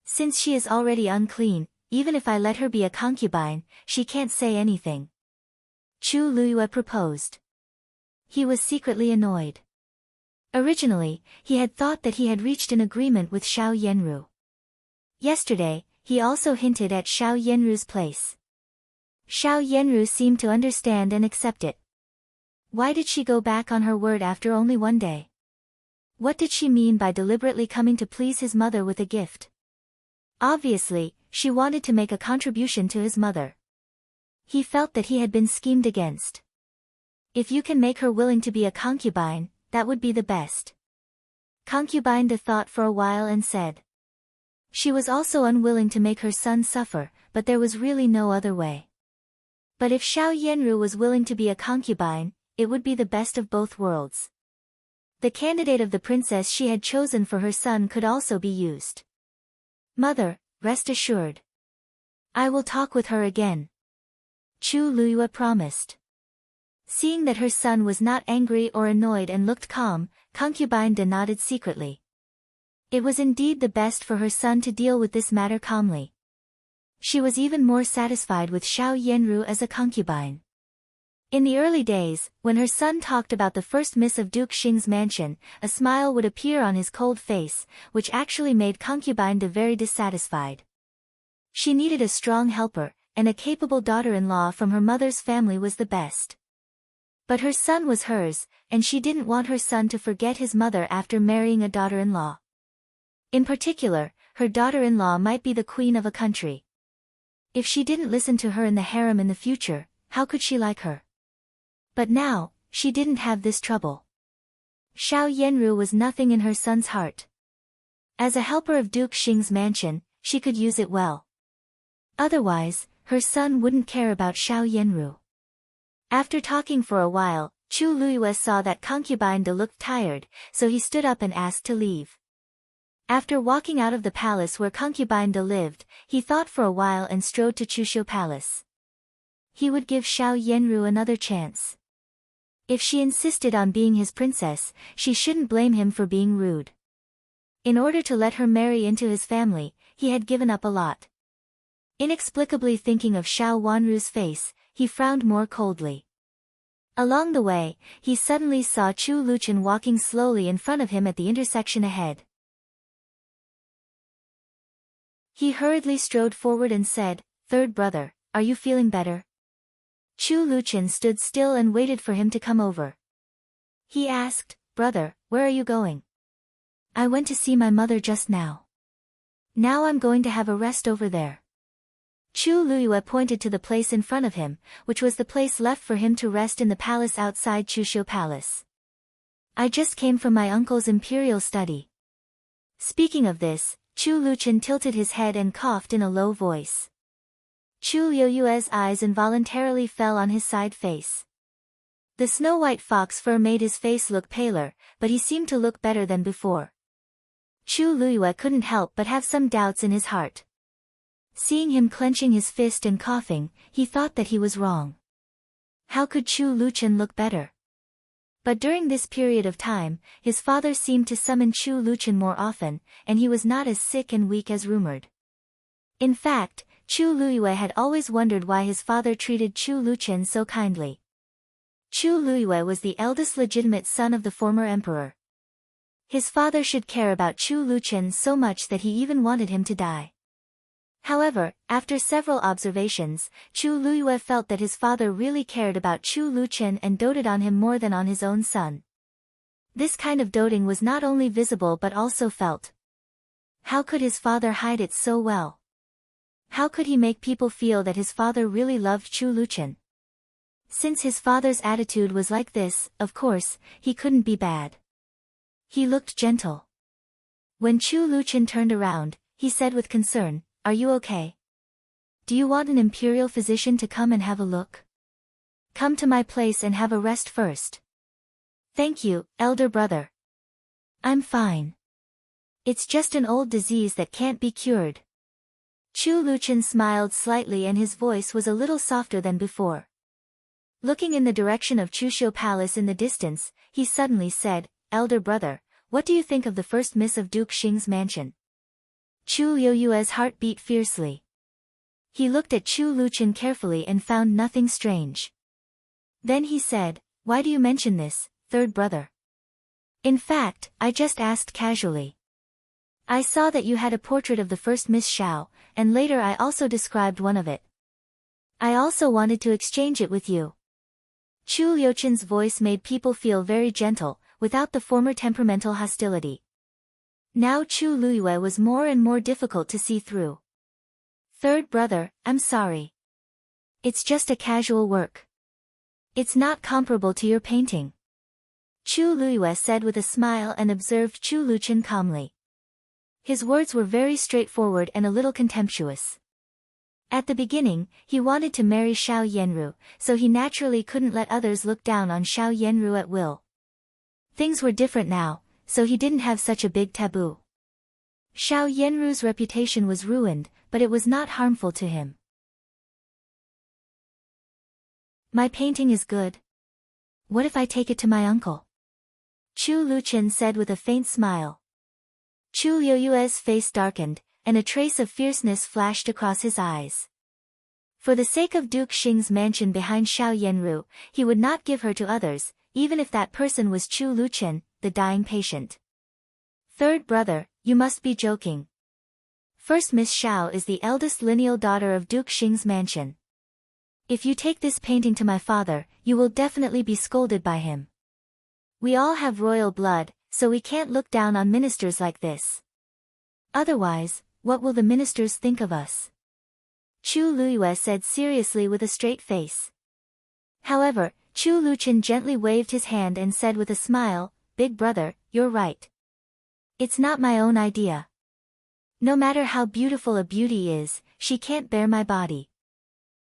Since she is already unclean, even if I let her be a concubine, she can't say anything. Chu Luyue proposed. He was secretly annoyed. Originally, he had thought that he had reached an agreement with Xiao Yanru. Yesterday, he also hinted at Xiao Yanru's place. Xiao Yanru seemed to understand and accept it. Why did she go back on her word after only one day? What did she mean by deliberately coming to please his mother with a gift? Obviously, she wanted to make a contribution to his mother. He felt that he had been schemed against. If you can make her willing to be a concubine, that would be the best. Concubine Da thought for a while and said. She was also unwilling to make her son suffer, but there was really no other way. But if Xiao Yanru was willing to be a concubine, it would be the best of both worlds. The candidate of the princess she had chosen for her son could also be used. Mother, rest assured. I will talk with her again. Chu Luyue promised. Seeing that her son was not angry or annoyed and looked calm, concubine Da nodded secretly. It was indeed the best for her son to deal with this matter calmly. She was even more satisfied with Xiao Yanru as a concubine. In the early days, when her son talked about the first miss of Duke Xing's mansion, a smile would appear on his cold face, which actually made concubine Da very dissatisfied. She needed a strong helper, and a capable daughter-in-law from her mother's family was the best. But her son was hers, and she didn't want her son to forget his mother after marrying a daughter-in-law. In particular, her daughter-in-law might be the queen of a country. If she didn't listen to her in the harem in the future, how could she like her? But now, she didn't have this trouble. Xiao Yanru was nothing in her son's heart. As a helper of Duke Xing's mansion, she could use it well. Otherwise, her son wouldn't care about Xiao Yanru. After talking for a while, Chu Luyue saw that concubine Da looked tired, so he stood up and asked to leave. After walking out of the palace where concubine Da lived, he thought for a while and strode to Chuxiu Palace. He would give Xiao Yanru another chance. If she insisted on being his princess, she shouldn't blame him for being rude. In order to let her marry into his family, he had given up a lot. Inexplicably thinking of Xiao Wanru's face, he frowned more coldly. Along the way, he suddenly saw Chu Luchen walking slowly in front of him at the intersection ahead. He hurriedly strode forward and said, "Third brother, are you feeling better?" Chu Luchen stood still and waited for him to come over. He asked, "Brother, where are you going?" "I went to see my mother just now. Now I'm going to have a rest over there." Chu Luyue pointed to the place in front of him, which was the place left for him to rest in the palace outside Chuxiu Palace. "I just came from my uncle's imperial study." Speaking of this, Chu Luchen tilted his head and coughed in a low voice. Chu Liyue's eyes involuntarily fell on his side face. The snow-white fox fur made his face look paler, but he seemed to look better than before. Chu Luyue couldn't help but have some doubts in his heart. Seeing him clenching his fist and coughing, he thought that he was wrong. How could Chu Luchen look better? But during this period of time, his father seemed to summon Chu Luchen more often, and he was not as sick and weak as rumored. In fact, Chu Luyue had always wondered why his father treated Chu Luchen so kindly. Chu Luyue was the eldest legitimate son of the former emperor. His father should care about Chu Luchen so much that he even wanted him to die. However, after several observations, Chu Luyue felt that his father really cared about Chu Luchen and doted on him more than on his own son. This kind of doting was not only visible but also felt. How could his father hide it so well? How could he make people feel that his father really loved Chu Luchen? Since his father's attitude was like this, of course, he couldn't be bad. He looked gentle. When Chu Luchen turned around, he said with concern, "Are you okay? Do you want an imperial physician to come and have a look? Come to my place and have a rest first." Thank you, elder brother. I'm fine. It's just an old disease that can't be cured. Chu Luchen smiled slightly and his voice was a little softer than before. Looking in the direction of Chuxiu Palace in the distance, he suddenly said, Elder brother, what do you think of the first miss of Duke Xing's mansion? Chu Youyue's heart beat fiercely. He looked at Chu Luchen carefully and found nothing strange. Then he said, why do you mention this, third brother? In fact, I just asked casually. I saw that you had a portrait of the first Miss Xiao, and later I also described one of it. I also wanted to exchange it with you. Chu Liuchen's voice made people feel very gentle, without the former temperamental hostility. Now Chu Luyue was more and more difficult to see through. Third brother, I'm sorry. It's just a casual work. It's not comparable to your painting. Chu Luyue said with a smile and observed Chu Luchen calmly. His words were very straightforward and a little contemptuous. At the beginning, he wanted to marry Xiao Yanru, so he naturally couldn't let others look down on Xiao Yanru at will. Things were different now, so he didn't have such a big taboo. Xiao Yanru's reputation was ruined, but it was not harmful to him. My painting is good. What if I take it to my uncle? Chu Luchen said with a faint smile. Chu Youyue's face darkened, and a trace of fierceness flashed across his eyes. For the sake of Duke Xing's mansion behind Xiao Yanru, he would not give her to others, even if that person was Chu Luchen, the dying patient. Third brother, you must be joking. First Miss Xiao is the eldest lineal daughter of Duke Xing's mansion. If you take this painting to my father, you will definitely be scolded by him. We all have royal blood, so we can't look down on ministers like this. Otherwise, what will the ministers think of us? Chu Luyue said seriously with a straight face. However, Chu Luchen gently waved his hand and said with a smile, Big brother, you're right. It's not my own idea. No matter how beautiful a beauty is, she can't bear my body.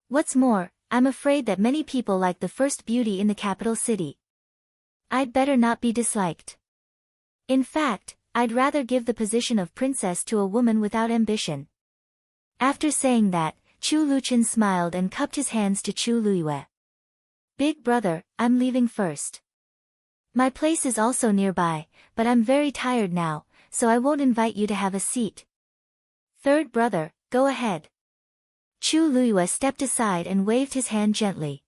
What's more, I'm afraid that many people like the first beauty in the capital city. I'd better not be disliked. In fact, I'd rather give the position of princess to a woman without ambition. After saying that, Chu Luchen smiled and cupped his hands to Chu Luyue. Big brother, I'm leaving first. My place is also nearby, but I'm very tired now, so I won't invite you to have a seat. Third brother, go ahead. Chu Luyue stepped aside and waved his hand gently.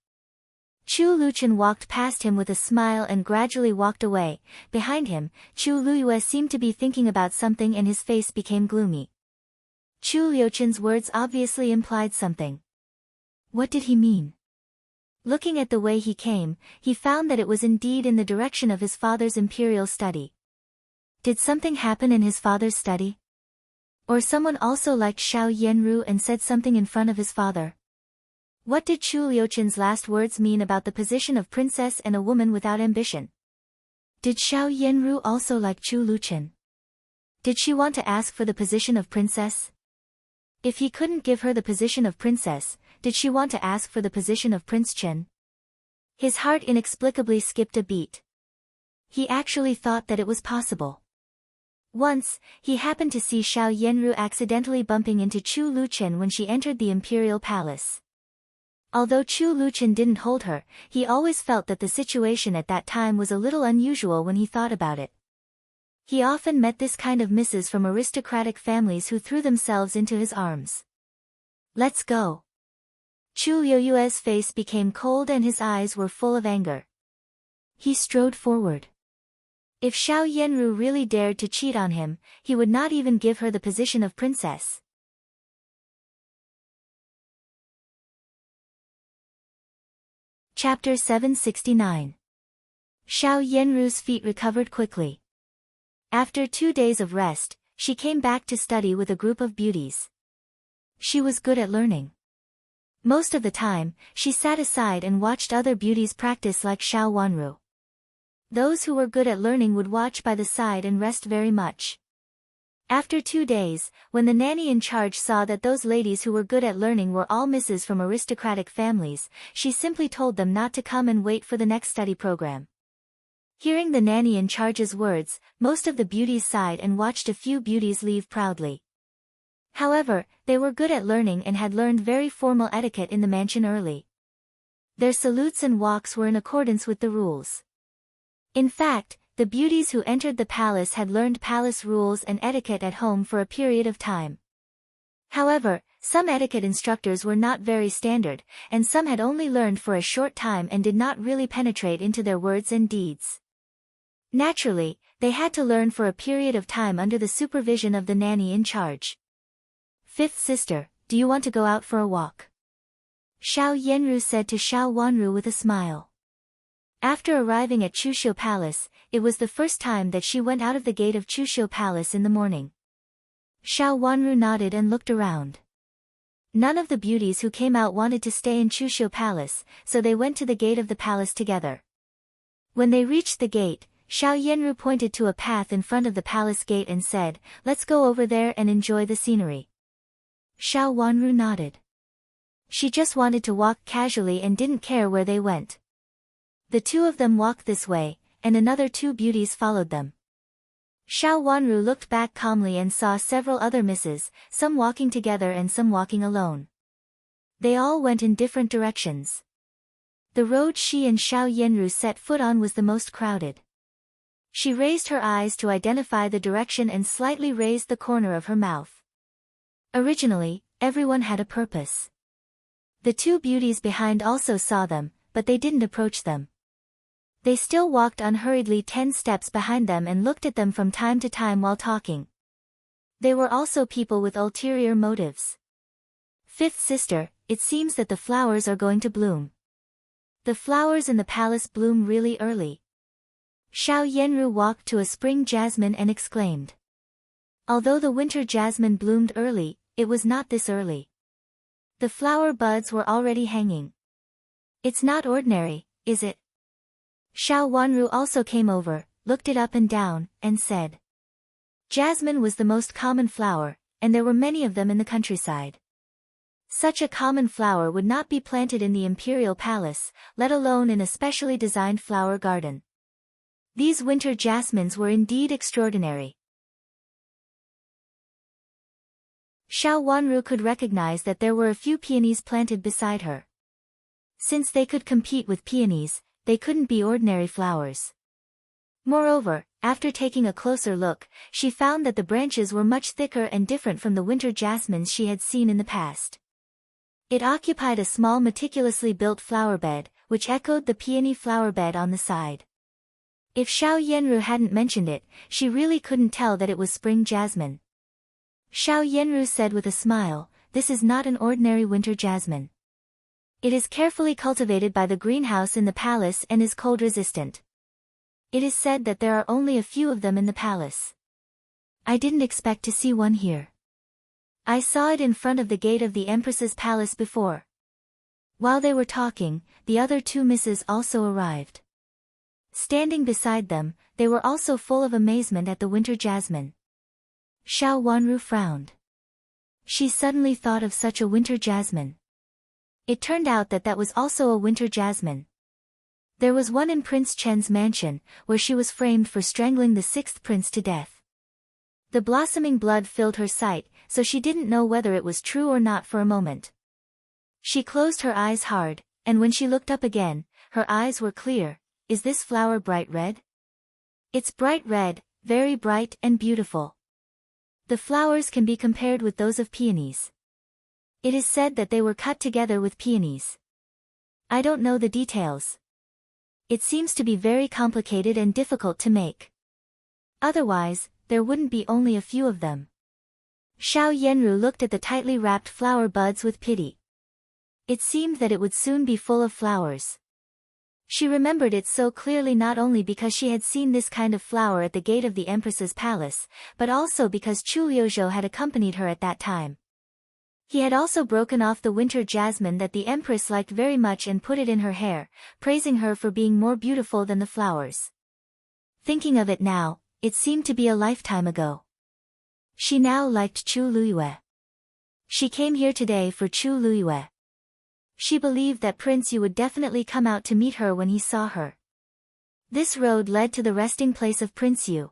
Chu Luchen walked past him with a smile and gradually walked away. Behind him, Chu Luyue seemed to be thinking about something and his face became gloomy. Chu Liuchen's words obviously implied something. What did he mean? Looking at the way he came, he found that it was indeed in the direction of his father's imperial study. Did something happen in his father's study? Or someone also liked Xiao Yanru and said something in front of his father? What did Chu Liuchen's last words mean about the position of princess and a woman without ambition? Did Xiao Yanru also like Chu Luchen? Did she want to ask for the position of princess? If he couldn't give her the position of princess, did she want to ask for the position of Prince Chen? His heart inexplicably skipped a beat. He actually thought that it was possible. Once, he happened to see Xiao Yanru accidentally bumping into Chu Luchen when she entered the imperial palace. Although Chu Luchen didn't hold her, he always felt that the situation at that time was a little unusual when he thought about it. He often met this kind of misses from aristocratic families who threw themselves into his arms. Let's go. Chu Youyue's face became cold and his eyes were full of anger. He strode forward. If Xiao Yanru really dared to cheat on him, he would not even give her the position of princess. Chapter 769. Xiao Yanru's feet recovered quickly. After 2 days of rest, she came back to study with a group of beauties. She was good at learning. Most of the time, she sat aside and watched other beauties practice like Xiao Wanru. Those who were good at learning would watch by the side and rest very much. After 2 days, when the nanny in charge saw that those ladies who were good at learning were all misses from aristocratic families, she simply told them not to come and wait for the next study program. Hearing the nanny in charge's words, most of the beauties sighed and watched a few beauties leave proudly. However, they were good at learning and had learned very formal etiquette in the mansion early. Their salutes and walks were in accordance with the rules. In fact, the beauties who entered the palace had learned palace rules and etiquette at home for a period of time. However, some etiquette instructors were not very standard, and some had only learned for a short time and did not really penetrate into their words and deeds. Naturally, they had to learn for a period of time under the supervision of the nanny in charge. Fifth sister, do you want to go out for a walk? Xiao Yanru said to Xiao Wanru with a smile. After arriving at Chuxiu Palace, it was the first time that she went out of the gate of Chuxiu Palace in the morning. Xiao Wanru nodded and looked around. None of the beauties who came out wanted to stay in Chuxiu Palace, so they went to the gate of the palace together. When they reached the gate, Xiao Yanru pointed to a path in front of the palace gate and said, "Let's go over there and enjoy the scenery." Xiao Wanru nodded. She just wanted to walk casually and didn't care where they went. The two of them walked this way, and another two beauties followed them. Xiao Wanru looked back calmly and saw several other misses, some walking together and some walking alone. They all went in different directions. The road she and Xiao Yanru set foot on was the most crowded. She raised her eyes to identify the direction and slightly raised the corner of her mouth. Originally, everyone had a purpose. The two beauties behind also saw them, but they didn't approach them. They still walked unhurriedly 10 steps behind them and looked at them from time to time while talking. They were also people with ulterior motives. Fifth sister, it seems that the flowers are going to bloom. The flowers in the palace bloom really early. Xiao Yanru walked to a spring jasmine and exclaimed. Although the winter jasmine bloomed early, it was not this early. The flower buds were already hanging. It's not ordinary, is it? Xiao Wanru also came over, looked it up and down, and said. Jasmine was the most common flower, and there were many of them in the countryside. Such a common flower would not be planted in the imperial palace, let alone in a specially designed flower garden. These winter jasmines were indeed extraordinary. Xiao Wanru could recognize that there were a few peonies planted beside her. Since they could compete with peonies, they couldn't be ordinary flowers. Moreover, after taking a closer look, she found that the branches were much thicker and different from the winter jasmines she had seen in the past. It occupied a small meticulously built flower bed, which echoed the peony flower bed on the side. If Xiao Yanru hadn't mentioned it, she really couldn't tell that it was spring jasmine. Xiao Yanru said with a smile, "This is not an ordinary winter jasmine. It is carefully cultivated by the greenhouse in the palace and is cold-resistant. It is said that there are only a few of them in the palace. I didn't expect to see one here. I saw it in front of the gate of the Empress's palace before." While they were talking, the other two misses also arrived. Standing beside them, they were also full of amazement at the winter jasmine. Xiao Wanru frowned. She suddenly thought of such a winter jasmine. It turned out that that was also a winter jasmine. There was one in Prince Chen's mansion, where she was framed for strangling the sixth prince to death. The blossoming blood filled her sight, so she didn't know whether it was true or not for a moment. She closed her eyes hard, and when she looked up again, her eyes were clear. Is this flower bright red? It's bright red, very bright and beautiful. The flowers can be compared with those of peonies. It is said that they were cut together with peonies. I don't know the details. It seems to be very complicated and difficult to make. Otherwise, there wouldn't be only a few of them. Xiao Yanru looked at the tightly wrapped flower buds with pity. It seemed that it would soon be full of flowers. She remembered it so clearly not only because she had seen this kind of flower at the gate of the Empress's palace, but also because Chu Liuzhou had accompanied her at that time. He had also broken off the winter jasmine that the Empress liked very much and put it in her hair, praising her for being more beautiful than the flowers. Thinking of it now, it seemed to be a lifetime ago. She now liked Chu Luyue. She came here today for Chu Luyue. She believed that Prince Yu would definitely come out to meet her when he saw her. This road led to the resting place of Prince Yu.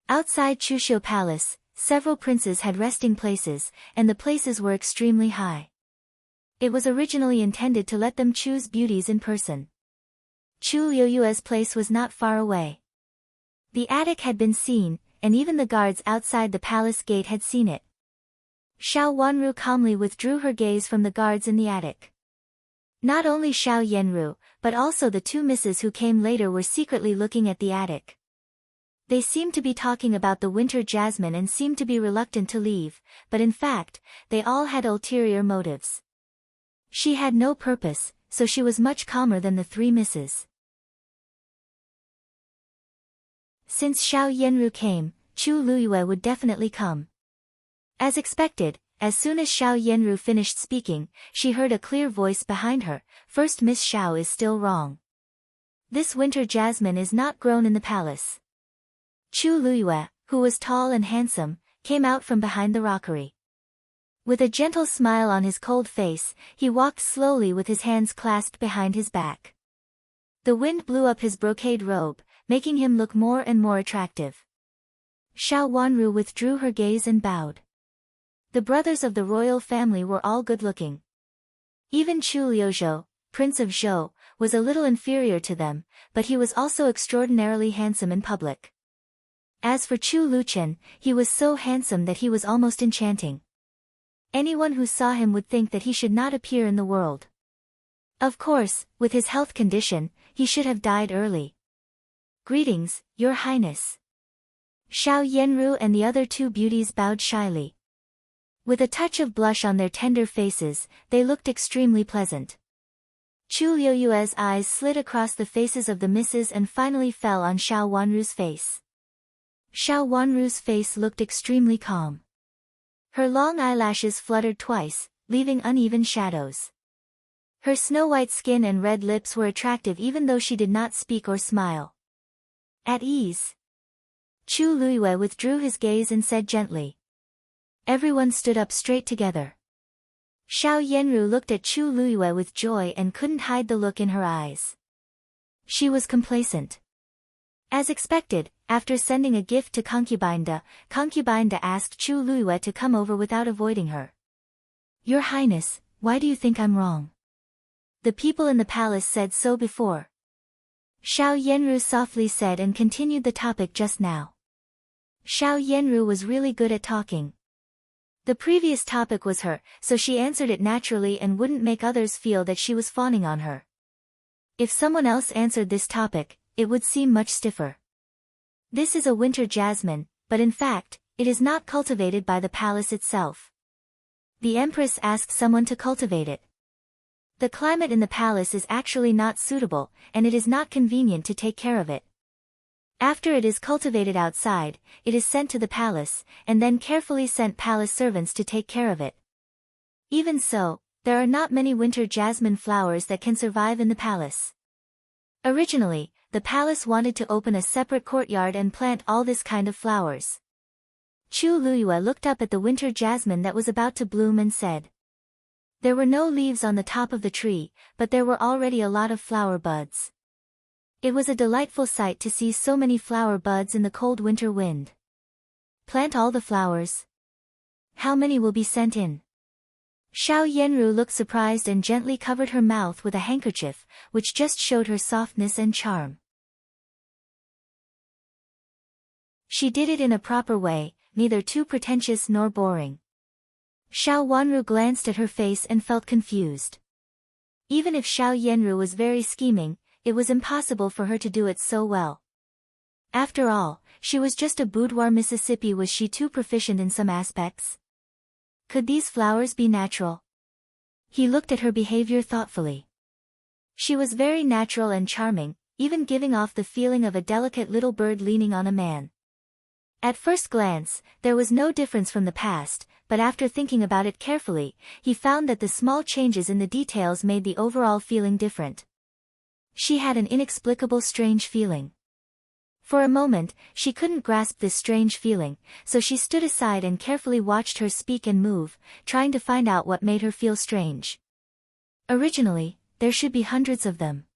Outside Chuxiu Palace, several princes had resting places, and the places were extremely high. It was originally intended to let them choose beauties in person. Chu Liuyue's place was not far away. The attic had been seen, and even the guards outside the palace gate had seen it. Xiao Wanru calmly withdrew her gaze from the guards in the attic. Not only Xiao Yenru, but also the two misses who came later were secretly looking at the attic. They seemed to be talking about the winter jasmine and seemed to be reluctant to leave, but in fact, they all had ulterior motives. She had no purpose, so she was much calmer than the three misses. Since Xiao Yenru came, Chu Luyue would definitely come. As expected, as soon as Xiao Yenru finished speaking, she heard a clear voice behind her, "First Miss Xiao is still wrong. This winter jasmine is not grown in the palace." Chu Luyue, who was tall and handsome, came out from behind the rockery. With a gentle smile on his cold face, he walked slowly with his hands clasped behind his back. The wind blew up his brocade robe, making him look more and more attractive. Xiao Wanru withdrew her gaze and bowed. The brothers of the royal family were all good-looking. Even Chu Liuzhou, Prince of Zhou, was a little inferior to them, but he was also extraordinarily handsome in public. As for Chu Luchen, he was so handsome that he was almost enchanting. Anyone who saw him would think that he should not appear in the world. Of course, with his health condition, he should have died early. "Greetings, Your Highness." Xiao Yenru and the other two beauties bowed shyly. With a touch of blush on their tender faces, they looked extremely pleasant. Chu Liuyue's eyes slid across the faces of the misses and finally fell on Xiao Wanru's face. Xiao Wanru's face looked extremely calm. Her long eyelashes fluttered twice, leaving uneven shadows. Her snow-white skin and red lips were attractive even though she did not speak or smile. "At ease." Chu Luyue withdrew his gaze and said gently. Everyone stood up straight together. Xiao Yenru looked at Chu Luyue with joy and couldn't hide the look in her eyes. She was complacent. As expected, after sending a gift to Concubine Da asked Chu Luyue to come over without avoiding her. "Your Highness, why do you think I'm wrong? The people in the palace said so before." Xiao Yenru softly said and continued the topic just now. Xiao Yenru was really good at talking. The previous topic was her, so she answered it naturally and wouldn't make others feel that she was fawning on her. If someone else answered this topic, it would seem much stiffer. This is a winter jasmine, but in fact, it is not cultivated by the palace itself. The Empress asked someone to cultivate it. The climate in the palace is actually not suitable, and it is not convenient to take care of it. After it is cultivated outside, it is sent to the palace, and then carefully sent palace servants to take care of it. Even so, there are not many winter jasmine flowers that can survive in the palace. Originally, the palace wanted to open a separate courtyard and plant all this kind of flowers. Chu Luyue looked up at the winter jasmine that was about to bloom and said. There were no leaves on the top of the tree, but there were already a lot of flower buds. It was a delightful sight to see so many flower buds in the cold winter wind. Plant all the flowers. How many will be sent in? Xiao Yenru looked surprised and gently covered her mouth with a handkerchief, which just showed her softness and charm. She did it in a proper way, neither too pretentious nor boring. Xiao Wanru glanced at her face and felt confused. Even if Xiao Yenru was very scheming, it was impossible for her to do it so well. After all, she was just a boudoir Mississippi. Was she too proficient in some aspects? Could these flowers be natural? He looked at her behavior thoughtfully. She was very natural and charming, even giving off the feeling of a delicate little bird leaning on a man. At first glance, there was no difference from the past, but after thinking about it carefully, he found that the small changes in the details made the overall feeling different. She had an inexplicable strange feeling. For a moment, she couldn't grasp this strange feeling, so she stood aside and carefully watched her speak and move, trying to find out what made her feel strange. Originally, there should be hundreds of them.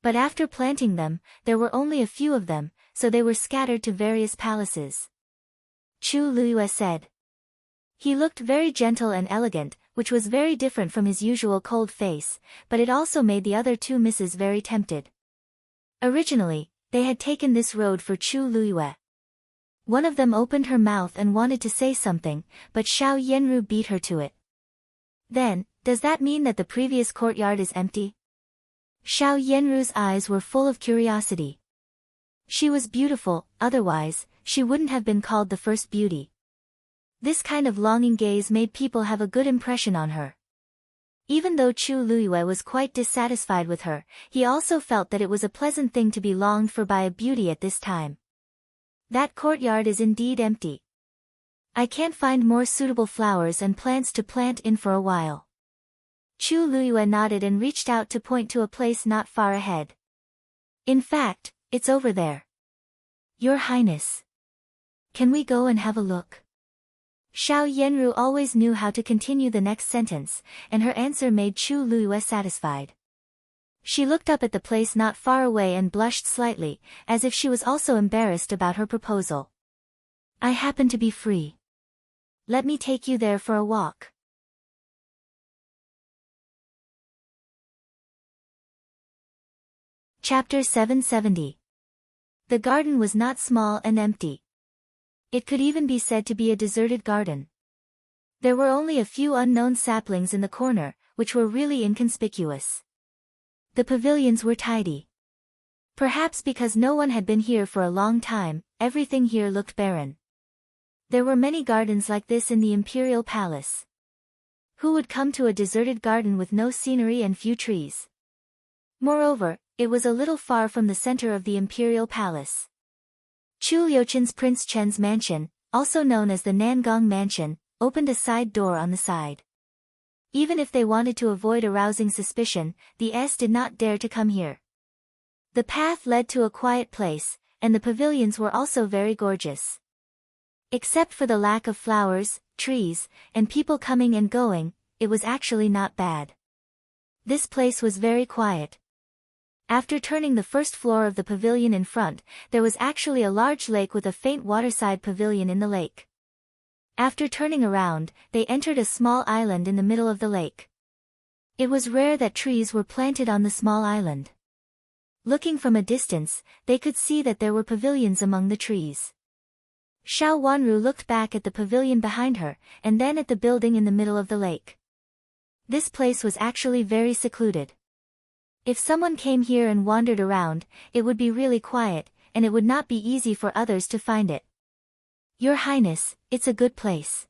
But after planting them, there were only a few of them, so they were scattered to various palaces. Chu Luyue said. He looked very gentle and elegant, which was very different from his usual cold face, but it also made the other two misses very tempted. Originally, they had taken this road for Chu Luyue. One of them opened her mouth and wanted to say something, but Xiao Yanru beat her to it. Then, does that mean that the previous courtyard is empty? Xiao Yanru's eyes were full of curiosity. She was beautiful, otherwise, she wouldn't have been called the first beauty. This kind of longing gaze made people have a good impression on her. Even though Chu Luyue was quite dissatisfied with her, he also felt that it was a pleasant thing to be longed for by a beauty at this time. That courtyard is indeed empty. I can't find more suitable flowers and plants to plant in for a while. Chu Luyue nodded and reached out to point to a place not far ahead. In fact, it's over there. Your Highness. Can we go and have a look? Xiao Yanru always knew how to continue the next sentence, and her answer made Chu Luyue satisfied. She looked up at the place not far away and blushed slightly, as if she was also embarrassed about her proposal. I happen to be free. Let me take you there for a walk. Chapter 770. The garden was not small and empty. It could even be said to be a deserted garden. There were only a few unknown saplings in the corner, which were really inconspicuous. The pavilions were tidy. Perhaps because no one had been here for a long time, everything here looked barren. There were many gardens like this in the imperial palace. Who would come to a deserted garden with no scenery and few trees? Moreover, it was a little far from the center of the imperial palace. Chu Liuchen's Prince Chen's mansion, also known as the Nangong Mansion, opened a side door on the side. Even if they wanted to avoid arousing suspicion, the S did not dare to come here. The path led to a quiet place, and the pavilions were also very gorgeous. Except for the lack of flowers, trees, and people coming and going, it was actually not bad. This place was very quiet. After turning the first floor of the pavilion in front, there was actually a large lake with a faint waterside pavilion in the lake. After turning around, they entered a small island in the middle of the lake. It was rare that trees were planted on the small island. Looking from a distance, they could see that there were pavilions among the trees. Xiao Wanru looked back at the pavilion behind her, and then at the building in the middle of the lake. This place was actually very secluded. If someone came here and wandered around, it would be really quiet, and it would not be easy for others to find it. Your Highness, it's a good place.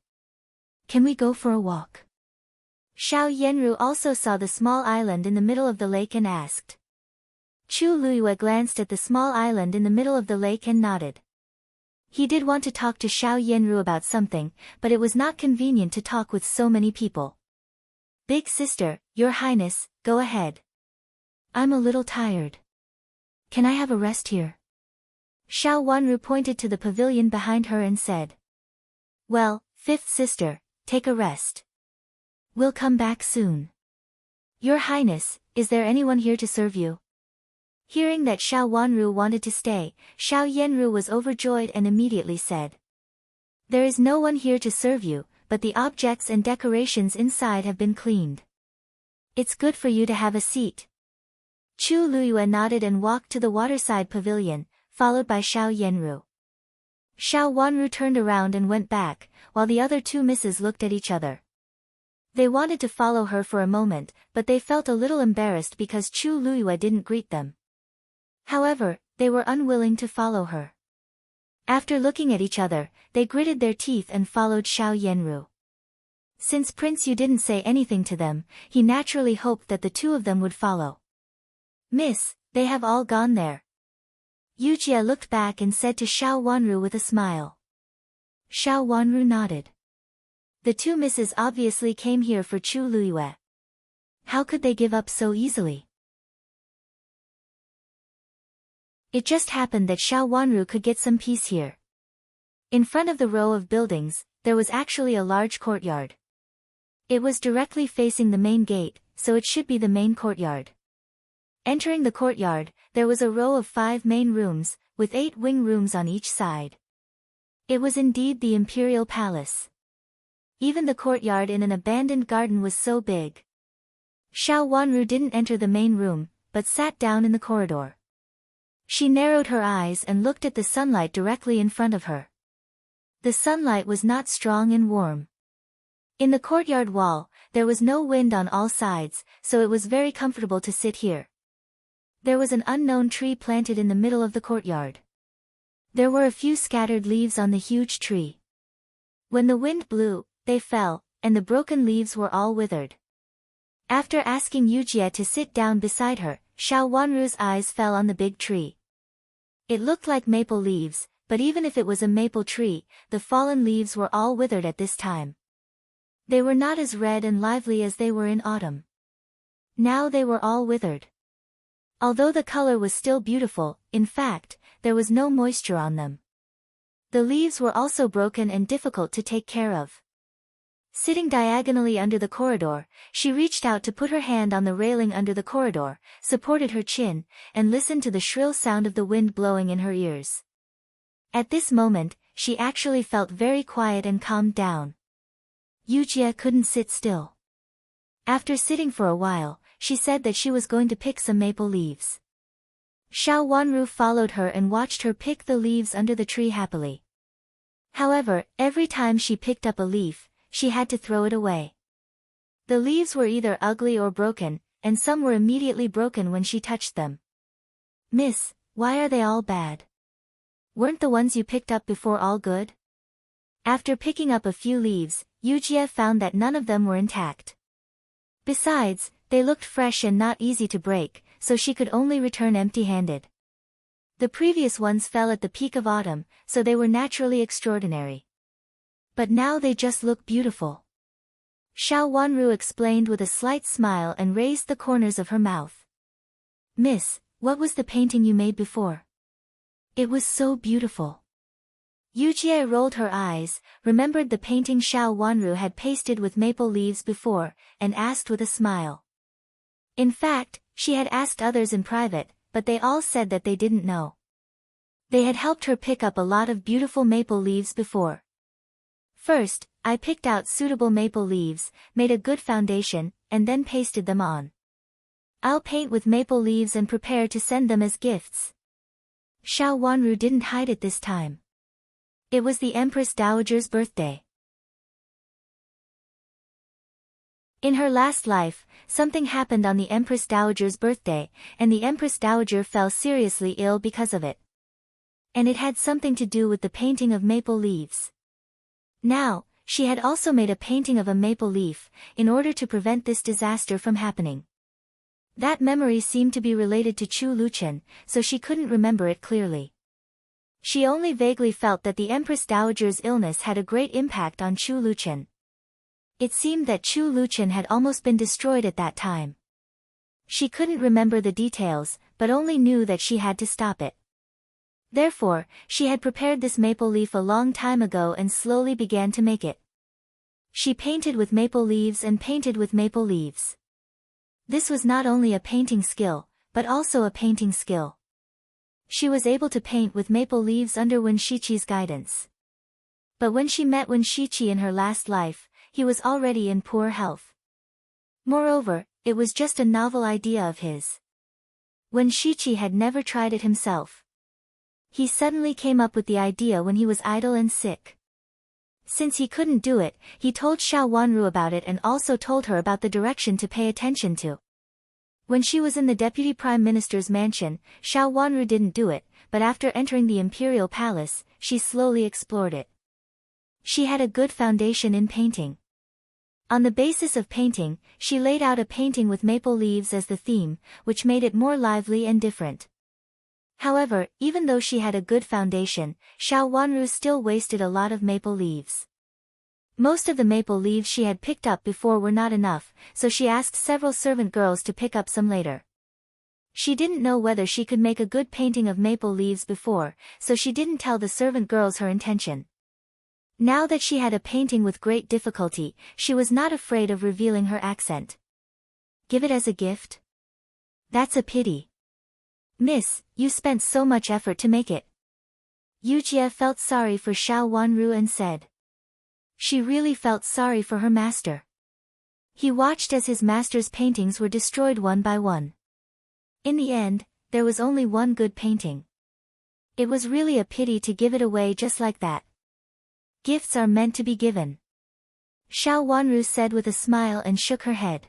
Can we go for a walk? Xiao Yanru also saw the small island in the middle of the lake and asked. Chu Luyue glanced at the small island in the middle of the lake and nodded. He did want to talk to Xiao Yanru about something, but it was not convenient to talk with so many people. Big sister, Your Highness, go ahead. I'm a little tired. Can I have a rest here? Xiao Wanru pointed to the pavilion behind her and said. Well, fifth sister, take a rest. We'll come back soon. Your Highness, is there anyone here to serve you? Hearing that Xiao Wanru wanted to stay, Xiao Yanru was overjoyed and immediately said. There is no one here to serve you, but the objects and decorations inside have been cleaned. It's good for you to have a seat. Chu Luyue nodded and walked to the waterside pavilion, followed by Xiao Yanru. Xiao Wanru turned around and went back, while the other two misses looked at each other. They wanted to follow her for a moment, but they felt a little embarrassed because Chu Luyue didn't greet them. However, they were unwilling to follow her. After looking at each other, they gritted their teeth and followed Xiao Yanru. Since Prince Yu didn't say anything to them, he naturally hoped that the two of them would follow. Miss, they have all gone there. Yujia looked back and said to Xiao Wanru with a smile. Xiao Wanru nodded. The two misses obviously came here for Chu Luyue. How could they give up so easily? It just happened that Xiao Wanru could get some peace here. In front of the row of buildings, there was actually a large courtyard. It was directly facing the main gate, so it should be the main courtyard. Entering the courtyard, there was a row of 5 main rooms, with 8 wing rooms on each side. It was indeed the imperial palace. Even the courtyard in an abandoned garden was so big. Xiao Wanru didn't enter the main room, but sat down in the corridor. She narrowed her eyes and looked at the sunlight directly in front of her. The sunlight was not strong and warm. In the courtyard wall, there was no wind on all sides, so it was very comfortable to sit here. There was an unknown tree planted in the middle of the courtyard. There were a few scattered leaves on the huge tree. When the wind blew, they fell, and the broken leaves were all withered. After asking Yujie to sit down beside her, Xiao Wanru's eyes fell on the big tree. It looked like maple leaves, but even if it was a maple tree, the fallen leaves were all withered at this time. They were not as red and lively as they were in autumn. Now they were all withered. Although the color was still beautiful, in fact, there was no moisture on them. The leaves were also broken and difficult to take care of. Sitting diagonally under the corridor, she reached out to put her hand on the railing under the corridor, supported her chin, and listened to the shrill sound of the wind blowing in her ears. At this moment, she actually felt very quiet and calmed down. Yujie couldn't sit still. After sitting for a while, she said that she was going to pick some maple leaves. Xiao Wanru followed her and watched her pick the leaves under the tree happily. However, every time she picked up a leaf, she had to throw it away. The leaves were either ugly or broken, and some were immediately broken when she touched them. "Miss, why are they all bad? Weren't the ones you picked up before all good?" After picking up a few leaves, Yujie found that none of them were intact. Besides, they looked fresh and not easy to break, so she could only return empty-handed. The previous ones fell at the peak of autumn, so they were naturally extraordinary. But now they just look beautiful. Xiao Wanru explained with a slight smile and raised the corners of her mouth. "Miss, what was the painting you made before? It was so beautiful." Yujie rolled her eyes, remembered the painting Xiao Wanru had pasted with maple leaves before, and asked with a smile. In fact, she had asked others in private, but they all said that they didn't know. They had helped her pick up a lot of beautiful maple leaves before. "First, I picked out suitable maple leaves, made a good foundation, and then pasted them on. I'll paint with maple leaves and prepare to send them as gifts." Xiao Wanru didn't hide it this time. It was the Empress Dowager's birthday. In her last life, something happened on the Empress Dowager's birthday, and the Empress Dowager fell seriously ill because of it. And it had something to do with the painting of maple leaves. Now, she had also made a painting of a maple leaf, in order to prevent this disaster from happening. That memory seemed to be related to Chu Luchen, so she couldn't remember it clearly. She only vaguely felt that the Empress Dowager's illness had a great impact on Chu Luchen. It seemed that Chu Luchen had almost been destroyed at that time. She couldn't remember the details, but only knew that she had to stop it. Therefore, she had prepared this maple leaf a long time ago and slowly began to make it. She painted with maple leaves and painted with maple leaves. This was not only a painting skill, but also a painting skill. She was able to paint with maple leaves under Wen Shiqi's guidance. But when she met Wen Shiqi in her last life, he was already in poor health. Moreover, it was just a novel idea of his. Wen Shiqi had never tried it himself. He suddenly came up with the idea when he was idle and sick. Since he couldn't do it, he told Xiao Wanru about it and also told her about the direction to pay attention to. When she was in the Deputy Prime Minister's mansion, Xiao Wanru didn't do it, but after entering the Imperial Palace, she slowly explored it. She had a good foundation in painting. On the basis of painting, she laid out a painting with maple leaves as the theme, which made it more lively and different. However, even though she had a good foundation, Xiao Wanru still wasted a lot of maple leaves. Most of the maple leaves she had picked up before were not enough, so she asked several servant girls to pick up some later. She didn't know whether she could make a good painting of maple leaves before, so she didn't tell the servant girls her intention. Now that she had a painting with great difficulty, she was not afraid of revealing her accent. "Give it as a gift?" That's a pity. Miss, you spent so much effort to make it. Yujie felt sorry for Xiao Wanru and said. She really felt sorry for her master. He watched as his master's paintings were destroyed one by one. In the end, there was only one good painting. It was really a pity to give it away just like that. Gifts are meant to be given. Xiao Wanru said with a smile and shook her head.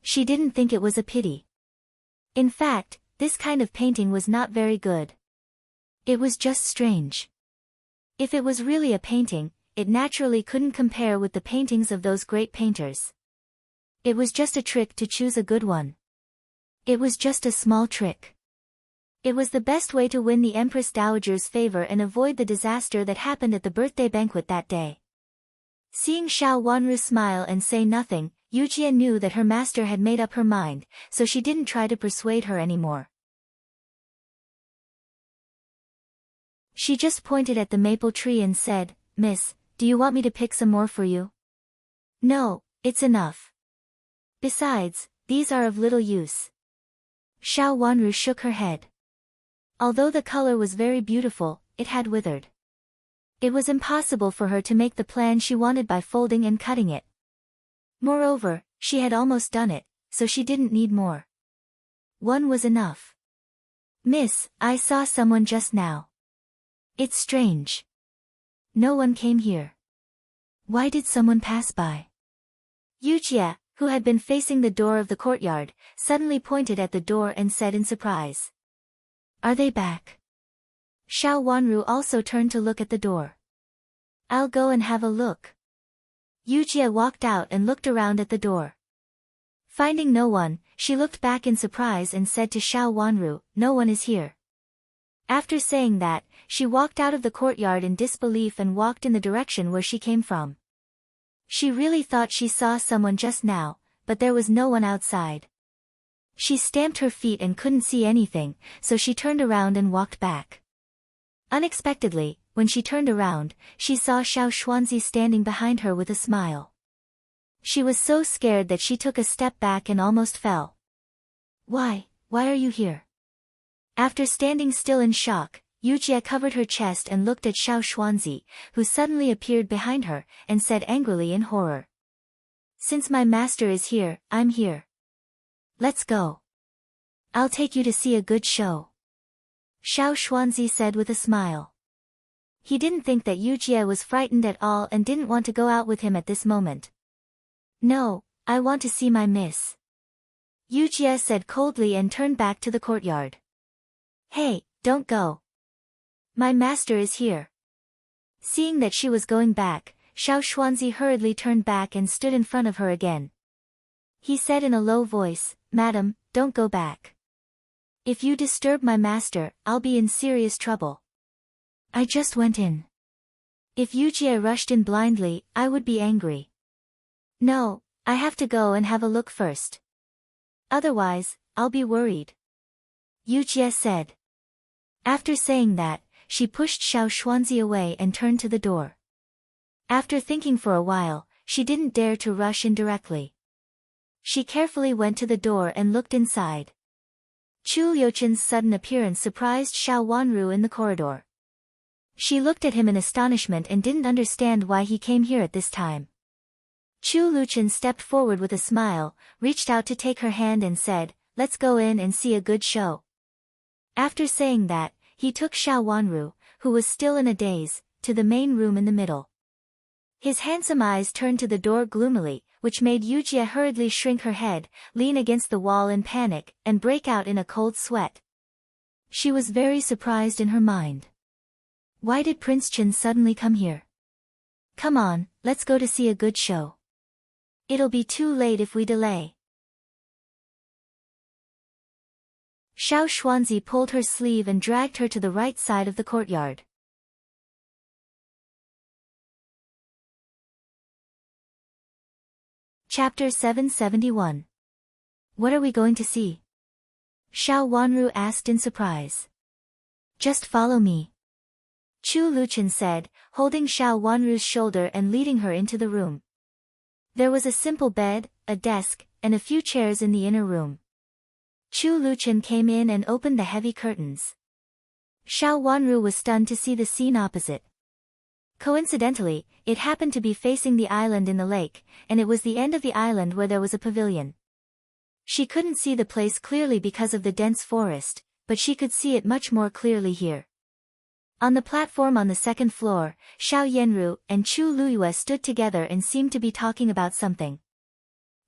She didn't think it was a pity. In fact, this kind of painting was not very good. It was just strange. If it was really a painting, it naturally couldn't compare with the paintings of those great painters. It was just a trick to choose a good one. It was just a small trick. It was the best way to win the Empress Dowager's favor and avoid the disaster that happened at the birthday banquet that day. Seeing Xiao Wanru smile and say nothing, Yujie knew that her master had made up her mind, so she didn't try to persuade her anymore. She just pointed at the maple tree and said, "Miss, do you want me to pick some more for you?" "No, it's enough. Besides, these are of little use." Xiao Wanru shook her head. Although the color was very beautiful, it had withered. It was impossible for her to make the plan she wanted by folding and cutting it. Moreover, she had almost done it, so she didn't need more. One was enough. "Miss, I saw someone just now. It's strange. No one came here. Why did someone pass by?" Yujie, who had been facing the door of the courtyard, suddenly pointed at the door and said in surprise. "Are they back?" Xiao Wanru also turned to look at the door. "I'll go and have a look." Yujie walked out and looked around at the door. Finding no one, she looked back in surprise and said to Xiao Wanru, "No one is here." After saying that, she walked out of the courtyard in disbelief and walked in the direction where she came from. She really thought she saw someone just now, but there was no one outside. She stamped her feet and couldn't see anything, so she turned around and walked back. Unexpectedly, when she turned around, she saw Xiao Xuanzi standing behind her with a smile. She was so scared that she took a step back and almost fell. Why are you here?" After standing still in shock, Yujie covered her chest and looked at Xiao Xuanzi, who suddenly appeared behind her, and said angrily in horror. "Since my master is here, I'm here. Let's go. I'll take you to see a good show." Xiao Xuanzi said with a smile. He didn't think that Yujie was frightened at all and didn't want to go out with him at this moment. "No, I want to see my miss," Yujie said coldly and turned back to the courtyard. "Hey, don't go. My master is here." Seeing that she was going back, Xiao Xuanzi hurriedly turned back and stood in front of her again. He said in a low voice, "Madam, don't go back. If you disturb my master, I'll be in serious trouble. I just went in. If Yujie rushed in blindly, I would be angry. No, I have to go and have a look first. Otherwise, I'll be worried," Yujie said. After saying that, she pushed Xiao Xuanzi away and turned to the door. After thinking for a while, she didn't dare to rush in directly. She carefully went to the door and looked inside. Chu Liuchen's sudden appearance surprised Xiao Wanru in the corridor. She looked at him in astonishment and didn't understand why he came here at this time. Chu Liuchen stepped forward with a smile, reached out to take her hand and said, "Let's go in and see a good show." After saying that, he took Xiao Wanru, who was still in a daze, to the main room in the middle. His handsome eyes turned to the door gloomily, which made Yujie hurriedly shrink her head, lean against the wall in panic, and break out in a cold sweat. She was very surprised in her mind. Why did Prince Chen suddenly come here? Come on, let's go to see a good show. It'll be too late if we delay. Xiao Xuanzi pulled her sleeve and dragged her to the right side of the courtyard. Chapter 771. What are we going to see? Xiao Wanru asked in surprise. Just follow me, Chu Liuchen said, holding Xiao Wanru's shoulder and leading her into the room. There was a simple bed, a desk, and a few chairs in the inner room. Chu Luchen came in and opened the heavy curtains. Xiao Wanru was stunned to see the scene opposite. Coincidentally, it happened to be facing the island in the lake, and it was the end of the island where there was a pavilion. She couldn't see the place clearly because of the dense forest, but she could see it much more clearly here. On the platform on the second floor, Xiao Yanru and Chu Luyue stood together and seemed to be talking about something.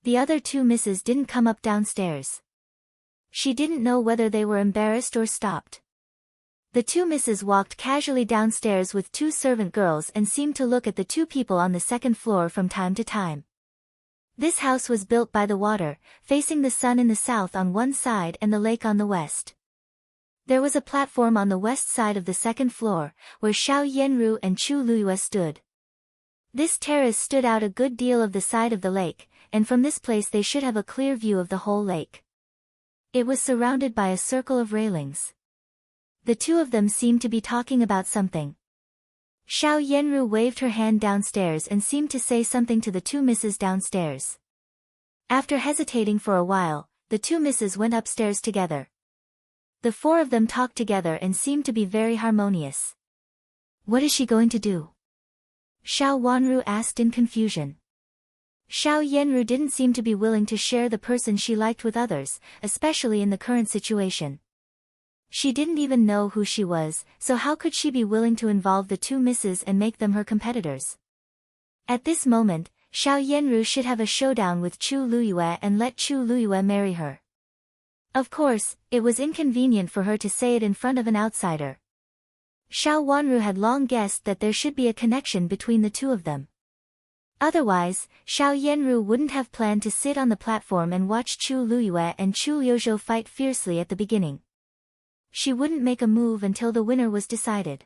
The other two misses didn't come up downstairs. She didn't know whether they were embarrassed or stopped. The two misses walked casually downstairs with two servant girls and seemed to look at the two people on the second floor from time to time. This house was built by the water, facing the sun in the south on one side and the lake on the west. There was a platform on the west side of the second floor, where Xiao Yanru and Chu Luyue stood. This terrace stood out a good deal of the side of the lake, and from this place they should have a clear view of the whole lake. It was surrounded by a circle of railings. The two of them seemed to be talking about something. Xiao Yanru waved her hand downstairs and seemed to say something to the two misses downstairs. After hesitating for a while, the two misses went upstairs together. The four of them talked together and seemed to be very harmonious. What is she going to do? Xiao Wanru asked in confusion. Xiao Yanru didn't seem to be willing to share the person she liked with others, especially in the current situation. She didn't even know who she was, so how could she be willing to involve the two misses and make them her competitors? At this moment, Xiao Yanru should have a showdown with Chu Luyue and let Chu Luyue marry her. Of course, it was inconvenient for her to say it in front of an outsider. Xiao Wanru had long guessed that there should be a connection between the two of them. Otherwise, Xiao Yanru wouldn't have planned to sit on the platform and watch Chu Luyue and Chu Liuzhou fight fiercely at the beginning. She wouldn't make a move until the winner was decided.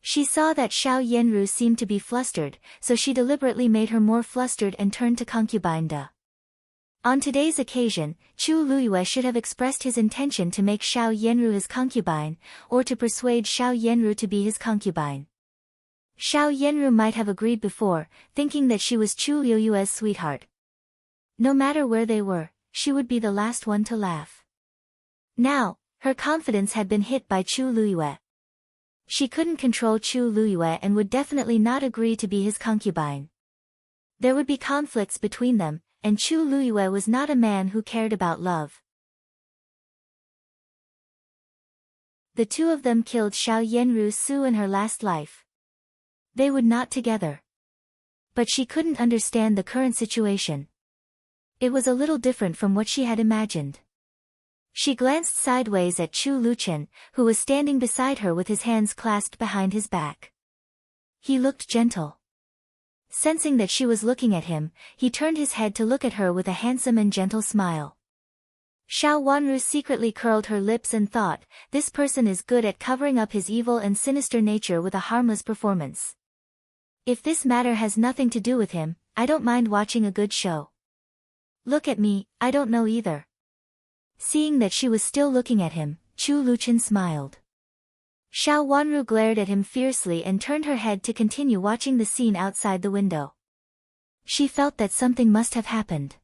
She saw that Xiao Yanru seemed to be flustered, so she deliberately made her more flustered and turned to concubine Da. On today's occasion, Chu Luyue should have expressed his intention to make Xiao Yanru his concubine, or to persuade Xiao Yanru to be his concubine. Xiao Yanru might have agreed before, thinking that she was Chu Liuyue's sweetheart. No matter where they were, she would be the last one to laugh. Now, her confidence had been hit by Chu Luyue. She couldn't control Chu Luyue and would definitely not agree to be his concubine. There would be conflicts between them, and Chu Luyue was not a man who cared about love. The two of them killed Xiao Yanru Su in her last life. They would not together. But she couldn't understand the current situation. It was a little different from what she had imagined. She glanced sideways at Chu Luchen, who was standing beside her with his hands clasped behind his back. He looked gentle. Sensing that she was looking at him, he turned his head to look at her with a handsome and gentle smile. Xiao Wanru secretly curled her lips and thought, this person is good at covering up his evil and sinister nature with a harmless performance. If this matter has nothing to do with him, I don't mind watching a good show. Look at me, I don't know either. Seeing that she was still looking at him, Chu Luchen smiled. Xiao Wanru glared at him fiercely and turned her head to continue watching the scene outside the window. She felt that something must have happened.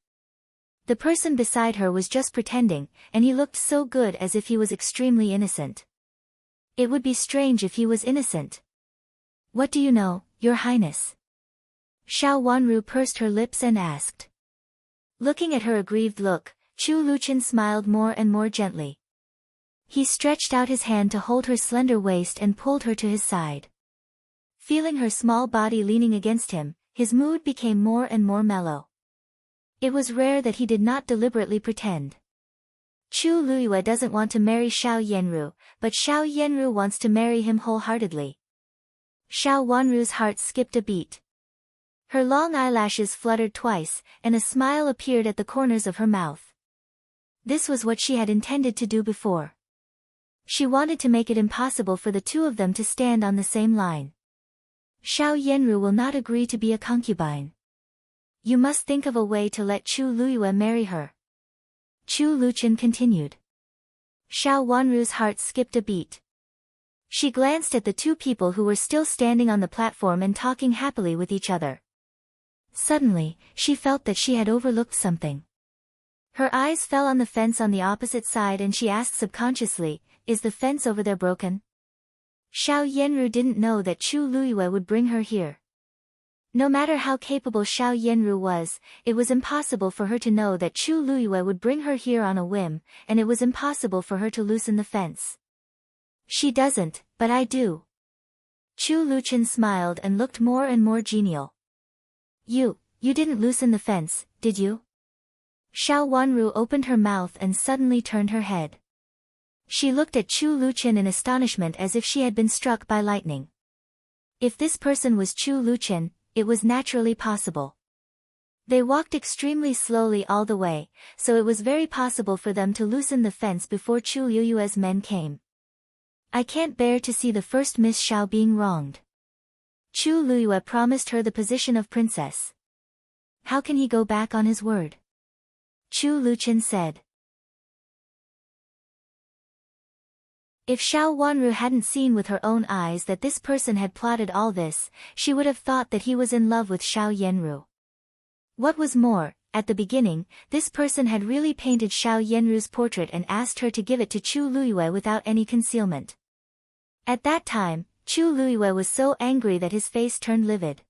The person beside her was just pretending, and he looked so good as if he was extremely innocent. It would be strange if he was innocent. What do you know, Your Highness? Xiao Wanru pursed her lips and asked. Looking at her aggrieved look, Chu Luchen smiled more and more gently. He stretched out his hand to hold her slender waist and pulled her to his side. Feeling her small body leaning against him, his mood became more and more mellow. It was rare that he did not deliberately pretend. Chu Luyue doesn't want to marry Xiao Yanru, but Xiao Yanru wants to marry him wholeheartedly. Xiao Wanru's heart skipped a beat. Her long eyelashes fluttered twice, and a smile appeared at the corners of her mouth. This was what she had intended to do before. She wanted to make it impossible for the two of them to stand on the same line. Xiao Yanru will not agree to be a concubine. You must think of a way to let Chu Luyue marry her. Chu Luchen continued. Xiao Wanru's heart skipped a beat. She glanced at the two people who were still standing on the platform and talking happily with each other. Suddenly, she felt that she had overlooked something. Her eyes fell on the fence on the opposite side and she asked subconsciously, "Is the fence over there broken?" Xiao Yanru didn't know that Chu Luiyue would bring her here. No matter how capable Xiao Yanru was, it was impossible for her to know that Chu Luiyue would bring her here on a whim, and it was impossible for her to loosen the fence. "She doesn't, but I do." Chu Luchen smiled and looked more and more genial. You didn't loosen the fence, did you?" Xiao Wanru opened her mouth and suddenly turned her head. She looked at Chu Luchen in astonishment as if she had been struck by lightning. If this person was Chu Luchen, it was naturally possible. They walked extremely slowly all the way, so it was very possible for them to loosen the fence before Chu Liyue's men came. "I can't bear to see the first Miss Xiao being wronged." Chu Liyue promised her the position of princess. "How can he go back on his word?" Chu Luchen said. If Xiao Wanru hadn't seen with her own eyes that this person had plotted all this, she would have thought that he was in love with Xiao Yanru. What was more, at the beginning, this person had really painted Xiao Yanru's portrait and asked her to give it to Chu Luiyue without any concealment. At that time, Chu Luiyue was so angry that his face turned livid.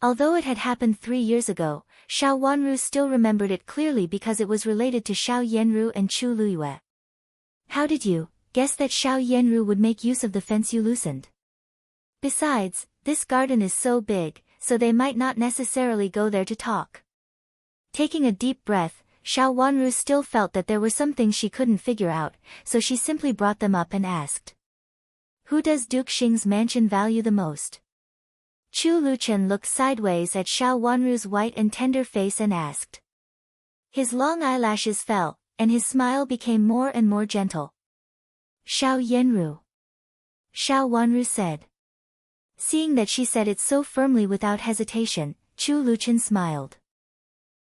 Although it had happened 3 years ago, Xiao Wanru still remembered it clearly because it was related to Xiao Yanru and Chu Luiyue. "How did you guess that Xiao Yanru would make use of the fence you loosened? Besides, this garden is so big, so they might not necessarily go there to talk." Taking a deep breath, Xiao Wanru still felt that there were some things she couldn't figure out, so she simply brought them up and asked. "Who does Duke Xing's mansion value the most?" Chu Luchen looked sideways at Xiao Wanru's white and tender face and asked. His long eyelashes fell, and his smile became more and more gentle. "Xiao Yanru." Xiao Wanru said. Seeing that she said it so firmly without hesitation, Chu Luchen smiled.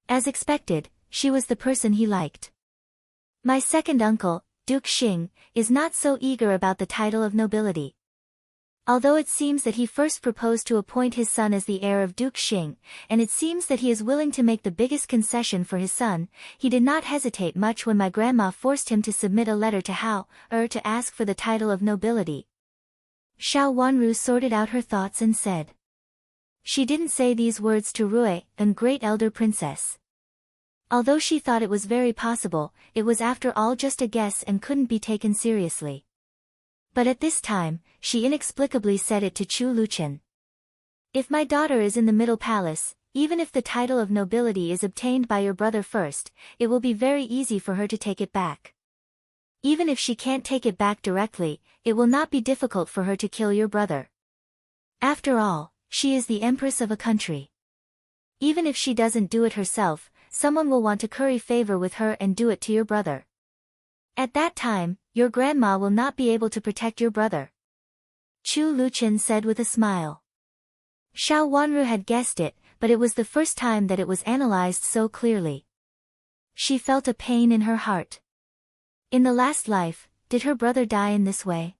As expected, she was the person he liked. "My second uncle, Duke Xing, is not so eager about the title of nobility. Although it seems that he first proposed to appoint his son as the heir of Duke Xing, and it seems that he is willing to make the biggest concession for his son, he did not hesitate much when my grandma forced him to submit a letter to Hao to ask for the title of nobility." Xiao Wanru sorted out her thoughts and said. She didn't say these words to Rui, an great elder princess. Although she thought it was very possible, it was after all just a guess and couldn't be taken seriously. But at this time, she inexplicably said it to Chu Luchen. "If my daughter is in the Middle Palace, even if the title of nobility is obtained by your brother first, it will be very easy for her to take it back. Even if she can't take it back directly, it will not be difficult for her to kill your brother. After all, she is the empress of a country. Even if she doesn't do it herself, someone will want to curry favor with her and do it to your brother. At that time, your grandma will not be able to protect your brother." Chu Luchen said with a smile. Xiao Wanru had guessed it, but it was the first time that it was analyzed so clearly. She felt a pain in her heart. In the last life, did her brother die in this way?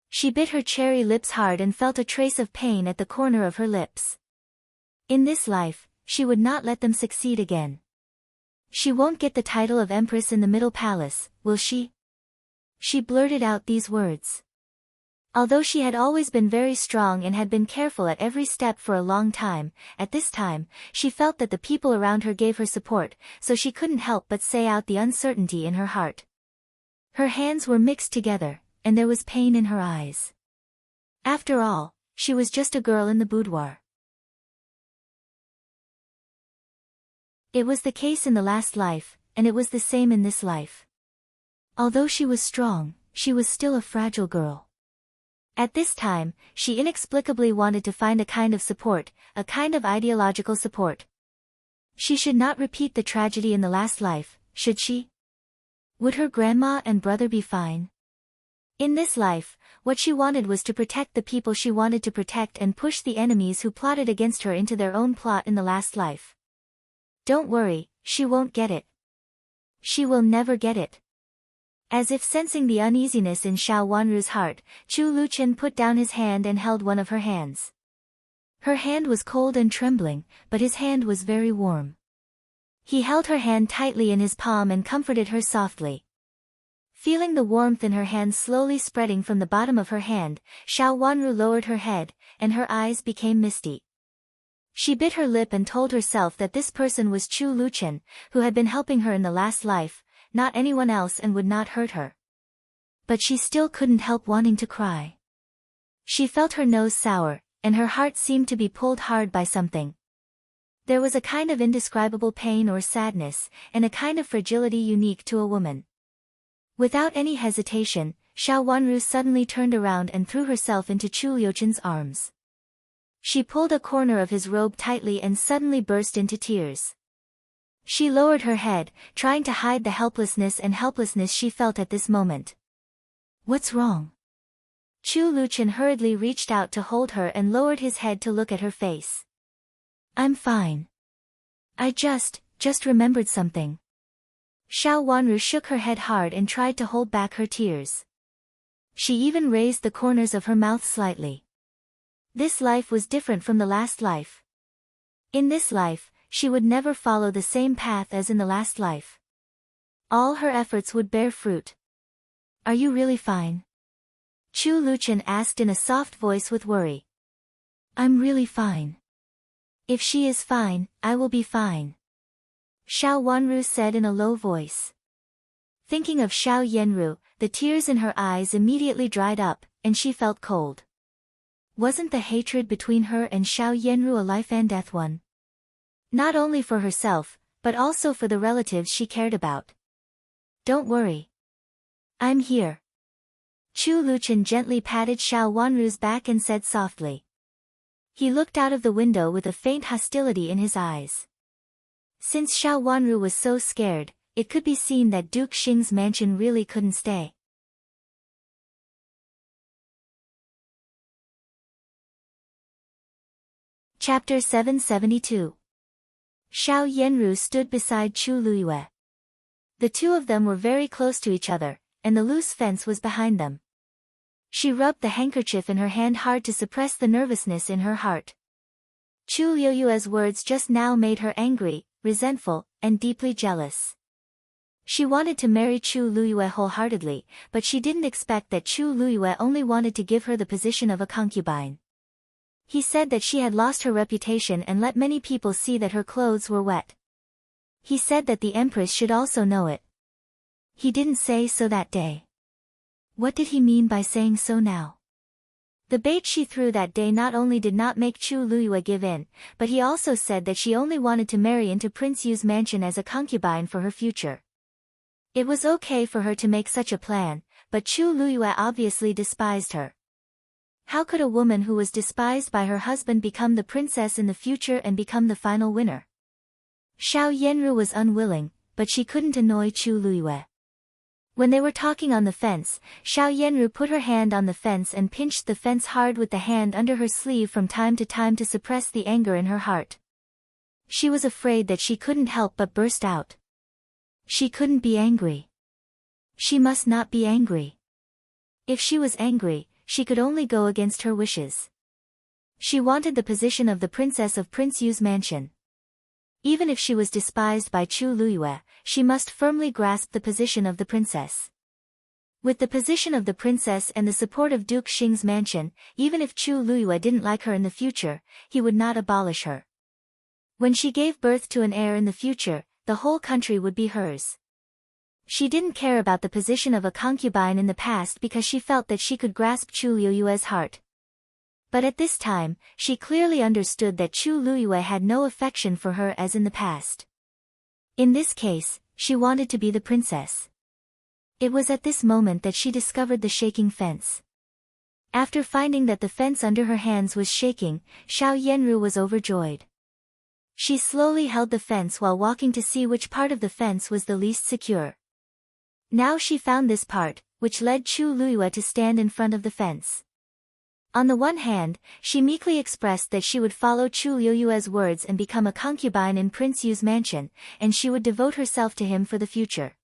She bit her cherry lips hard and felt a trace of pain at the corner of her lips. In this life, she would not let them succeed again. She won't get the title of Empress in the Middle Palace, will she? She blurted out these words. Although she had always been very strong and had been careful at every step for a long time, at this time, she felt that the people around her gave her support, so she couldn't help but say out the uncertainty in her heart. Her hands were mixed together, and there was pain in her eyes. After all, she was just a girl in the boudoir. It was the case in the last life, and it was the same in this life. Although she was strong, she was still a fragile girl. At this time, she inexplicably wanted to find a kind of support, a kind of ideological support. She should not repeat the tragedy in the last life, should she? Would her grandma and brother be fine? In this life, what she wanted was to protect the people she wanted to protect and push the enemies who plotted against her into their own plot in the last life. Don't worry, she won't get it. She will never get it. As if sensing the uneasiness in Xiao Wanru's heart, Chu Luchen put down his hand and held one of her hands. Her hand was cold and trembling, but his hand was very warm. He held her hand tightly in his palm and comforted her softly. Feeling the warmth in her hand slowly spreading from the bottom of her hand, Xiao Wanru lowered her head, and her eyes became misty. She bit her lip and told herself that this person was Chu Luchen, who had been helping her in the last life, not anyone else, and would not hurt her. But she still couldn't help wanting to cry. She felt her nose sour, and her heart seemed to be pulled hard by something. There was a kind of indescribable pain or sadness, and a kind of fragility unique to a woman. Without any hesitation, Xiao Wanru suddenly turned around and threw herself into Chu Liuchen's arms. She pulled a corner of his robe tightly and suddenly burst into tears. She lowered her head, trying to hide the helplessness she felt at this moment. "What's wrong?" Chu Luchen hurriedly reached out to hold her and lowered his head to look at her face. "I'm fine. I just remembered something." Xiao Wanru shook her head hard and tried to hold back her tears. She even raised the corners of her mouth slightly. This life was different from the last life. In this life, she would never follow the same path as in the last life. All her efforts would bear fruit. "Are you really fine?" Chu Luchen asked in a soft voice with worry. "I'm really fine. If she is fine, I will be fine," Xiao Wanru said in a low voice. Thinking of Xiao Yenru, the tears in her eyes immediately dried up, and she felt cold. Wasn't the hatred between her and Xiao Yenru a life and death one? Not only for herself, but also for the relatives she cared about. "Don't worry. I'm here." Chu Luchen gently patted Xiao Wanru's back and said softly. He looked out of the window with a faint hostility in his eyes. Since Xiao Wanru was so scared, it could be seen that Duke Xing's mansion really couldn't stay. Chapter 772. Xiao Yenru stood beside Chu Luiyue. The two of them were very close to each other, and the loose fence was behind them. She rubbed the handkerchief in her hand hard to suppress the nervousness in her heart. Chu Liuyue's words just now made her angry, resentful, and deeply jealous. She wanted to marry Chu Luiyue wholeheartedly, but she didn't expect that Chu Luiyue only wanted to give her the position of a concubine. He said that she had lost her reputation and let many people see that her clothes were wet. He said that the Empress should also know it. He didn't say so that day. What did he mean by saying so now? The bait she threw that day not only did not make Chu Luiyue give in, but he also said that she only wanted to marry into Prince Yu's mansion as a concubine for her future. It was okay for her to make such a plan, but Chu Luiyue obviously despised her. How could a woman who was despised by her husband become the princess in the future and become the final winner? Xiao Yenru was unwilling, but she couldn't annoy Chu Luiyue. When they were talking on the fence, Xiao Yenru put her hand on the fence and pinched the fence hard with the hand under her sleeve from time to time to suppress the anger in her heart. She was afraid that she couldn't help but burst out. She couldn't be angry. She must not be angry. If she was angry, she could only go against her wishes. She wanted the position of the princess of Prince Yu's mansion. Even if she was despised by Chu Luiyue, she must firmly grasp the position of the princess. With the position of the princess and the support of Duke Xing's mansion, even if Chu Luiyue didn't like her in the future, he would not abolish her. When she gave birth to an heir in the future, the whole country would be hers. She didn't care about the position of a concubine in the past because she felt that she could grasp Chu Liuyue's heart. But at this time, she clearly understood that Chu Luiyue had no affection for her as in the past. In this case, she wanted to be the princess. It was at this moment that she discovered the shaking fence. After finding that the fence under her hands was shaking, Xiao Yenru was overjoyed. She slowly held the fence while walking to see which part of the fence was the least secure. Now she found this part, which led Chu Luiyue to stand in front of the fence. On the one hand, she meekly expressed that she would follow Chu Liuyue's words and become a concubine in Prince Yu's mansion, and she would devote herself to him for the future.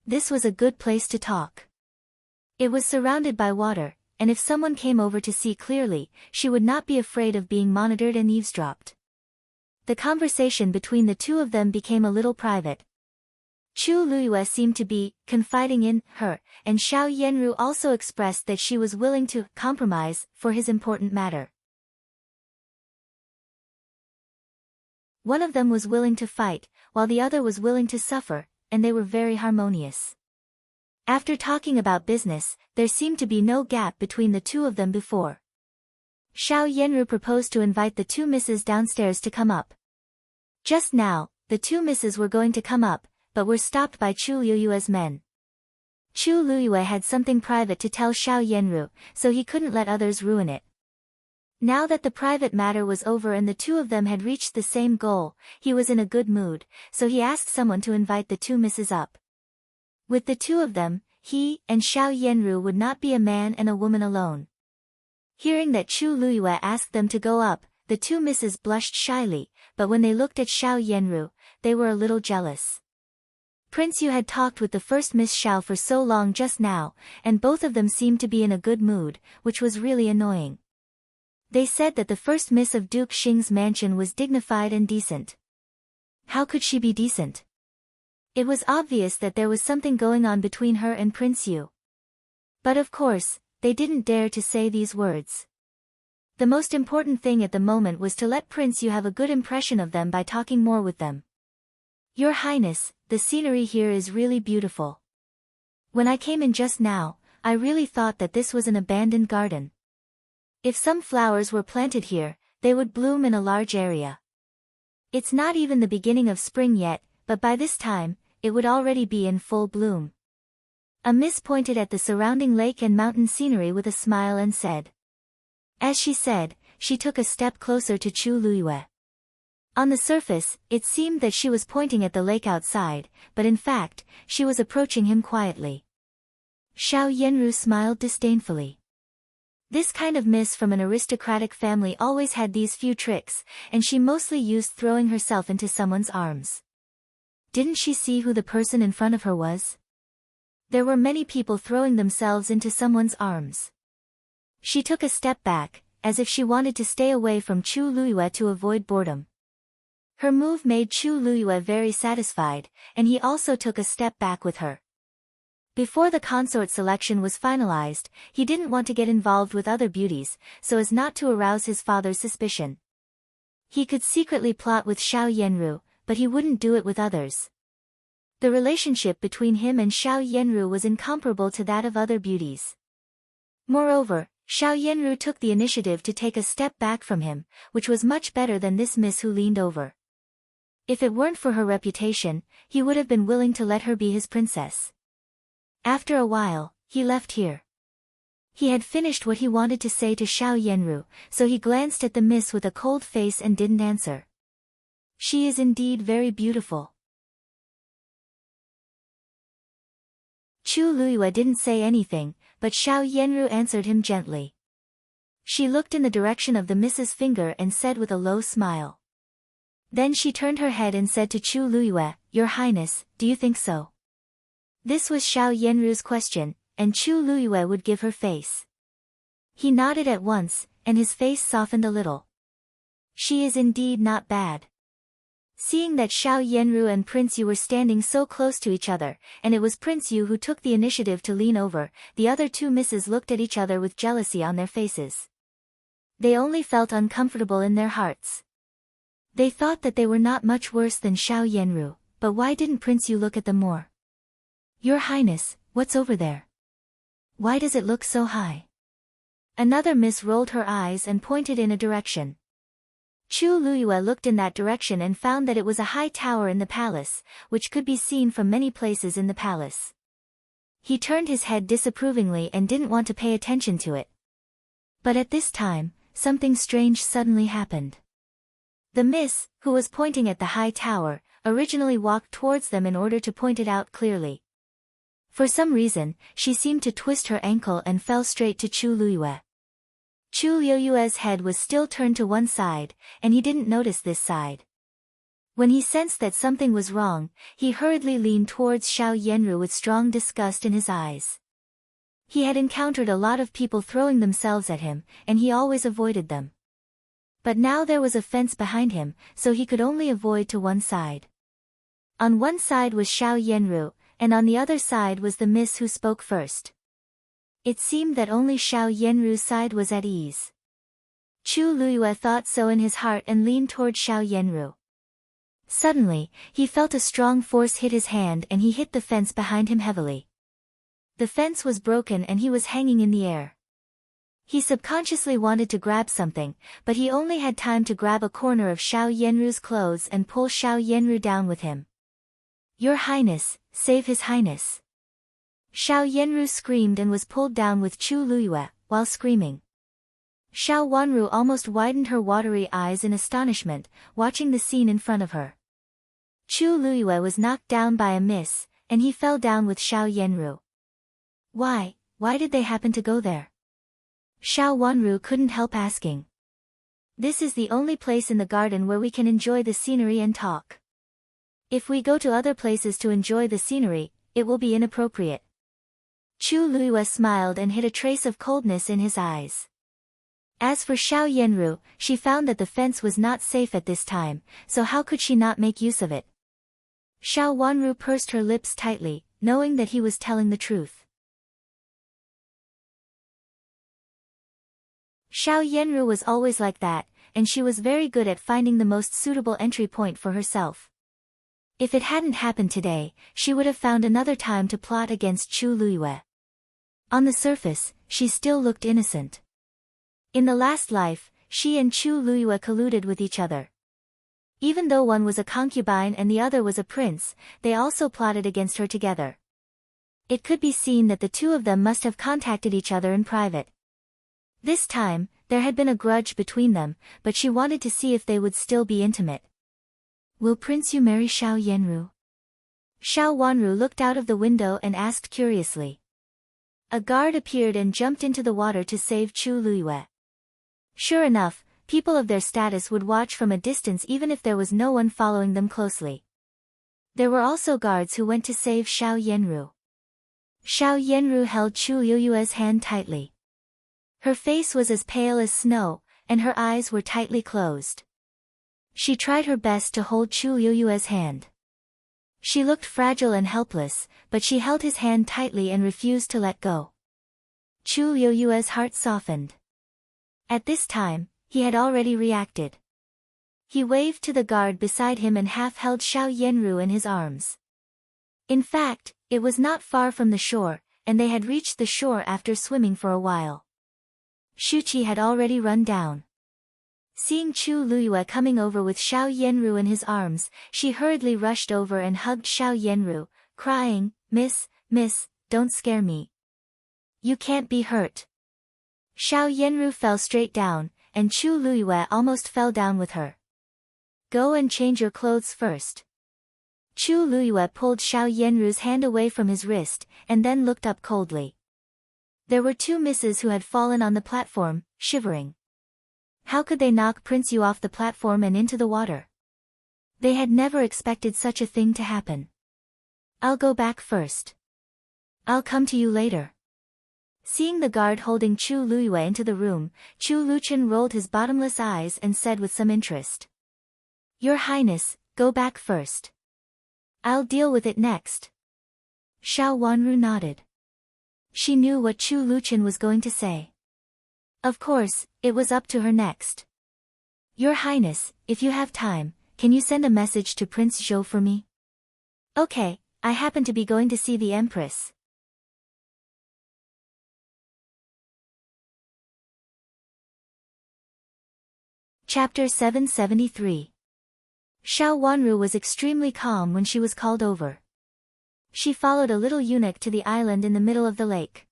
This was a good place to talk. It was surrounded by water, and if someone came over to see clearly, she would not be afraid of being monitored and eavesdropped. The conversation between the two of them became a little private. Chu Luyue seemed to be confiding in her, and Xiao Yanru also expressed that she was willing to compromise for his important matter. One of them was willing to fight, while the other was willing to suffer, and they were very harmonious. After talking about business, there seemed to be no gap between the two of them before. Xiao Yanru proposed to invite the two misses downstairs to come up. Just now, the two misses were going to come up, but were stopped by Chu Luyue's men. Chu Luyue had something private to tell Xiao Yanru, so he couldn't let others ruin it. Now that the private matter was over and the two of them had reached the same goal, he was in a good mood, so he asked someone to invite the two misses up. With the two of them, he and Xiao Yanru would not be a man and a woman alone. Hearing that Chu Luyue asked them to go up, the two misses blushed shyly, but when they looked at Xiao Yanru, they were a little jealous. Prince Yu had talked with the first Miss Xiao for so long just now, and both of them seemed to be in a good mood, which was really annoying. They said that the first Miss of Duke Xing's mansion was dignified and decent. How could she be decent? It was obvious that there was something going on between her and Prince Yu. But of course, they didn't dare to say these words. The most important thing at the moment was to let Prince Yu have a good impression of them by talking more with them. Your Highness, the scenery here is really beautiful. When I came in just now, I really thought that this was an abandoned garden. If some flowers were planted here, they would bloom in a large area. It's not even the beginning of spring yet, but by this time, it would already be in full bloom. A miss pointed at the surrounding lake and mountain scenery with a smile and said. As she said, she took a step closer to Chu Luyue. On the surface, it seemed that she was pointing at the lake outside, but in fact, she was approaching him quietly. Xiao Yanru smiled disdainfully. This kind of miss from an aristocratic family always had these few tricks, and she mostly used throwing herself into someone's arms. Didn't she see who the person in front of her was? There were many people throwing themselves into someone's arms. She took a step back, as if she wanted to stay away from Chu Luyue to avoid boredom. Her move made Chu Luyue very satisfied, and he also took a step back with her. Before the consort selection was finalized, he didn't want to get involved with other beauties, so as not to arouse his father's suspicion. He could secretly plot with Xiao Yanru, but he wouldn't do it with others. The relationship between him and Xiao Yanru was incomparable to that of other beauties. Moreover, Xiao Yanru took the initiative to take a step back from him, which was much better than this miss who leaned over. If it weren't for her reputation, he would have been willing to let her be his princess. After a while, he left here. He had finished what he wanted to say to Xiao Yanru, so he glanced at the miss with a cold face and didn't answer. She is indeed very beautiful. Chu Luyue didn't say anything, but Xiao Yanru answered him gently. She looked in the direction of the miss's finger and said with a low smile. Then she turned her head and said to Chu Luyue, Your Highness, do you think so? This was Xiao Yanru's question, and Chu Luyue would give her face. He nodded at once, and his face softened a little. She is indeed not bad. Seeing that Xiao Yanru and Prince Yu were standing so close to each other, and it was Prince Yu who took the initiative to lean over, the other two misses looked at each other with jealousy on their faces. They only felt uncomfortable in their hearts. They thought that they were not much worse than Xiao Yanru, but why didn't Prince Yu look at them more? Your Highness, what's over there? Why does it look so high? Another miss rolled her eyes and pointed in a direction. Chu Luyue looked in that direction and found that it was a high tower in the palace, which could be seen from many places in the palace. He turned his head disapprovingly and didn't want to pay attention to it. But at this time, something strange suddenly happened. The miss, who was pointing at the high tower, originally walked towards them in order to point it out clearly. For some reason, she seemed to twist her ankle and fell straight to Chu Luyue. Chu Luyue's head was still turned to one side, and he didn't notice this side. When he sensed that something was wrong, he hurriedly leaned towards Xiao Yanru with strong disgust in his eyes. He had encountered a lot of people throwing themselves at him, and he always avoided them. But now there was a fence behind him, so he could only avoid to one side. On one side was Xiao Yanru, and on the other side was the miss who spoke first. It seemed that only Xiao Yanru's side was at ease. Chu Luyue thought so in his heart and leaned toward Xiao Yanru. Suddenly, he felt a strong force hit his hand and he hit the fence behind him heavily. The fence was broken and he was hanging in the air. He subconsciously wanted to grab something, but he only had time to grab a corner of Xiao Yanru's clothes and pull Xiao Yanru down with him. "Your Highness, save His Highness!" Xiao Yanru screamed and was pulled down with Chu Luyue, while screaming. Xiao Wanru almost widened her watery eyes in astonishment, watching the scene in front of her. Chu Luyue was knocked down by a miss, and he fell down with Xiao Yanru. Why did they happen to go there? Xiao Wanru couldn't help asking. "This is the only place in the garden where we can enjoy the scenery and talk. If we go to other places to enjoy the scenery, it will be inappropriate." Chu Luyue smiled and hid a trace of coldness in his eyes. As for Xiao Yanru, she found that the fence was not safe at this time, so how could she not make use of it? Xiao Wanru pursed her lips tightly, knowing that he was telling the truth. Xiao Yanru was always like that, and she was very good at finding the most suitable entry point for herself. If it hadn't happened today, she would have found another time to plot against Chu Luyue. On the surface, she still looked innocent. In the last life, she and Chu Luyue colluded with each other. Even though one was a concubine and the other was a prince, they also plotted against her together. It could be seen that the two of them must have contacted each other in private. This time, there had been a grudge between them, but she wanted to see if they would still be intimate. "Will Prince Yu marry Xiao Yanru?" Xiao Wanru looked out of the window and asked curiously. A guard appeared and jumped into the water to save Chu Luyue. Sure enough, people of their status would watch from a distance even if there was no one following them closely. There were also guards who went to save Xiao Yanru. Xiao Yanru held Chu Luyue's hand tightly. Her face was as pale as snow, and her eyes were tightly closed. She tried her best to hold Chu Luyue's hand. She looked fragile and helpless, but she held his hand tightly and refused to let go. Chu Luyue's heart softened. At this time, he had already reacted. He waved to the guard beside him and half-held Xiao Yanru in his arms. In fact, it was not far from the shore, and they had reached the shore after swimming for a while. Shuqi had already run down. Seeing Chu Luyue coming over with Xiao Yanru in his arms, she hurriedly rushed over and hugged Xiao Yanru, crying, Miss, don't scare me. You can't be hurt." Xiao Yanru fell straight down, and Chu Luyue almost fell down with her. "Go and change your clothes first." Chu Luyue pulled Xiao Yanru's hand away from his wrist, and then looked up coldly. There were two misses who had fallen on the platform, shivering. How could they knock Prince Yu off the platform and into the water? They had never expected such a thing to happen. "I'll go back first. I'll come to you later." Seeing the guard holding Chu Luyue into the room, Chu Luchen rolled his bottomless eyes and said with some interest. "Your Highness, go back first. I'll deal with it next." Xiao Wanru nodded. She knew what Chu Luchen was going to say. Of course, it was up to her next. "Your Highness, if you have time, can you send a message to Prince Zhou for me?" "Okay, I happen to be going to see the Empress." Chapter 773. Xiao Wanru was extremely calm when she was called over. She followed a little eunuch to the island in the middle of the lake.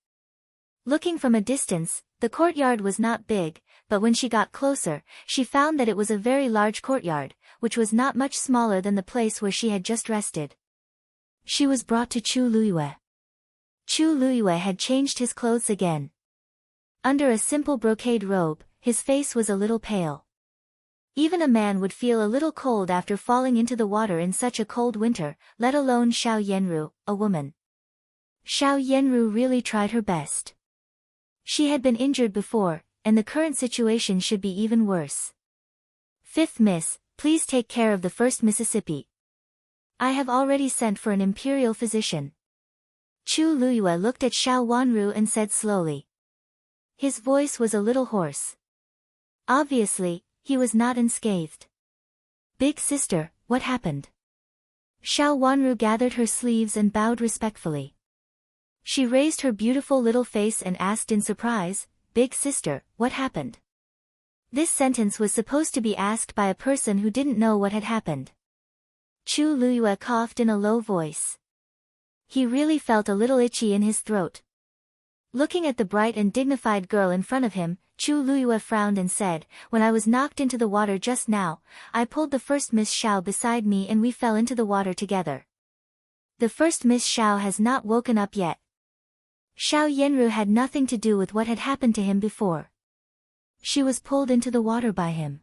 Looking from a distance, the courtyard was not big, but when she got closer, she found that it was a very large courtyard, which was not much smaller than the place where she had just rested. She was brought to Chu Luyue. Chu Luyue had changed his clothes again. Under a simple brocade robe, his face was a little pale. Even a man would feel a little cold after falling into the water in such a cold winter, let alone Xiao Yanru, a woman. Xiao Yanru really tried her best. She had been injured before, and the current situation should be even worse. Fifth Miss, please take care of the first Mississippi. I have already sent for an imperial physician. Chu Luyue looked at Xiao Wanru and said slowly. His voice was a little hoarse. Obviously, he was not unscathed. Big sister, what happened? Xiao Wanru gathered her sleeves and bowed respectfully. She raised her beautiful little face and asked in surprise, Big sister, what happened? This sentence was supposed to be asked by a person who didn't know what had happened. Chu Luyue coughed in a low voice. He really felt a little itchy in his throat. Looking at the bright and dignified girl in front of him, Chu Luyue frowned and said, When I was knocked into the water just now, I pulled the first Miss Xiao beside me and we fell into the water together. The first Miss Xiao has not woken up yet. Xiao Yanru had nothing to do with what had happened to him before. She was pulled into the water by him.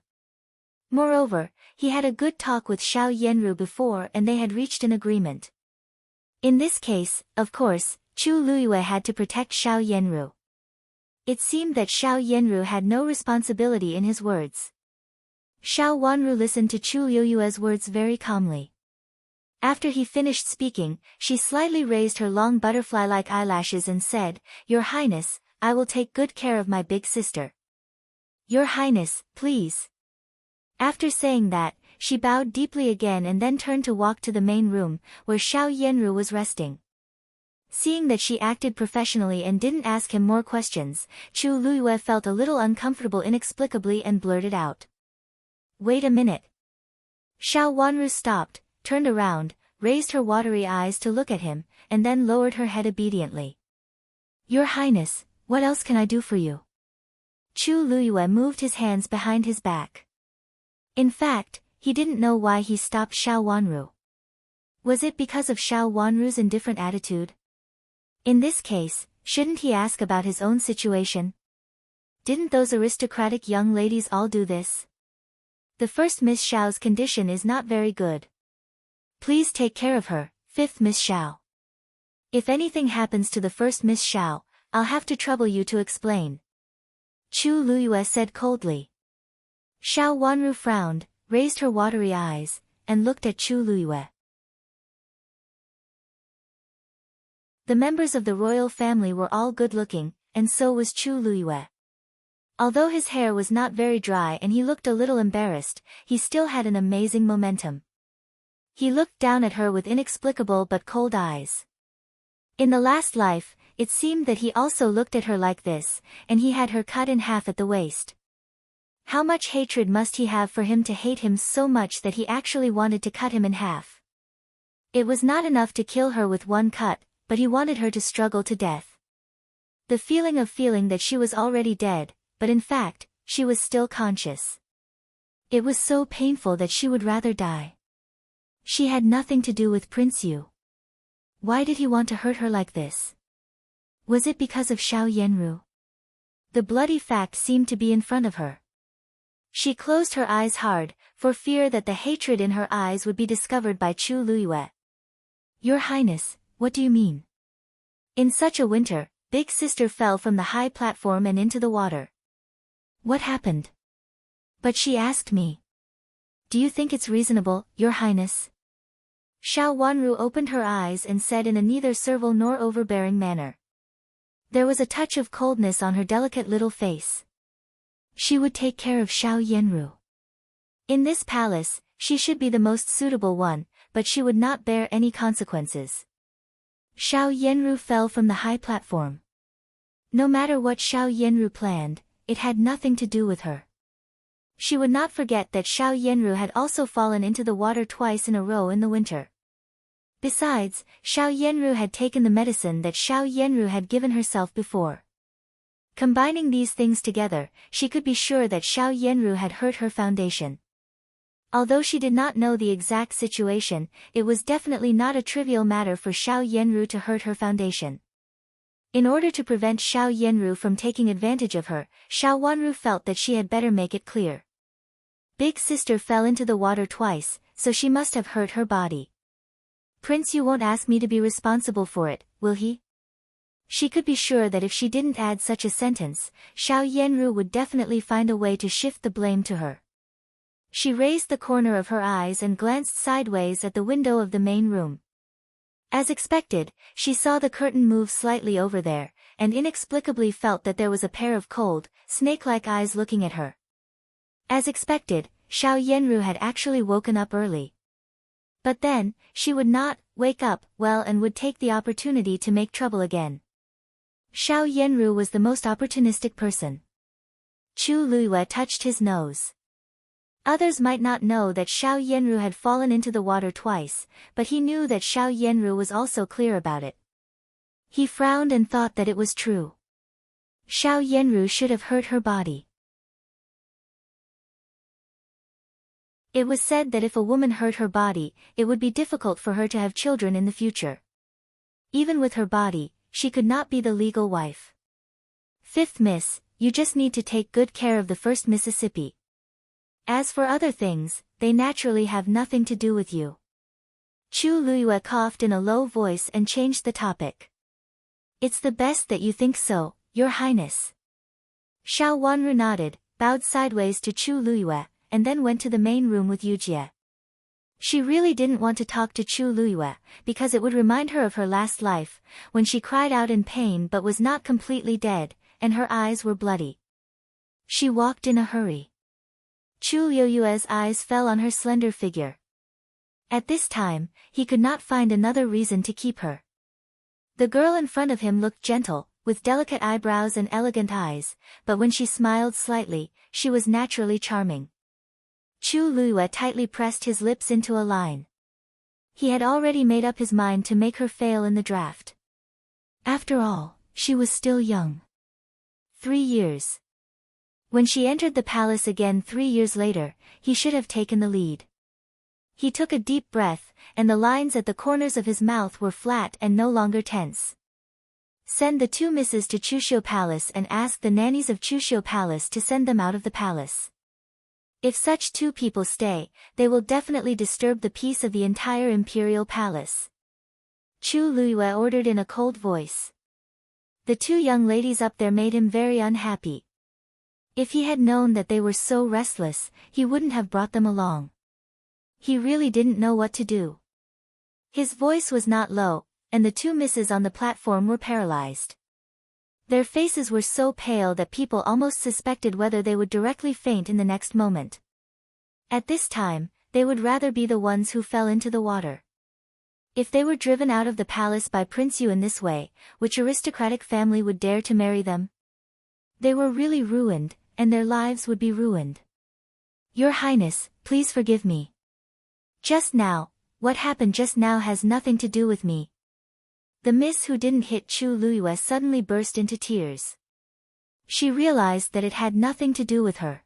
Moreover, he had a good talk with Xiao Yanru before and they had reached an agreement. In this case, of course, Chu Luyue had to protect Xiao Yanru. It seemed that Xiao Yanru had no responsibility in his words. Xiao Wanru listened to Chu Luyue's words very calmly. After he finished speaking, she slightly raised her long butterfly-like eyelashes and said, Your Highness, I will take good care of my big sister. Your Highness, please. After saying that, she bowed deeply again and then turned to walk to the main room, where Xiao Yanru was resting. Seeing that she acted professionally and didn't ask him more questions, Chu Luyue felt a little uncomfortable inexplicably and blurted out. Wait a minute. Xiao Wanru stopped, turned around, raised her watery eyes to look at him, and then lowered her head obediently. Your Highness, what else can I do for you? Chu Luyue moved his hands behind his back. In fact, he didn't know why he stopped Xiao Wanru. Was it because of Xiao Wanru's indifferent attitude? In this case, shouldn't he ask about his own situation? Didn't those aristocratic young ladies all do this? The first Miss Xiao's condition is not very good. Please take care of her, fifth Miss Xiao. If anything happens to the first Miss Xiao, I'll have to trouble you to explain. Chu Luyue said coldly. Xiao Wanru frowned, raised her watery eyes, and looked at Chu Luyue. The members of the royal family were all good-looking, and so was Chu Luyue. Although his hair was not very dry and he looked a little embarrassed, he still had an amazing momentum. He looked down at her with inexplicable but cold eyes. In the last life, it seemed that he also looked at her like this, and he had her cut in half at the waist. How much hatred must he have for him to hate him so much that he actually wanted to cut him in half? It was not enough to kill her with one cut, but he wanted her to struggle to death. The feeling that she was already dead, but in fact, she was still conscious. It was so painful that she would rather die. She had nothing to do with Prince Yu. Why did he want to hurt her like this? Was it because of Xiao Yanru? The bloody fact seemed to be in front of her. She closed her eyes hard, for fear that the hatred in her eyes would be discovered by Chu Luyue. Your Highness, what do you mean? In such a winter, Big Sister fell from the high platform and into the water. What happened? But she asked me. Do you think it's reasonable, Your Highness? Xiao Wanru opened her eyes and said in a neither servile nor overbearing manner. There was a touch of coldness on her delicate little face. She would take care of Xiao Yanru. In this palace, she should be the most suitable one, but she would not bear any consequences. Xiao Yanru fell from the high platform. No matter what Xiao Yanru planned, it had nothing to do with her. She would not forget that Xiao Yanru had also fallen into the water twice in a row in the winter. Besides, Xiao Yanru had taken the medicine that Xiao Yanru had given herself before. Combining these things together, she could be sure that Xiao Yanru had hurt her foundation. Although she did not know the exact situation, it was definitely not a trivial matter for Xiao Yanru to hurt her foundation. In order to prevent Xiao Yanru from taking advantage of her, Xiao Wanru felt that she had better make it clear. Big Sister fell into the water twice, so she must have hurt her body. Prince Yu won't ask me to be responsible for it, will he? She could be sure that if she didn't add such a sentence, Xiao Yanru would definitely find a way to shift the blame to her. She raised the corner of her eyes and glanced sideways at the window of the main room. As expected, she saw the curtain move slightly over there, and inexplicably felt that there was a pair of cold, snake-like eyes looking at her. As expected, Xiao Yanru had actually woken up early. But then, she would not wake up well and would take the opportunity to make trouble again. Xiao Yanru was the most opportunistic person. Chu Luiyue touched his nose. Others might not know that Xiao Yanru had fallen into the water twice, but he knew that Xiao Yanru was also clear about it. He frowned and thought that it was true. Xiao Yanru should have hurt her body. It was said that if a woman hurt her body, it would be difficult for her to have children in the future. Even with her body, she could not be the legal wife. Fifth Miss, you just need to take good care of the first Mississippi. As for other things, they naturally have nothing to do with you. Chu Luiyue coughed in a low voice and changed the topic. It's the best that you think so, Your Highness. Xiao Wanru nodded, bowed sideways to Chu Luiyue, and then went to the main room with Yujie. She really didn't want to talk to Chu Luiyue, because it would remind her of her last life, when she cried out in pain but was not completely dead, and her eyes were bloody. She walked in a hurry. Chu Luiyue's eyes fell on her slender figure. At this time, he could not find another reason to keep her. The girl in front of him looked gentle, with delicate eyebrows and elegant eyes, but when she smiled slightly, she was naturally charming. Chu Luiyue tightly pressed his lips into a line. He had already made up his mind to make her fail in the draft. After all, she was still young. 3 years. When she entered the palace again 3 years later, he should have taken the lead. He took a deep breath, and the lines at the corners of his mouth were flat and no longer tense. Send the 2 misses to Chuxiu Palace and ask the nannies of Chuxiu Palace to send them out of the palace. If such 2 people stay, they will definitely disturb the peace of the entire imperial palace. Chu Luiyue ordered in a cold voice. The 2 young ladies up there made him very unhappy. If he had known that they were so restless, he wouldn't have brought them along. He really didn't know what to do. His voice was not low, and the 2 misses on the platform were paralyzed. Their faces were so pale that people almost suspected whether they would directly faint in the next moment. At this time, they would rather be the ones who fell into the water. If they were driven out of the palace by Prince Yu in this way, which aristocratic family would dare to marry them? They were really ruined, and their lives would be ruined. Your Highness, please forgive me. Just now, what happened just now has nothing to do with me. The miss who didn't hit Chu Luiyue suddenly burst into tears. She realized that it had nothing to do with her.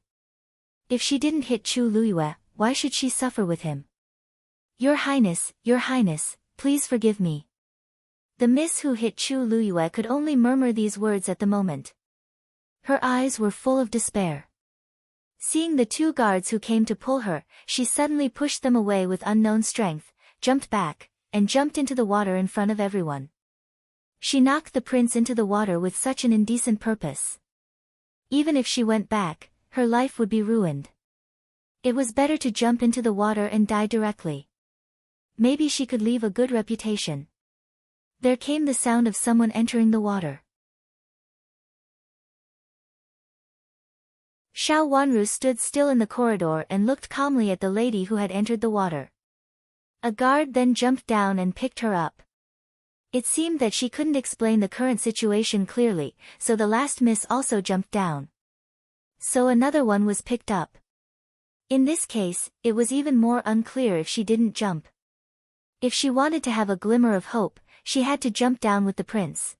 If she didn't hit Chu Luiyue, why should she suffer with him? Your Highness, please forgive me. The miss who hit Chu Luiyue could only murmur these words at the moment. Her eyes were full of despair. Seeing the 2 guards who came to pull her, she suddenly pushed them away with unknown strength, jumped back, and jumped into the water in front of everyone. She knocked the prince into the water with such an indecent purpose. Even if she went back, her life would be ruined. It was better to jump into the water and die directly. Maybe she could leave a good reputation. There came the sound of someone entering the water. Xiao Wanru stood still in the corridor and looked calmly at the lady who had entered the water. A guard then jumped down and picked her up. It seemed that she couldn't explain the current situation clearly, so the last miss also jumped down. So another one was picked up. In this case, it was even more unclear if she didn't jump. If she wanted to have a glimmer of hope, she had to jump down with the prince.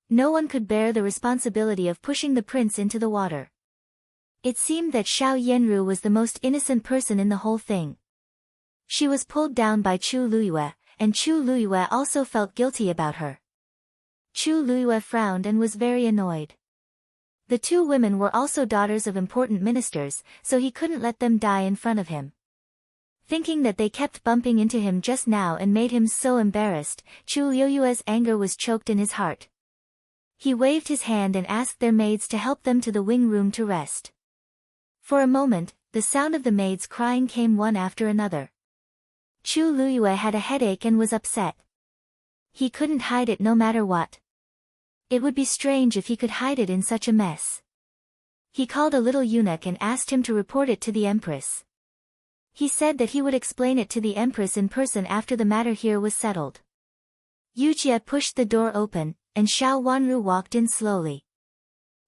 No one could bear the responsibility of pushing the prince into the water. It seemed that Xiao Yanru was the most innocent person in the whole thing. She was pulled down by Chu Luiyue, and Chu Luiyue also felt guilty about her. Chu Luiyue frowned and was very annoyed. The 2 women were also daughters of important ministers, so he couldn't let them die in front of him. Thinking that they kept bumping into him just now and made him so embarrassed, Chu Luiyue's anger was choked in his heart. He waved his hand and asked their maids to help them to the wing room to rest. For a moment, the sound of the maids crying came one after another. Chu Luyue had a headache and was upset. He couldn't hide it no matter what. It would be strange if he could hide it in such a mess. He called a little eunuch and asked him to report it to the empress. He said that he would explain it to the empress in person after the matter here was settled. Yu Jie pushed the door open, and Xiao Wanru walked in slowly.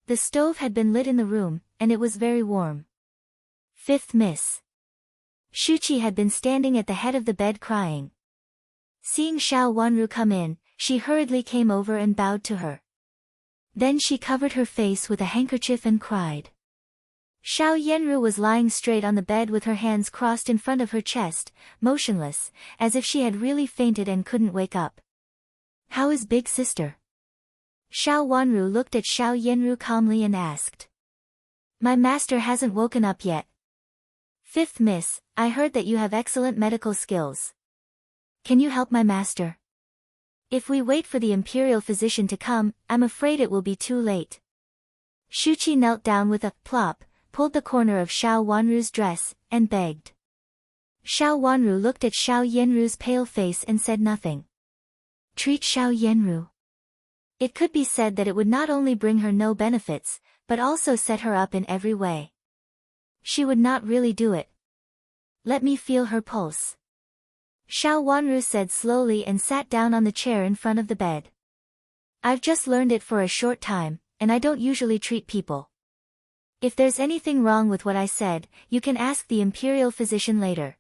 The stove had been lit in the room, and it was very warm. Fifth Miss. Shuqi had been standing at the head of the bed crying. Seeing Xiao Wanru come in, she hurriedly came over and bowed to her. Then she covered her face with a handkerchief and cried. Xiao Yanru was lying straight on the bed with her hands crossed in front of her chest, motionless, as if she had really fainted and couldn't wake up. "How is big sister?" Xiao Wanru looked at Xiao Yanru calmly and asked. "My master hasn't woken up yet." "Fifth Miss, I heard that you have excellent medical skills. Can you help my master? If we wait for the imperial physician to come, I'm afraid it will be too late." Shuqi knelt down with a plop, pulled the corner of Xiao Wanru's dress, and begged. Xiao Wanru looked at Xiao Yanru's pale face and said nothing. Treat Xiao Yanru. It could be said that it would not only bring her no benefits, but also set her up in every way. She would not really do it. Let me feel her pulse. Xiao Wanru said slowly and sat down on the chair in front of the bed. I've just learned it for a short time, and I don't usually treat people. If there's anything wrong with what I said, you can ask the imperial physician later.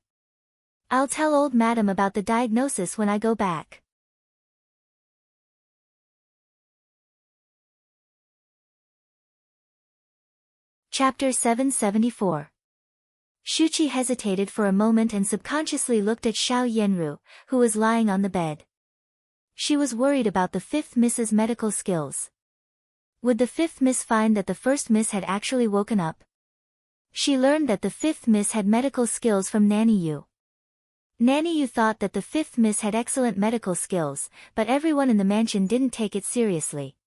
I'll tell old madam about the diagnosis when I go back. Chapter 774. Shuqi hesitated for a moment and subconsciously looked at Xiao Yanru, who was lying on the bed. She was worried about the fifth Miss's medical skills. Would the fifth Miss find that the first Miss had actually woken up? She learned that the fifth Miss had medical skills from Nanny Yu. Nanny Yu thought that the fifth Miss had excellent medical skills, but everyone in the mansion didn't take it seriously.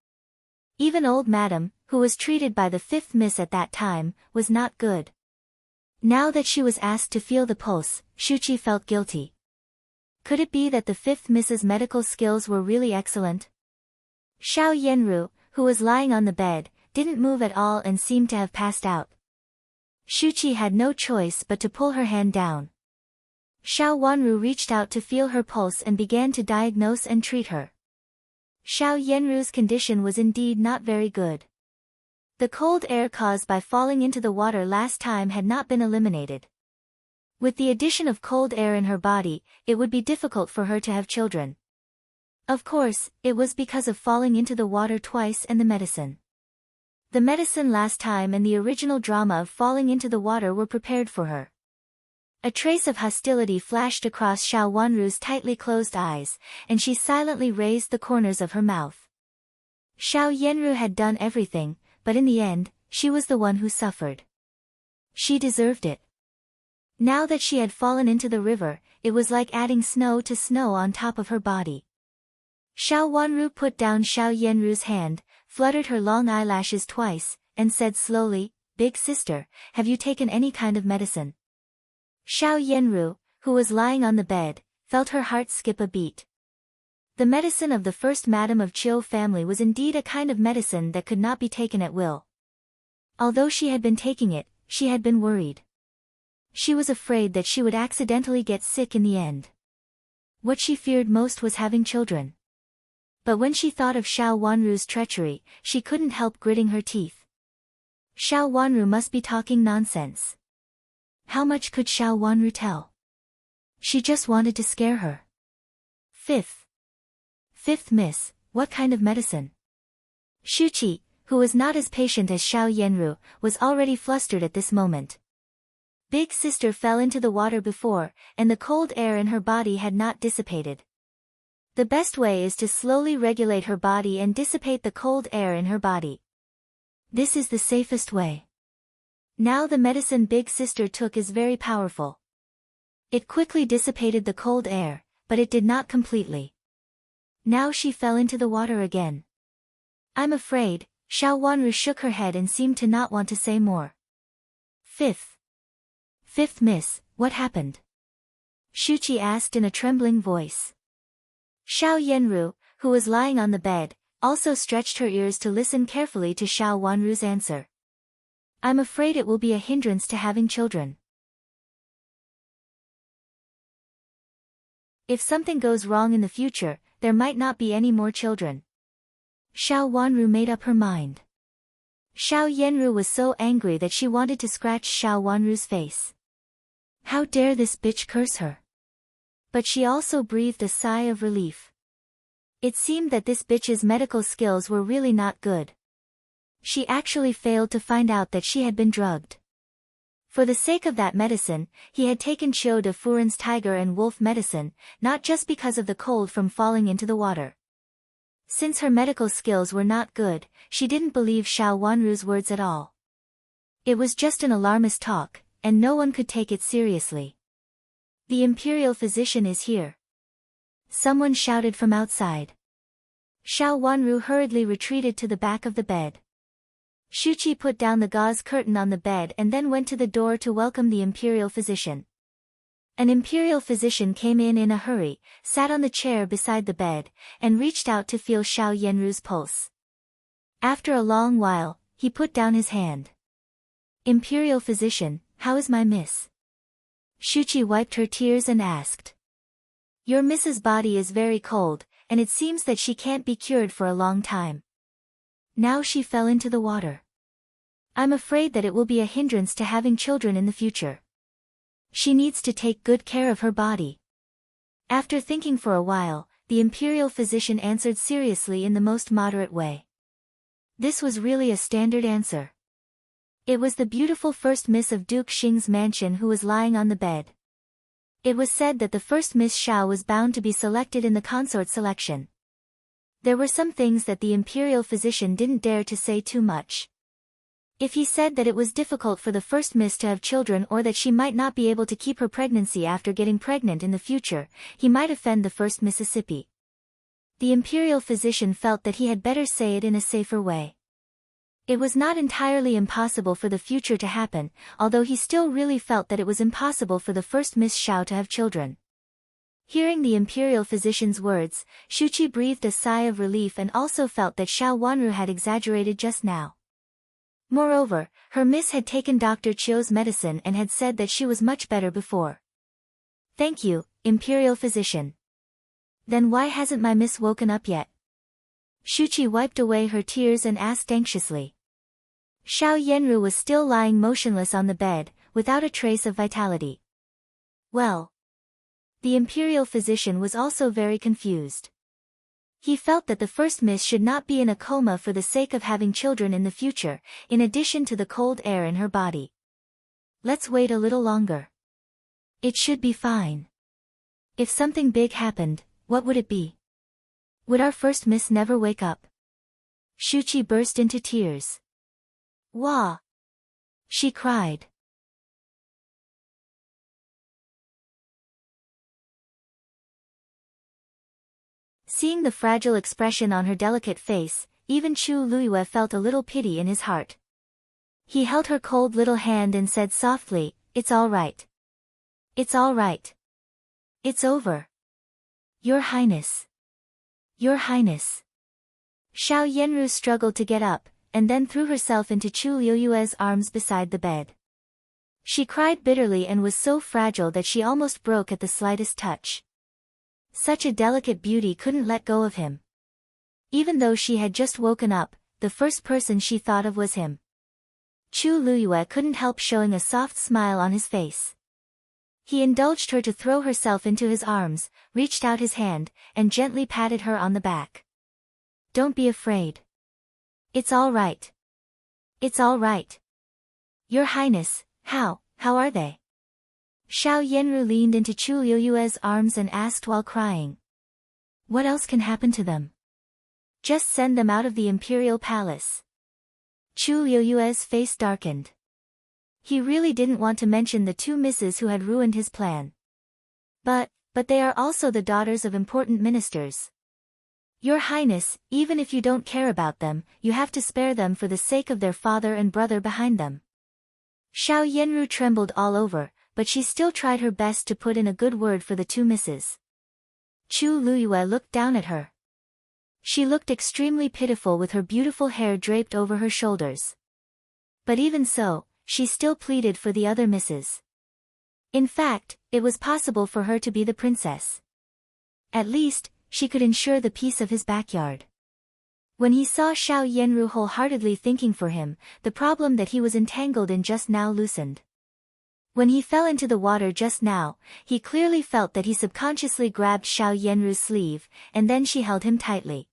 Even old madam, who was treated by the fifth Miss at that time, was not good. Now that she was asked to feel the pulse, Shuqi felt guilty. Could it be that the fifth Miss's medical skills were really excellent? Xiao Yanru, who was lying on the bed, didn't move at all and seemed to have passed out. Shuqi had no choice but to pull her hand down. Xiao Wanru reached out to feel her pulse and began to diagnose and treat her. Xiao Yanru's condition was indeed not very good. The cold air caused by falling into the water last time had not been eliminated. With the addition of cold air in her body, it would be difficult for her to have children. Of course, it was because of falling into the water twice and the medicine. The medicine last time and the original drama of falling into the water were prepared for her. A trace of hostility flashed across Xiao Wanru's tightly closed eyes, and she silently raised the corners of her mouth. Xiao Yanru had done everything, but in the end, she was the one who suffered. She deserved it. Now that she had fallen into the river, it was like adding snow to snow on top of her body. Xiao Wanru put down Xiao Yanru's hand, fluttered her long eyelashes twice, and said slowly, "Big sister, have you taken any kind of medicine?" Xiao Yanru, who was lying on the bed, felt her heart skip a beat. The medicine of the first madam of Chiu family was indeed a kind of medicine that could not be taken at will. Although she had been taking it, she had been worried. She was afraid that she would accidentally get sick in the end. What she feared most was having children. But when she thought of Xiao Wanru's treachery, she couldn't help gritting her teeth. Xiao Wanru must be talking nonsense. How much could Xiao Wanru tell? She just wanted to scare her. Fifth Miss, what kind of medicine? Shuqi, who was not as patient as Xiao Yanru, was already flustered at this moment. Big sister fell into the water before, and the cold air in her body had not dissipated. The best way is to slowly regulate her body and dissipate the cold air in her body. This is the safest way. Now the medicine Big Sister took is very powerful. It quickly dissipated the cold air, but it did not completely. Now she fell into the water again. I'm afraid, Xiao Wanru shook her head and seemed to not want to say more. Fifth miss, what happened? Shuqi asked in a trembling voice. Xiao Yanru, who was lying on the bed, also stretched her ears to listen carefully to Xiao Wanru's answer. I'm afraid it will be a hindrance to having children. If something goes wrong in the future, there might not be any more children. Xiao Wanru made up her mind. Xiao Yanru was so angry that she wanted to scratch Xiao Wanru's face. How dare this bitch curse her? But she also breathed a sigh of relief. It seemed that this bitch's medical skills were really not good. She actually failed to find out that she had been drugged. For the sake of that medicine, he had taken Chiu de Furin's tiger and wolf medicine, not just because of the cold from falling into the water. Since her medical skills were not good, she didn't believe Xiao Wanru's words at all. It was just an alarmist talk, and no one could take it seriously. The imperial physician is here. Someone shouted from outside. Xiao Wanru hurriedly retreated to the back of the bed. Shuqi put down the gauze curtain on the bed and then went to the door to welcome the imperial physician. An imperial physician came in a hurry, sat on the chair beside the bed, and reached out to feel Xiao Yanru's pulse. After a long while, he put down his hand. Imperial physician, how is my miss? Shuqi wiped her tears and asked. Your miss's body is very cold, and it seems that she can't be cured for a long time. Now she fell into the water. I'm afraid that it will be a hindrance to having children in the future. She needs to take good care of her body. After thinking for a while, the imperial physician answered seriously in the most moderate way. This was really a standard answer. It was the beautiful first miss of Duke Xing's mansion who was lying on the bed. It was said that the first Miss Xiao was bound to be selected in the consort selection. There were some things that the imperial physician didn't dare to say too much. If he said that it was difficult for the first miss to have children or that she might not be able to keep her pregnancy after getting pregnant in the future, he might offend the first Mississippi. The imperial physician felt that he had better say it in a safer way. It was not entirely impossible for the future to happen, although he still really felt that it was impossible for the first Miss Xiao to have children. Hearing the imperial physician's words, Shuqi breathed a sigh of relief and also felt that Xiao Wanru had exaggerated just now. Moreover, her miss had taken Dr. Chiu's medicine and had said that she was much better before. Thank you, imperial physician. Then why hasn't my miss woken up yet? Shuqi wiped away her tears and asked anxiously. Xiao Yanru was still lying motionless on the bed, without a trace of vitality. Well. The imperial physician was also very confused. He felt that the first miss should not be in a coma for the sake of having children in the future, in addition to the cold air in her body. Let's wait a little longer. It should be fine. If something big happened, what would it be? Would our first miss never wake up? Shuqi burst into tears. Wah! She cried. Seeing the fragile expression on her delicate face, even Chu Luiyue felt a little pity in his heart. He held her cold little hand and said softly, It's all right. It's all right. It's over. Your Highness. Your Highness. Xiao Yanru struggled to get up, and then threw herself into Chu Luiyue's arms beside the bed. She cried bitterly and was so fragile that she almost broke at the slightest touch. Such a delicate beauty couldn't let go of him. Even though she had just woken up, the first person she thought of was him. Chu Luiyue couldn't help showing a soft smile on his face. He indulged her to throw herself into his arms, reached out his hand, and gently patted her on the back. Don't be afraid. It's all right. It's all right. Your Highness, how are they? Xiao Yanru leaned into Chu Luiyue's arms and asked while crying. What else can happen to them? Just send them out of the imperial palace. Chu Luiyue's face darkened. He really didn't want to mention the two misses who had ruined his plan. But they are also the daughters of important ministers. Your Highness, even if you don't care about them, you have to spare them for the sake of their father and brother behind them. Xiao Yanru trembled all over, but she still tried her best to put in a good word for the two misses. Chu Luyue looked down at her. She looked extremely pitiful with her beautiful hair draped over her shoulders. But even so, she still pleaded for the other misses. In fact, it was possible for her to be the princess. At least, she could ensure the peace of his backyard. When he saw Xiao Yanru wholeheartedly thinking for him, the problem that he was entangled in just now loosened. When he fell into the water just now, he clearly felt that he subconsciously grabbed Xiao Yanru's sleeve, and then she held him tightly.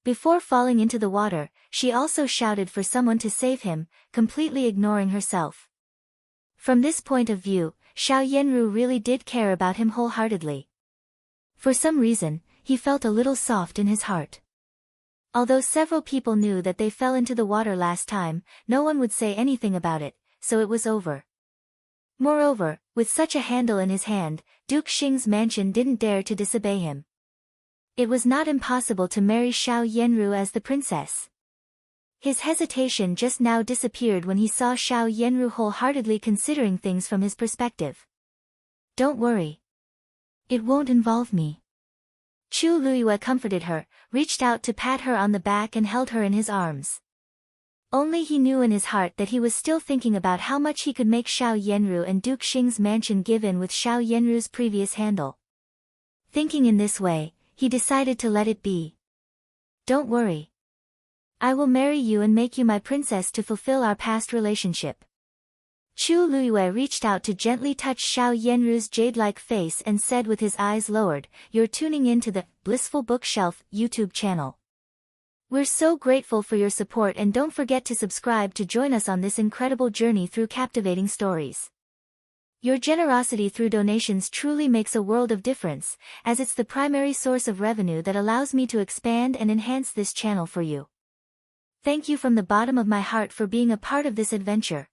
Before falling into the water, she also shouted for someone to save him, completely ignoring herself. From this point of view, Xiao Yanru really did care about him wholeheartedly. For some reason, he felt a little soft in his heart. Although several people knew that they fell into the water last time, no one would say anything about it, so it was over. Moreover, with such a handle in his hand, Duke Xing's mansion didn't dare to disobey him. It was not impossible to marry Xiao Yanru as the princess. His hesitation just now disappeared when he saw Xiao Yanru wholeheartedly considering things from his perspective. Don't worry. It won't involve me. Chu Luyue comforted her, reached out to pat her on the back and held her in his arms. Only he knew in his heart that he was still thinking about how much he could make Xiao Yanru and Duke Xing's mansion give in with Xiao Yanru's previous handle. Thinking in this way, he decided to let it be. Don't worry. I will marry you and make you my princess to fulfill our past relationship. Chu Luyue reached out to gently touch Xiao Yanru's jade-like face and said with his eyes lowered, "You're tuning in to the Blissful Bookshelf YouTube channel. We're so grateful for your support and don't forget to subscribe to join us on this incredible journey through captivating stories. Your generosity through donations truly makes a world of difference, as it's the primary source of revenue that allows me to expand and enhance this channel for you. Thank you from the bottom of my heart for being a part of this adventure."